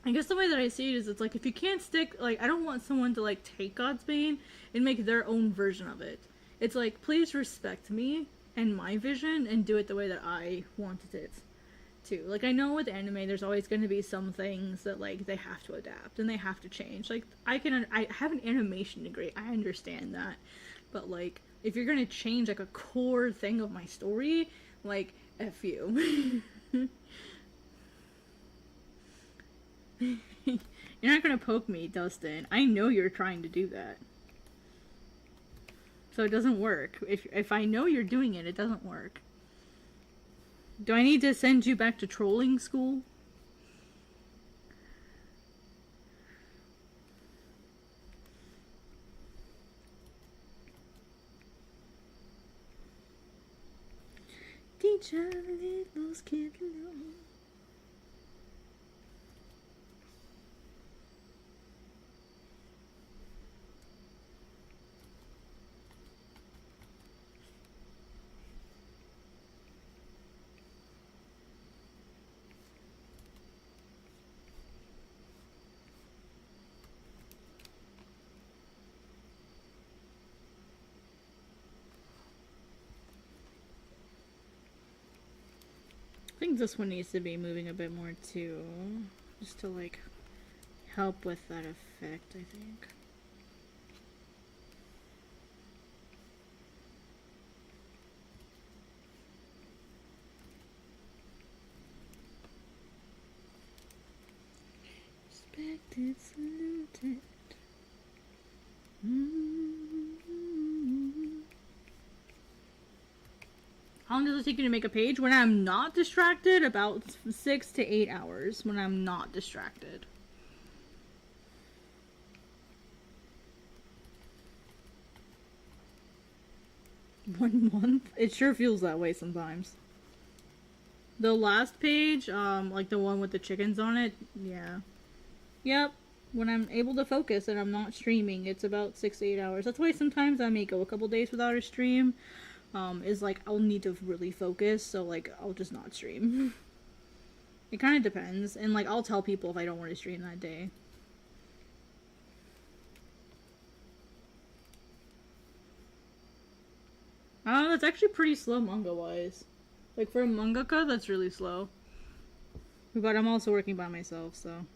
I guess the way that I see it is, it's like, if you can't stick, like, I don't want someone to, like, take Godsbane and make their own version of it. It's like, please respect me and my vision and do it the way that I wanted it to. Like, I know with anime, there's always going to be some things that, like, they have to adapt and they have to change. Like, I have an animation degree, I understand that. But, like, if you're going to change, like, a core thing of my story, like, F you. You're not gonna poke me, Dustin. I know you're trying to do that. So it doesn't work. If I know you're doing it, it doesn't work. Do I need to send you back to trolling school? Teach our little kid alone. I think this one needs to be moving a bit more too, just to like help with that effect, I think. Respected, saluted. How long does it take you to make a page? When I'm not distracted, about 6 to 8 hours. When I'm not distracted. 1 month? It sure feels that way sometimes. The last page, like the one with the chickens on it, yeah. Yep. When I'm able to focus and I'm not streaming, it's about 6 to 8 hours. That's why sometimes I may go a couple days without a stream. Is like, I'll need to really focus, so like, I'll just not stream. It kind of depends, and like, I'll tell people if I don't want to stream that day. That's actually pretty slow manga-wise. Like, for a mangaka, that's really slow. But I'm also working by myself, so...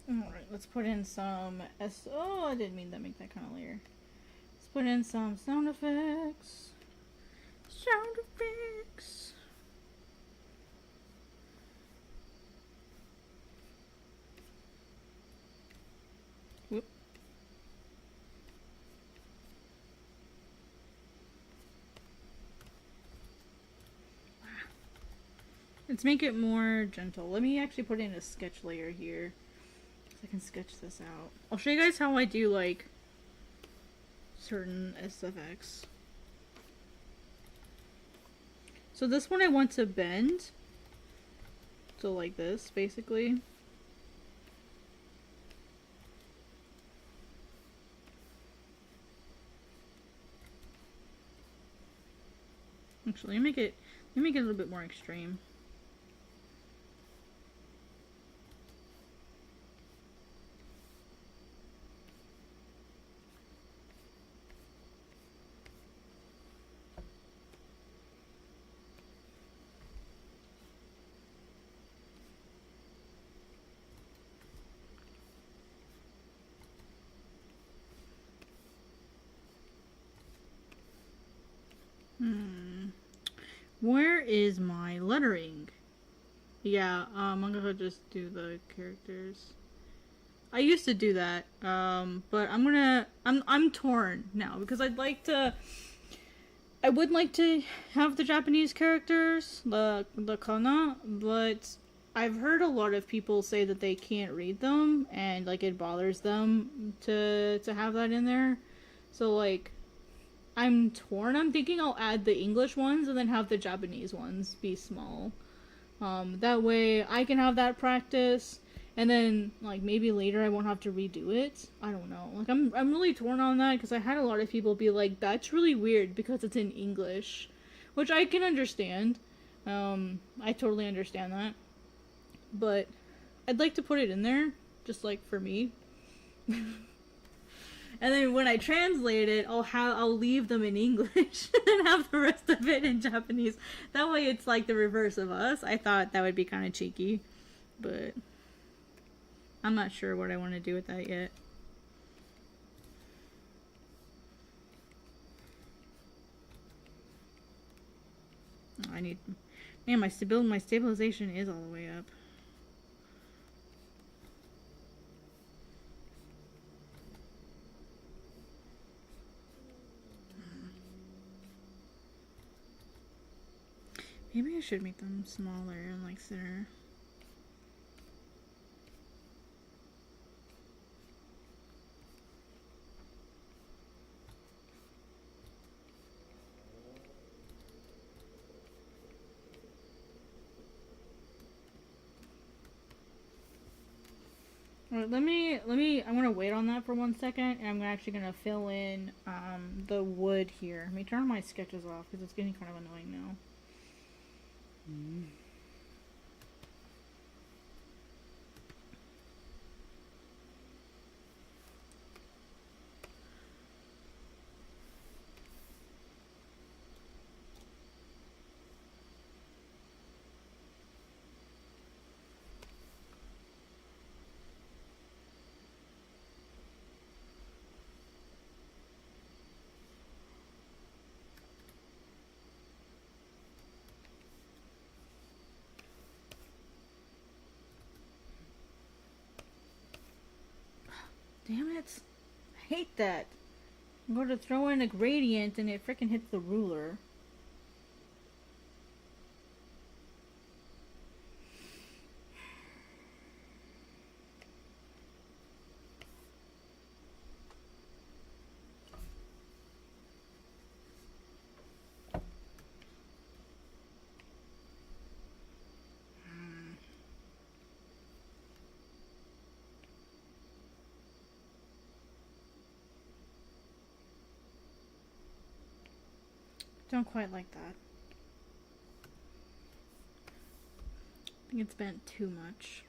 Alright, let's put in some Oh, I didn't mean to make that kind of layer. Let's put in some sound effects. Sound effects. Whoop. Let's make it more gentle. Let me actually put in a sketch layer here. I can sketch this out. I'll show you guys how I do like certain SFX. So this one I want to bend. So like this, basically. Actually, let me make it a little bit more extreme. Where is my lettering? Yeah, mangaka just do the characters. I used to do that, but I'm torn now because I would like to have the Japanese characters, the kana, but I've heard a lot of people say that they can't read them and like it bothers them to have that in there. So like I'm torn. I'm thinking I'll add the English ones and then have the Japanese ones be small. That way I can have that practice, and then like maybe later I won't have to redo it. I don't know. Like I'm really torn on that because I had a lot of people be like, "That's really weird because it's in English," which I can understand. I totally understand that, but I'd like to put it in there just like for me. And then when I translate it, I'll leave them in English and have the rest of it in Japanese. That way it's like the reverse of us. I thought that would be kind of cheeky, but I'm not sure what I want to do with that yet. I need... Man, my stabilization is all the way up. Maybe I should make them smaller and like thinner. Alright, I'm gonna wait on that for 1 second, and I'm actually gonna fill in, the wood here. Let me turn my sketches off, because it's getting kind of annoying now. Damn it. I hate that. I'm going to throw in a gradient and it frickin' hits the ruler. Don't quite like that. I think it's bent too much.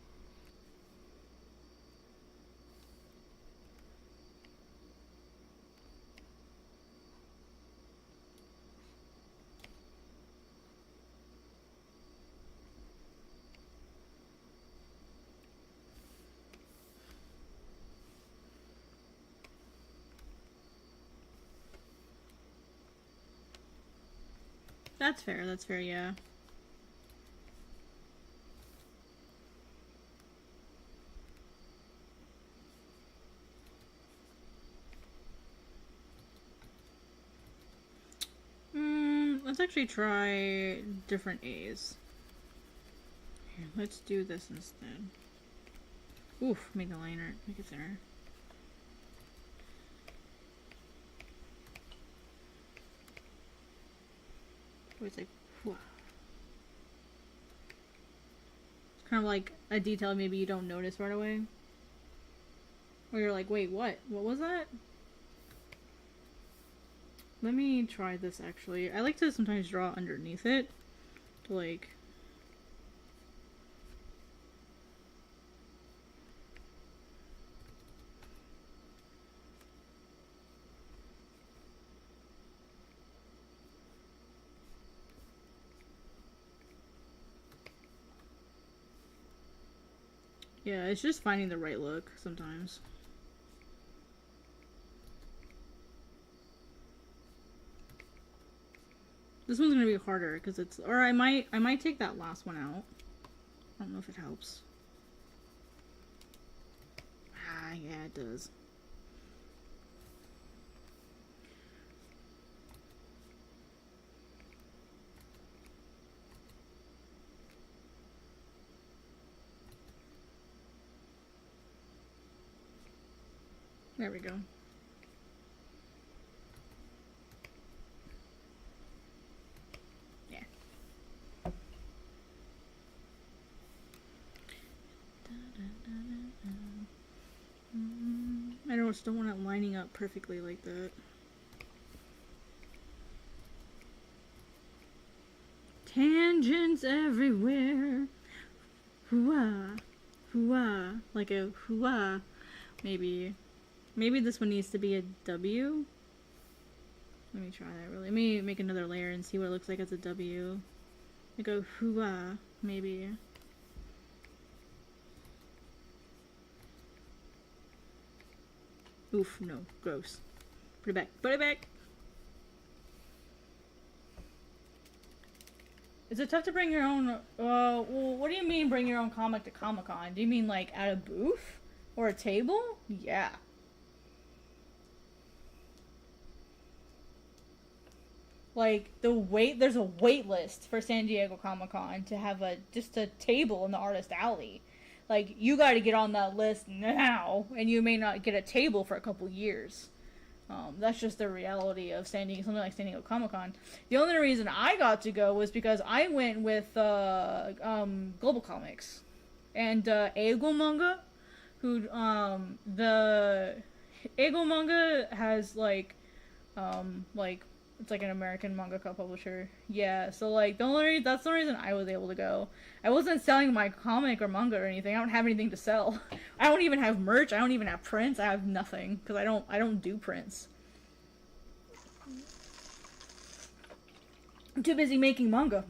That's fair, yeah. Let's actually try different A's. Here, let's do this instead. Oof, make the liner, make it thinner. It's like, whew. It's kind of like a detail maybe you don't notice right away. Or you're like, wait, what? What was that? Let me try this actually. I like to sometimes draw underneath it. Like... Yeah, it's just finding the right look sometimes. This one's gonna be harder because it's, or I might take that last one out. I don't know if it helps. Ah, yeah, it does. There we go. Yeah. I just don't want it lining up perfectly like that. Tangents everywhere. Hoo-ah. Hoo-ah. Like a hoo-ah. Maybe. Maybe this one needs to be a W. Let me try that really. Let me make another layer and see what it looks like as a W. Like a hoo-ah, maybe. Oof, no, gross. Put it back, put it back! Is it tough to bring your own, well, what do you mean bring your own comic to Comic-Con? Do you mean like at a booth? Or a table? Yeah. Like, there's a wait list for San Diego Comic-Con to have just a table in the Artist Alley. Like, you gotta get on that list now, and you may not get a table for a couple years. That's just the reality of something like San Diego Comic-Con. The only reason I got to go was because I went with, Global Comics. And, Eigo Manga, who, the Eigo Manga has, it's like an American mangaka publisher. Yeah, so like that's the reason I was able to go. I wasn't selling my comic or manga or anything. I don't have anything to sell. I don't even have merch. I don't even have prints. I have nothing because I don't do prints. I'm too busy making manga.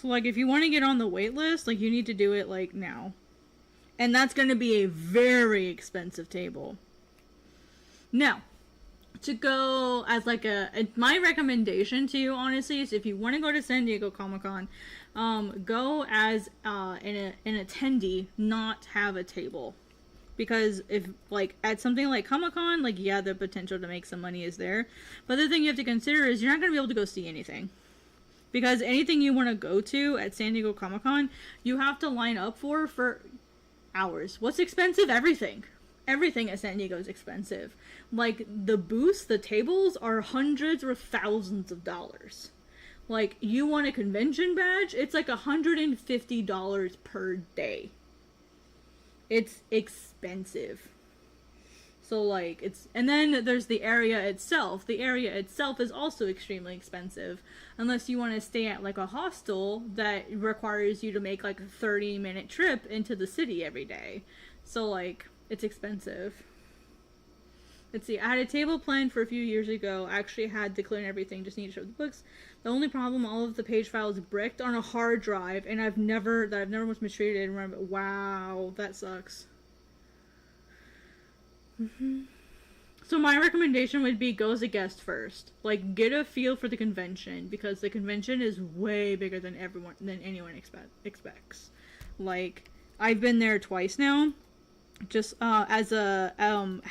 So, like, if you want to get on the wait list, like, you need to do it, like, now. And that's going to be a very expensive table. Now, to go as, like, my recommendation to you, honestly, is if you want to go to San Diego Comic-Con, go as an attendee, not have a table. Because if, like, at something like Comic-Con, like, yeah, the potential to make some money is there. But the thing you have to consider is you're not going to be able to go see anything. Because anything you want to go to at San Diego Comic-Con, you have to line up for hours. What's expensive? Everything. Everything at San Diego is expensive. Like, the booths, the tables are hundreds or thousands of dollars. Like, you want a convention badge? It's like $150 per day. It's expensive. So, like, and then there's the area itself. The area itself is also extremely expensive. Unless you want to stay at, like, a hostel that requires you to make, like, a 30-minute trip into the city every day. So, like, it's expensive. Let's see, I had a table planned for a few years ago. I actually had to clear everything, just need to show the books. The only problem, all of the page files bricked on a hard drive, and I've never was mistreated. Remember, wow, that sucks. So my recommendation would be go as a guest first. Like, get a feel for the convention, because the convention is way bigger than anyone expects. Like, I've been there twice now, just as an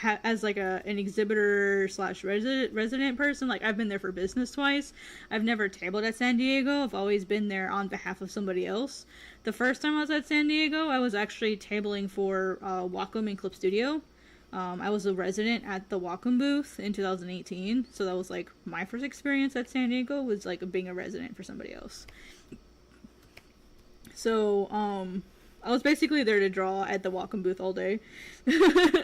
exhibitor / resident person. Like, I've been there for business twice. I've never tabled at San Diego. I've always been there on behalf of somebody else. The first time I was at San Diego, I was actually tabling for Wacom and Clip Studio. I was a resident at the Wacom booth in 2018, so that was like my first experience at San Diego, was like being a resident for somebody else. So I was basically there to draw at the Wacom booth all day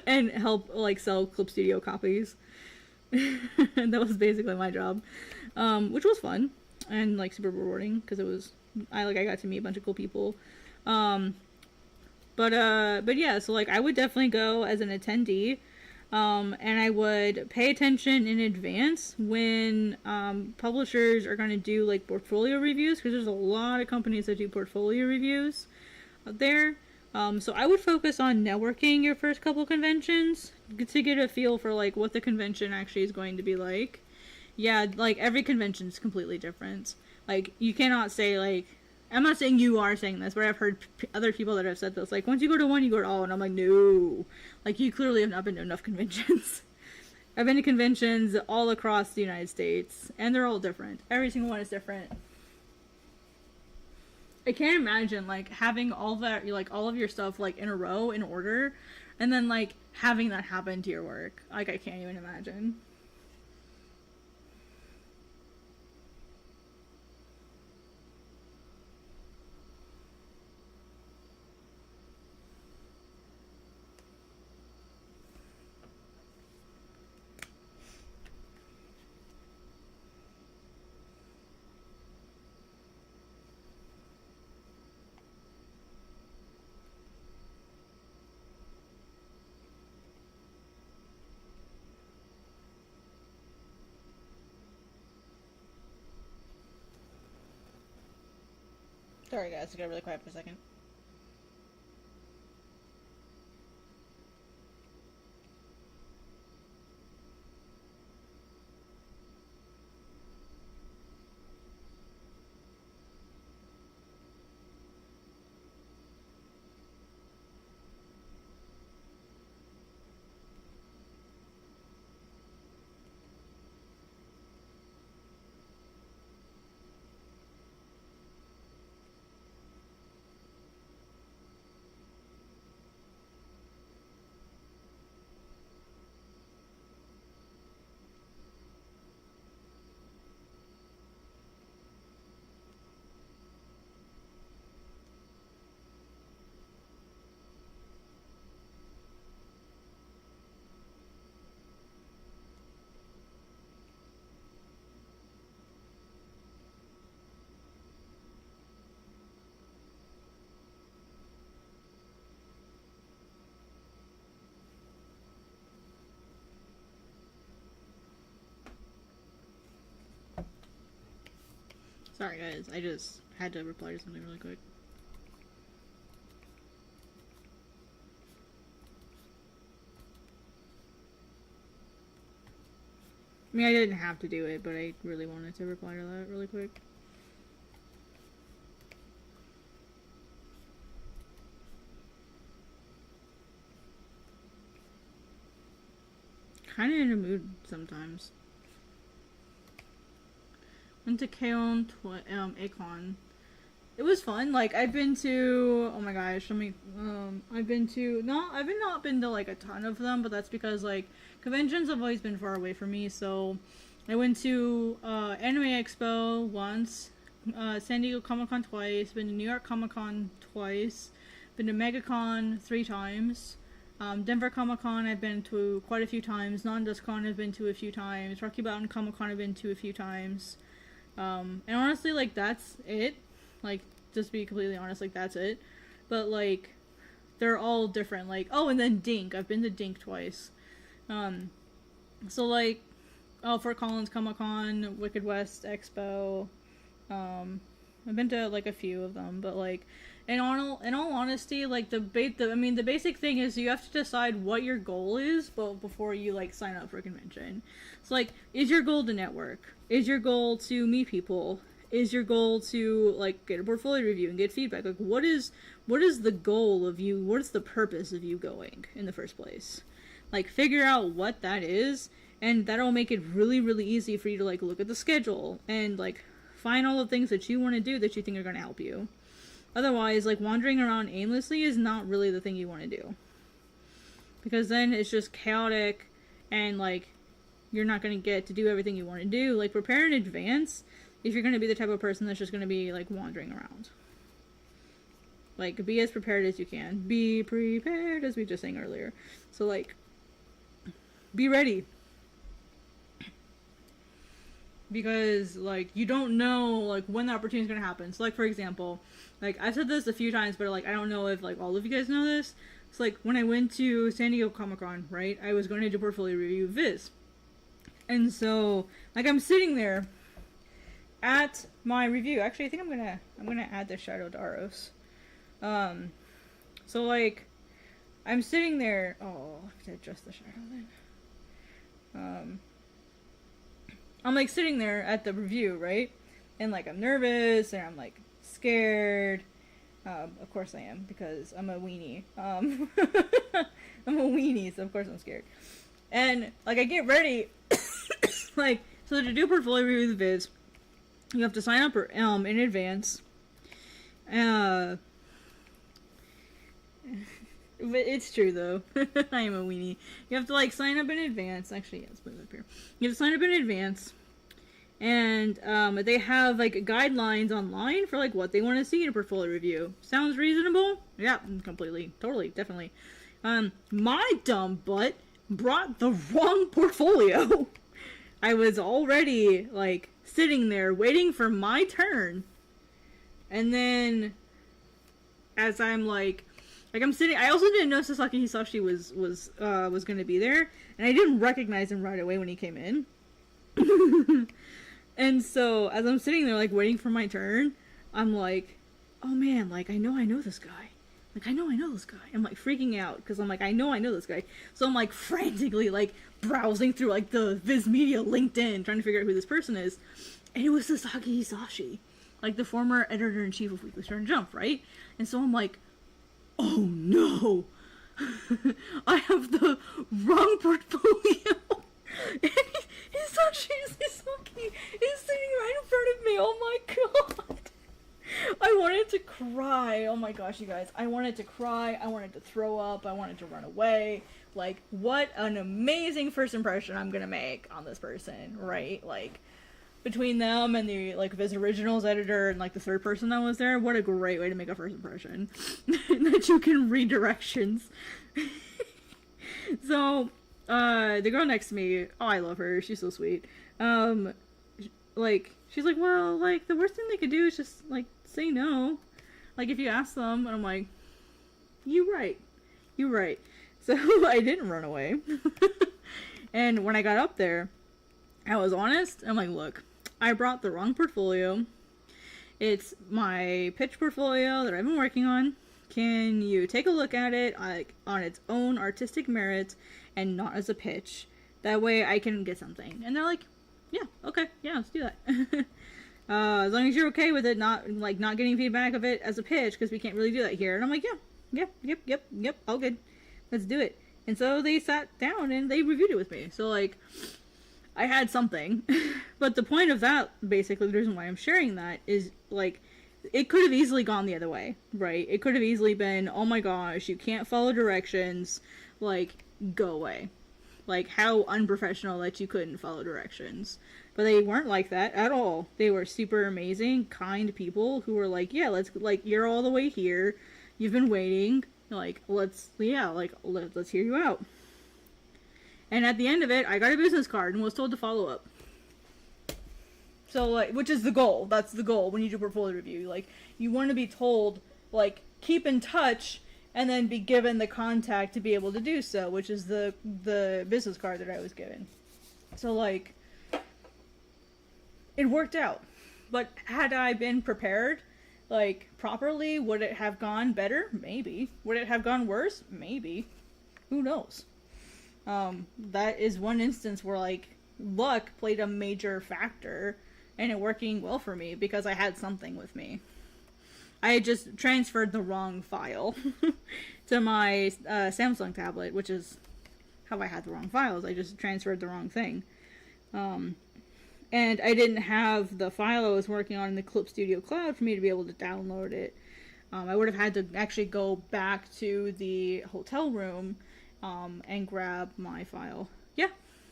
and help like sell Clip Studio copies. And that was basically my job, which was fun and like super rewarding because I got to meet a bunch of cool people. But yeah, so like I would definitely go as an attendee, and I would pay attention in advance when publishers are going to do like portfolio reviews, because there's a lot of companies that do portfolio reviews out there. So I would focus on networking your first couple conventions to get a feel for like what the convention actually is going to be like. Yeah, like every convention is completely different. Like you cannot say like, I'm not saying you are saying this, but I've heard other people that have said this. Like, once you go to one, you go to all. And I'm like, no. Like, you clearly have not been to enough conventions. I've been to conventions all across the United States, and they're all different. Every single one is different. I can't imagine, like, having all that, like, all of your stuff, like, in a row, in order, and then, like, having that happen to your work. Like, I can't even imagine. Sorry guys, I got really quiet for a second. Sorry guys, I just had to reply to something really quick. I mean, I didn't have to do it, but I really wanted to reply to that really quick. Kinda in a mood sometimes. Went to Keon, Akon. It was fun. Like, I've been to, oh my gosh, I've not been to like a ton of them, but that's because like conventions have always been far away from me. So I went to Anime Expo once, San Diego Comic Con twice, been to New York Comic Con twice, been to MegaCon 3 times. Denver Comic Con I've been to quite a few times. Non-DustCon I've been to a few times. Rocky Mountain Comic Con I've been to a few times. And honestly, like, that's it. Like, just to be completely honest, like, that's it. But, like, they're all different. Like, oh, and then Dink. I've been to Dink twice. So, like, Fort Collins Comic Con, Wicked West Expo. I've been to, like, a few of them. But, like, in all honesty, like, the basic thing is you have to decide what your goal is before you, like, sign up for a convention. So, like, is your goal to network? Is your goal to meet people? Is your goal to, like, get a portfolio review and get feedback? Like, what is the goal of you? What is the purpose of you going in the first place? Like, figure out what that is, and that'll make it really, really easy for you to, like, look at the schedule and, like, find all the things that you want to do that you think are going to help you. Otherwise, like, wandering around aimlessly is not really the thing you want to do. because then it's just chaotic and like you're not going to get to do everything you want to do. Like, prepare in advance if you're going to be the type of person that's just going to be like wandering around. Like, be as prepared as you can. Be prepared, as we just sang earlier. So like, be ready. Because like, you don't know like when the opportunity is going to happen. So like, for example, like I've said this a few times, but like I don't know if like all of you guys know this. It's like when I went to San Diego Comic-Con, right? I was going to do portfolio review Viz. And so like I'm sitting there at my review. Actually, I think I'm gonna add the shadow to Aros. So like I'm sitting there. Oh, I have to adjust the shadow then. I'm like sitting there at the review, right? And like I'm nervous and I'm like scared. Of course I am, because I'm a weenie. I'm a weenie, so of course I'm scared. And like I get ready, like, so to do portfolio review with Viz, you have to sign up in advance. But it's true though. I am a weenie. You have to like sign up in advance. Actually, yeah, let's move up here. You have to sign up in advance. And they have like guidelines online for like what they want to see in a portfolio review. Sounds reasonable? Yeah, completely, totally, definitely. My dumb butt brought the wrong portfolio. I was already like sitting there waiting for my turn, and then as I'm like I'm sitting, I also didn't know Sasaki Hisashi was gonna be there, and I didn't recognize him right away when he came in. And so as I'm sitting there like waiting for my turn, I'm like, oh man, like I know this guy. Like, I know this guy. I'm like freaking out because I'm like, I know this guy. So I'm like frantically like browsing through like the Viz Media LinkedIn trying to figure out who this person is. And it was Sasaki Hisashi, like the former editor-in-chief of Weekly Shonen Jump, right? And so I'm like, oh no, I have the wrong portfolio. And Hisashi is sitting right in front of me. Oh my god. I wanted to cry. Oh my gosh, you guys. I wanted to cry. I wanted to throw up. I wanted to run away. Like, what an amazing first impression I'm gonna make on this person, right? Like, between them and the, like, Viz Originals editor and, like, the third person that was there, what a great way to make a first impression. That you can read directions. So, the girl next to me, oh, I love her. She's so sweet. Like, she's like, well, like, the worst thing they could do is just, like, say no. Like, if you ask them, and I'm like, you're right. So, I didn't run away. And when I got up there, I was honest. I'm like, look, I brought the wrong portfolio. It's my pitch portfolio that I've been working on. Can you take a look at it, like, on its own artistic merit and not as a pitch? That way I can get something. And they're like, yeah, okay, yeah, let's do that. As long as you're okay with it, not getting feedback of it as a pitch, because we can't really do that here. And I'm like, yep, all good. Let's do it. And so they sat down and they reviewed it with me. So, like, I had something. But the point of that, basically, the reason why I'm sharing that is, like, it could have easily gone the other way, right? It could have easily been, oh my gosh, you can't follow directions, like, go away. Like, how unprofessional that you couldn't follow directions. But they weren't like that at all. They were super amazing, kind people who were like, yeah, let's, like, you're all the way here. You've been waiting. Like, let's hear you out. And at the end of it, I got a business card and was told to follow up. So, like, which is the goal. That's the goal when you do portfolio review. Like, you want to be told, like, keep in touch, and then be given the contact to be able to do so, which is the business card that I was given. So, like, it worked out. But had I been prepared, like, properly, would it have gone better? Maybe. Would it have gone worse? Maybe. Who knows? That is one instance where, like, luck played a major factor in it working well for me, because I had something with me. I had just transferred the wrong file to my Samsung tablet, which is how I had the wrong files. I just transferred the wrong thing. And I didn't have the file I was working on in the Clip Studio Cloud for me to be able to download it. I would have had to actually go back to the hotel room and grab my file.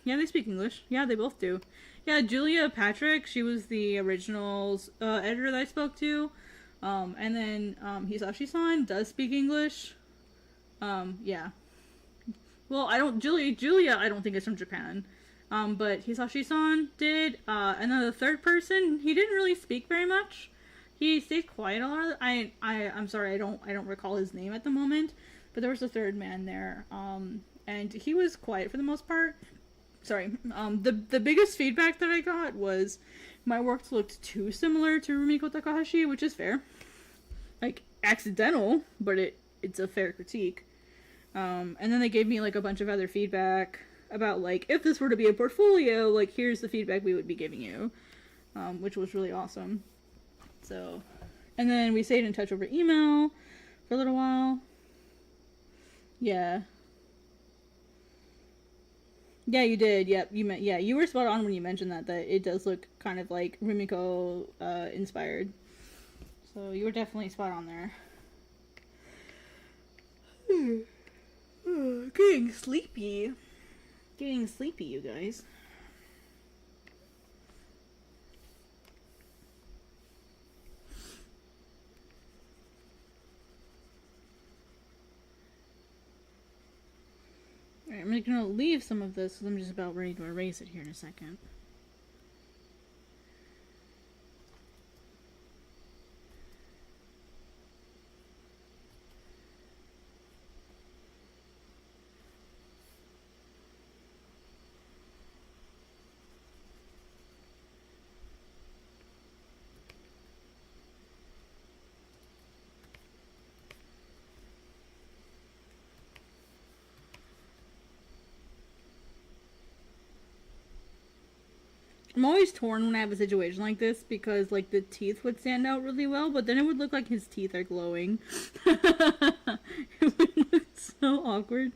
Yeah, they speak English. Yeah, they both do. Yeah, Julia Patrick, she was the original editor that I spoke to. And then Hisashi-san does speak English. Yeah. Well, Julia, I don't think is from Japan. But Hisashi-san did. And then the third person, he didn't really speak very much. He stayed quiet a lot. I'm sorry, I don't recall his name at the moment. But there was a third man there. And he was quiet for the most part. Sorry. The biggest feedback that I got was my work looked too similar to Rumiko Takahashi, which is fair. Like, accidental, but it's a fair critique. And then they gave me, like, a bunch of other feedback about, like, if this were to be a portfolio, like, here's the feedback we would be giving you. Which was really awesome. So, and then we stayed in touch over email for a little while. Yeah. Yeah, you did. Yep, you were spot on when you mentioned that it does look kind of like Rumiko inspired. So you were definitely spot on there. Getting sleepy, you guys. Alright, I'm gonna leave some of this because I'm just about ready to erase it here in a second. I'm always torn when I have a situation like this because, like, the teeth would stand out really well, but then it would look like his teeth are glowing. It would look so awkward.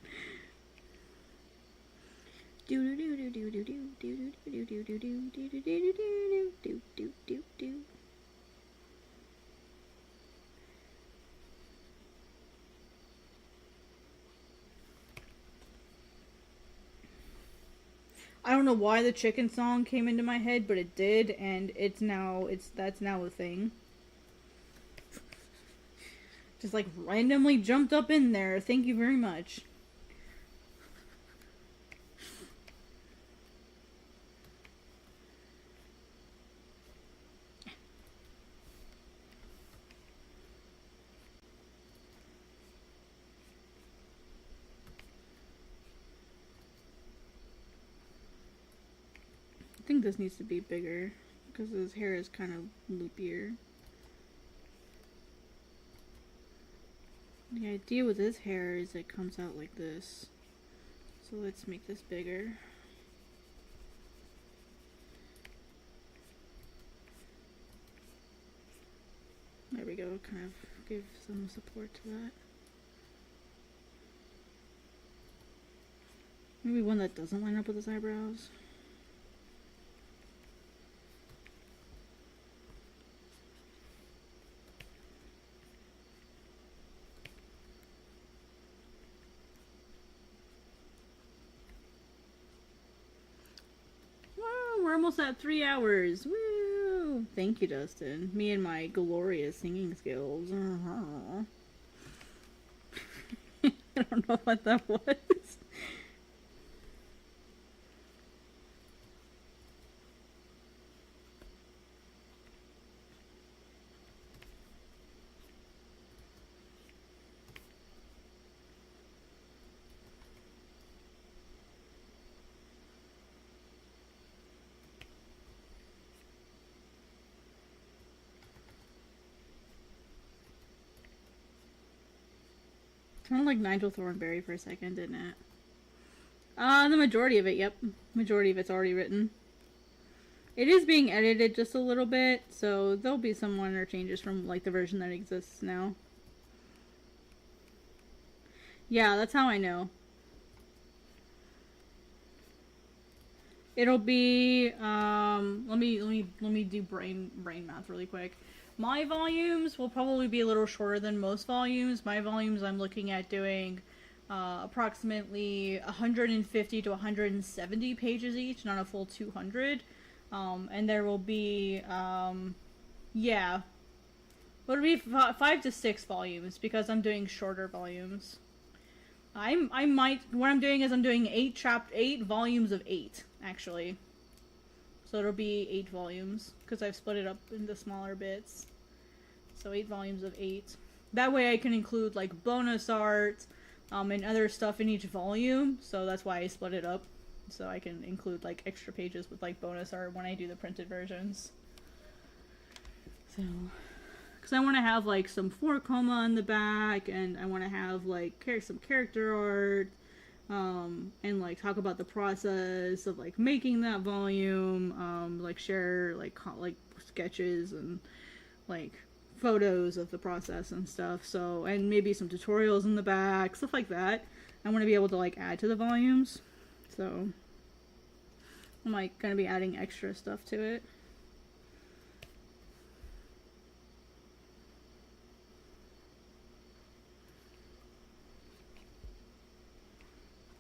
I don't know why the chicken song came into my head, but it did, and that's now a thing. Just like randomly jumped up in there. Thank you very much. I think this needs to be bigger because his hair is kind of loopier. The idea with his hair is it comes out like this. So let's make this bigger. There we go, kind of give some support to that. Maybe one that doesn't line up with his eyebrows. We're almost at 3 hours. Woo! Thank you, Dustin. Me and my glorious singing skills. I don't know what that was. Sounded like Nigel Thornberry for a second, didn't it? The majority of it, yep. Majority of it's already written. It is being edited just a little bit, so there'll be some minor changes from, like, the version that exists now. Yeah, that's how I know. It'll be, let me do brain math really quick. My volumes will probably be a little shorter than most volumes. My volumes I'm looking at doing approximately 150 to 170 pages each, not a full 200. And there will be, yeah, it'll be 5 to 6 volumes because I'm doing shorter volumes. I might, what I'm doing is I'm doing 8 volumes of 8, actually. So it'll be 8 volumes because I've split it up into smaller bits. So 8 volumes of 8. That way I can include like bonus art, and other stuff in each volume. So that's why I split it up. So I can include like extra pages with like bonus art when I do the printed versions. So, because I want to have like some 4-coma on the back, and I want to have like some character art, and like talk about the process of like making that volume, like share like sketches and like photos of the process and stuff. So, and maybe some tutorials in the back, stuff like that. I want to be able to like add to the volumes. So I'm like gonna be adding extra stuff to it.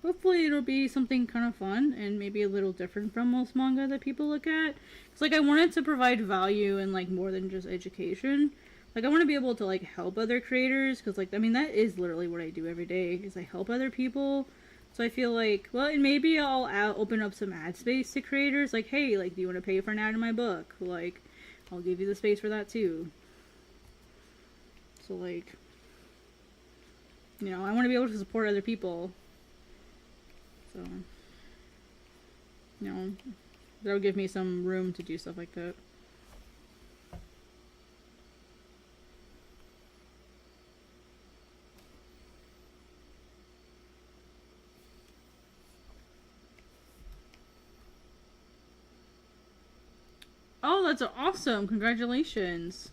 Hopefully it'll be something kind of fun and maybe a little different from most manga that people look at. It's like I wanted to provide value and like more than just education. Like I want to be able to like help other creators, because like I mean that is literally what I do every day, is I help other people. So I feel like, well, and maybe I'll open up some ad space to creators. Like, hey, like, do you want to pay for an ad in my book? Like, I'll give you the space for that too. So like, you know, I want to be able to support other people. So, you know, that'll give me some room to do stuff like that. Oh, that's awesome. Congratulations.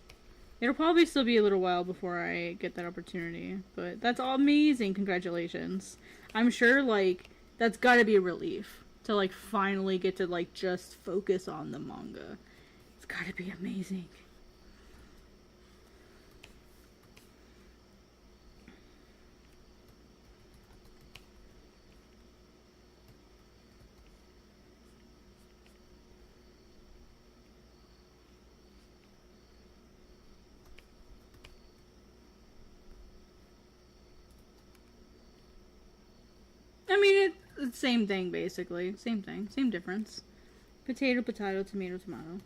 It'll probably still be a little while before I get that opportunity, but that's amazing. Congratulations. I'm sure, like, that's gotta be a relief to, like, finally get to, like, just focus on the manga. It's gotta be amazing. I mean, it's the same thing, basically. Same thing. Same difference. Potato, potato, tomato, tomato.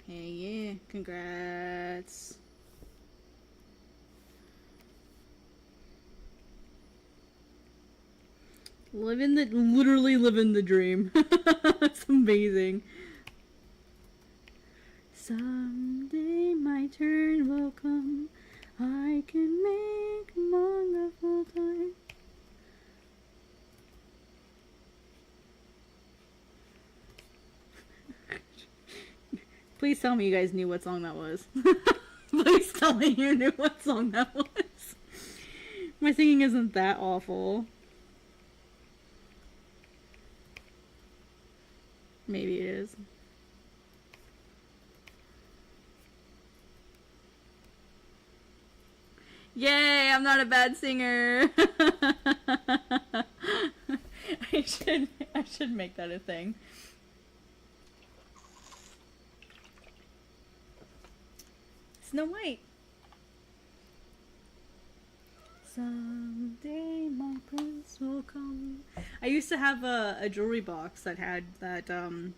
Hey, yeah. Congrats. Literally living the dream. It's amazing. Someday my turn will come. I can make manga full time. Please tell me you guys knew what song that was. Please tell me you knew what song that was. My singing isn't that awful. Maybe it is. Yay, I'm not a bad singer. I should make that a thing. Snow White. Someday my prince will come. I used to have a jewelry box that had that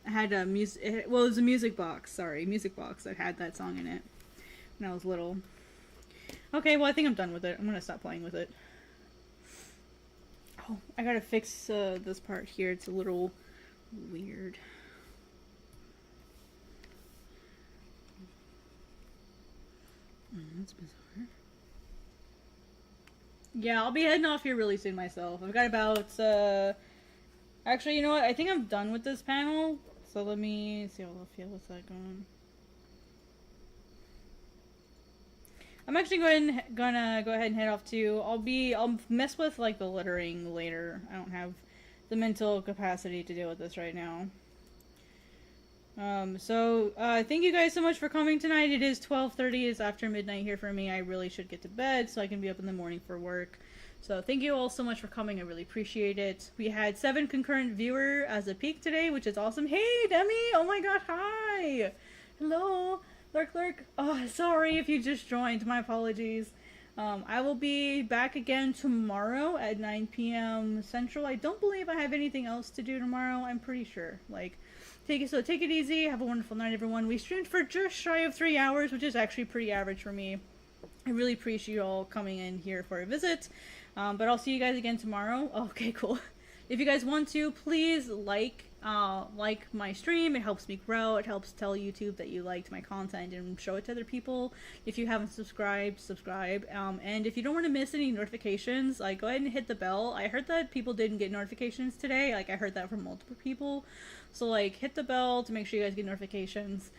had a music. Well, it was a music box. Sorry, music box that had that song in it when I was little. Okay, well I think I'm done with it. I'm gonna stop playing with it. Oh, I gotta fix this part here. It's a little weird. That's bizarre. Yeah, I'll be heading off here really soon myself. I've got about, actually, you know what? I think I'm done with this panel. So let me see how I'll feel with that going. I'm actually gonna go ahead and head off too. I'll mess with, like, the lettering later. I don't have the mental capacity to deal with this right now. Thank you guys so much for coming tonight. It is 12:30. It's after midnight here for me. I really should get to bed so I can be up in the morning for work. So thank you all so much for coming. I really appreciate it. We had 7 concurrent viewer as a peak today, which is awesome. Hey, Demi! Oh my god, hi! Hello! Lurk. Oh, sorry if you just joined. My apologies. I will be back again tomorrow at 9 p.m. Central. I don't believe I have anything else to do tomorrow. I'm pretty sure. Like, take it easy. Have a wonderful night, everyone. We streamed for just shy of 3 hours, which is actually pretty average for me. I really appreciate you all coming in here for a visit. But I'll see you guys again tomorrow. Okay, cool. If you guys want to, please like my stream. It helps me grow. It helps tell YouTube that you liked my content and show it to other people. If you haven't subscribed, subscribe. And if you don't want to miss any notifications, like, go ahead and hit the bell. I heard that people didn't get notifications today. Like, I heard that from multiple people. So, like, hit the bell to make sure you guys get notifications.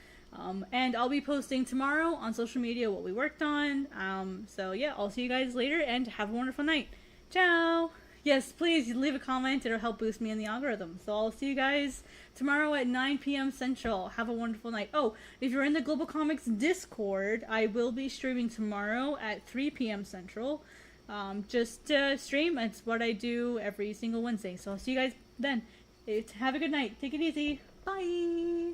And I'll be posting tomorrow on social media what we worked on. So yeah, I'll see you guys later and have a wonderful night. Ciao! Yes, please leave a comment. It'll help boost me in the algorithm. So I'll see you guys tomorrow at 9 p.m. Central. Have a wonderful night. Oh, if you're in the Global Comics Discord, I will be streaming tomorrow at 3 p.m. Central. Just stream. It's what I do every single Wednesday. So I'll see you guys then. Have a good night. Take it easy. Bye!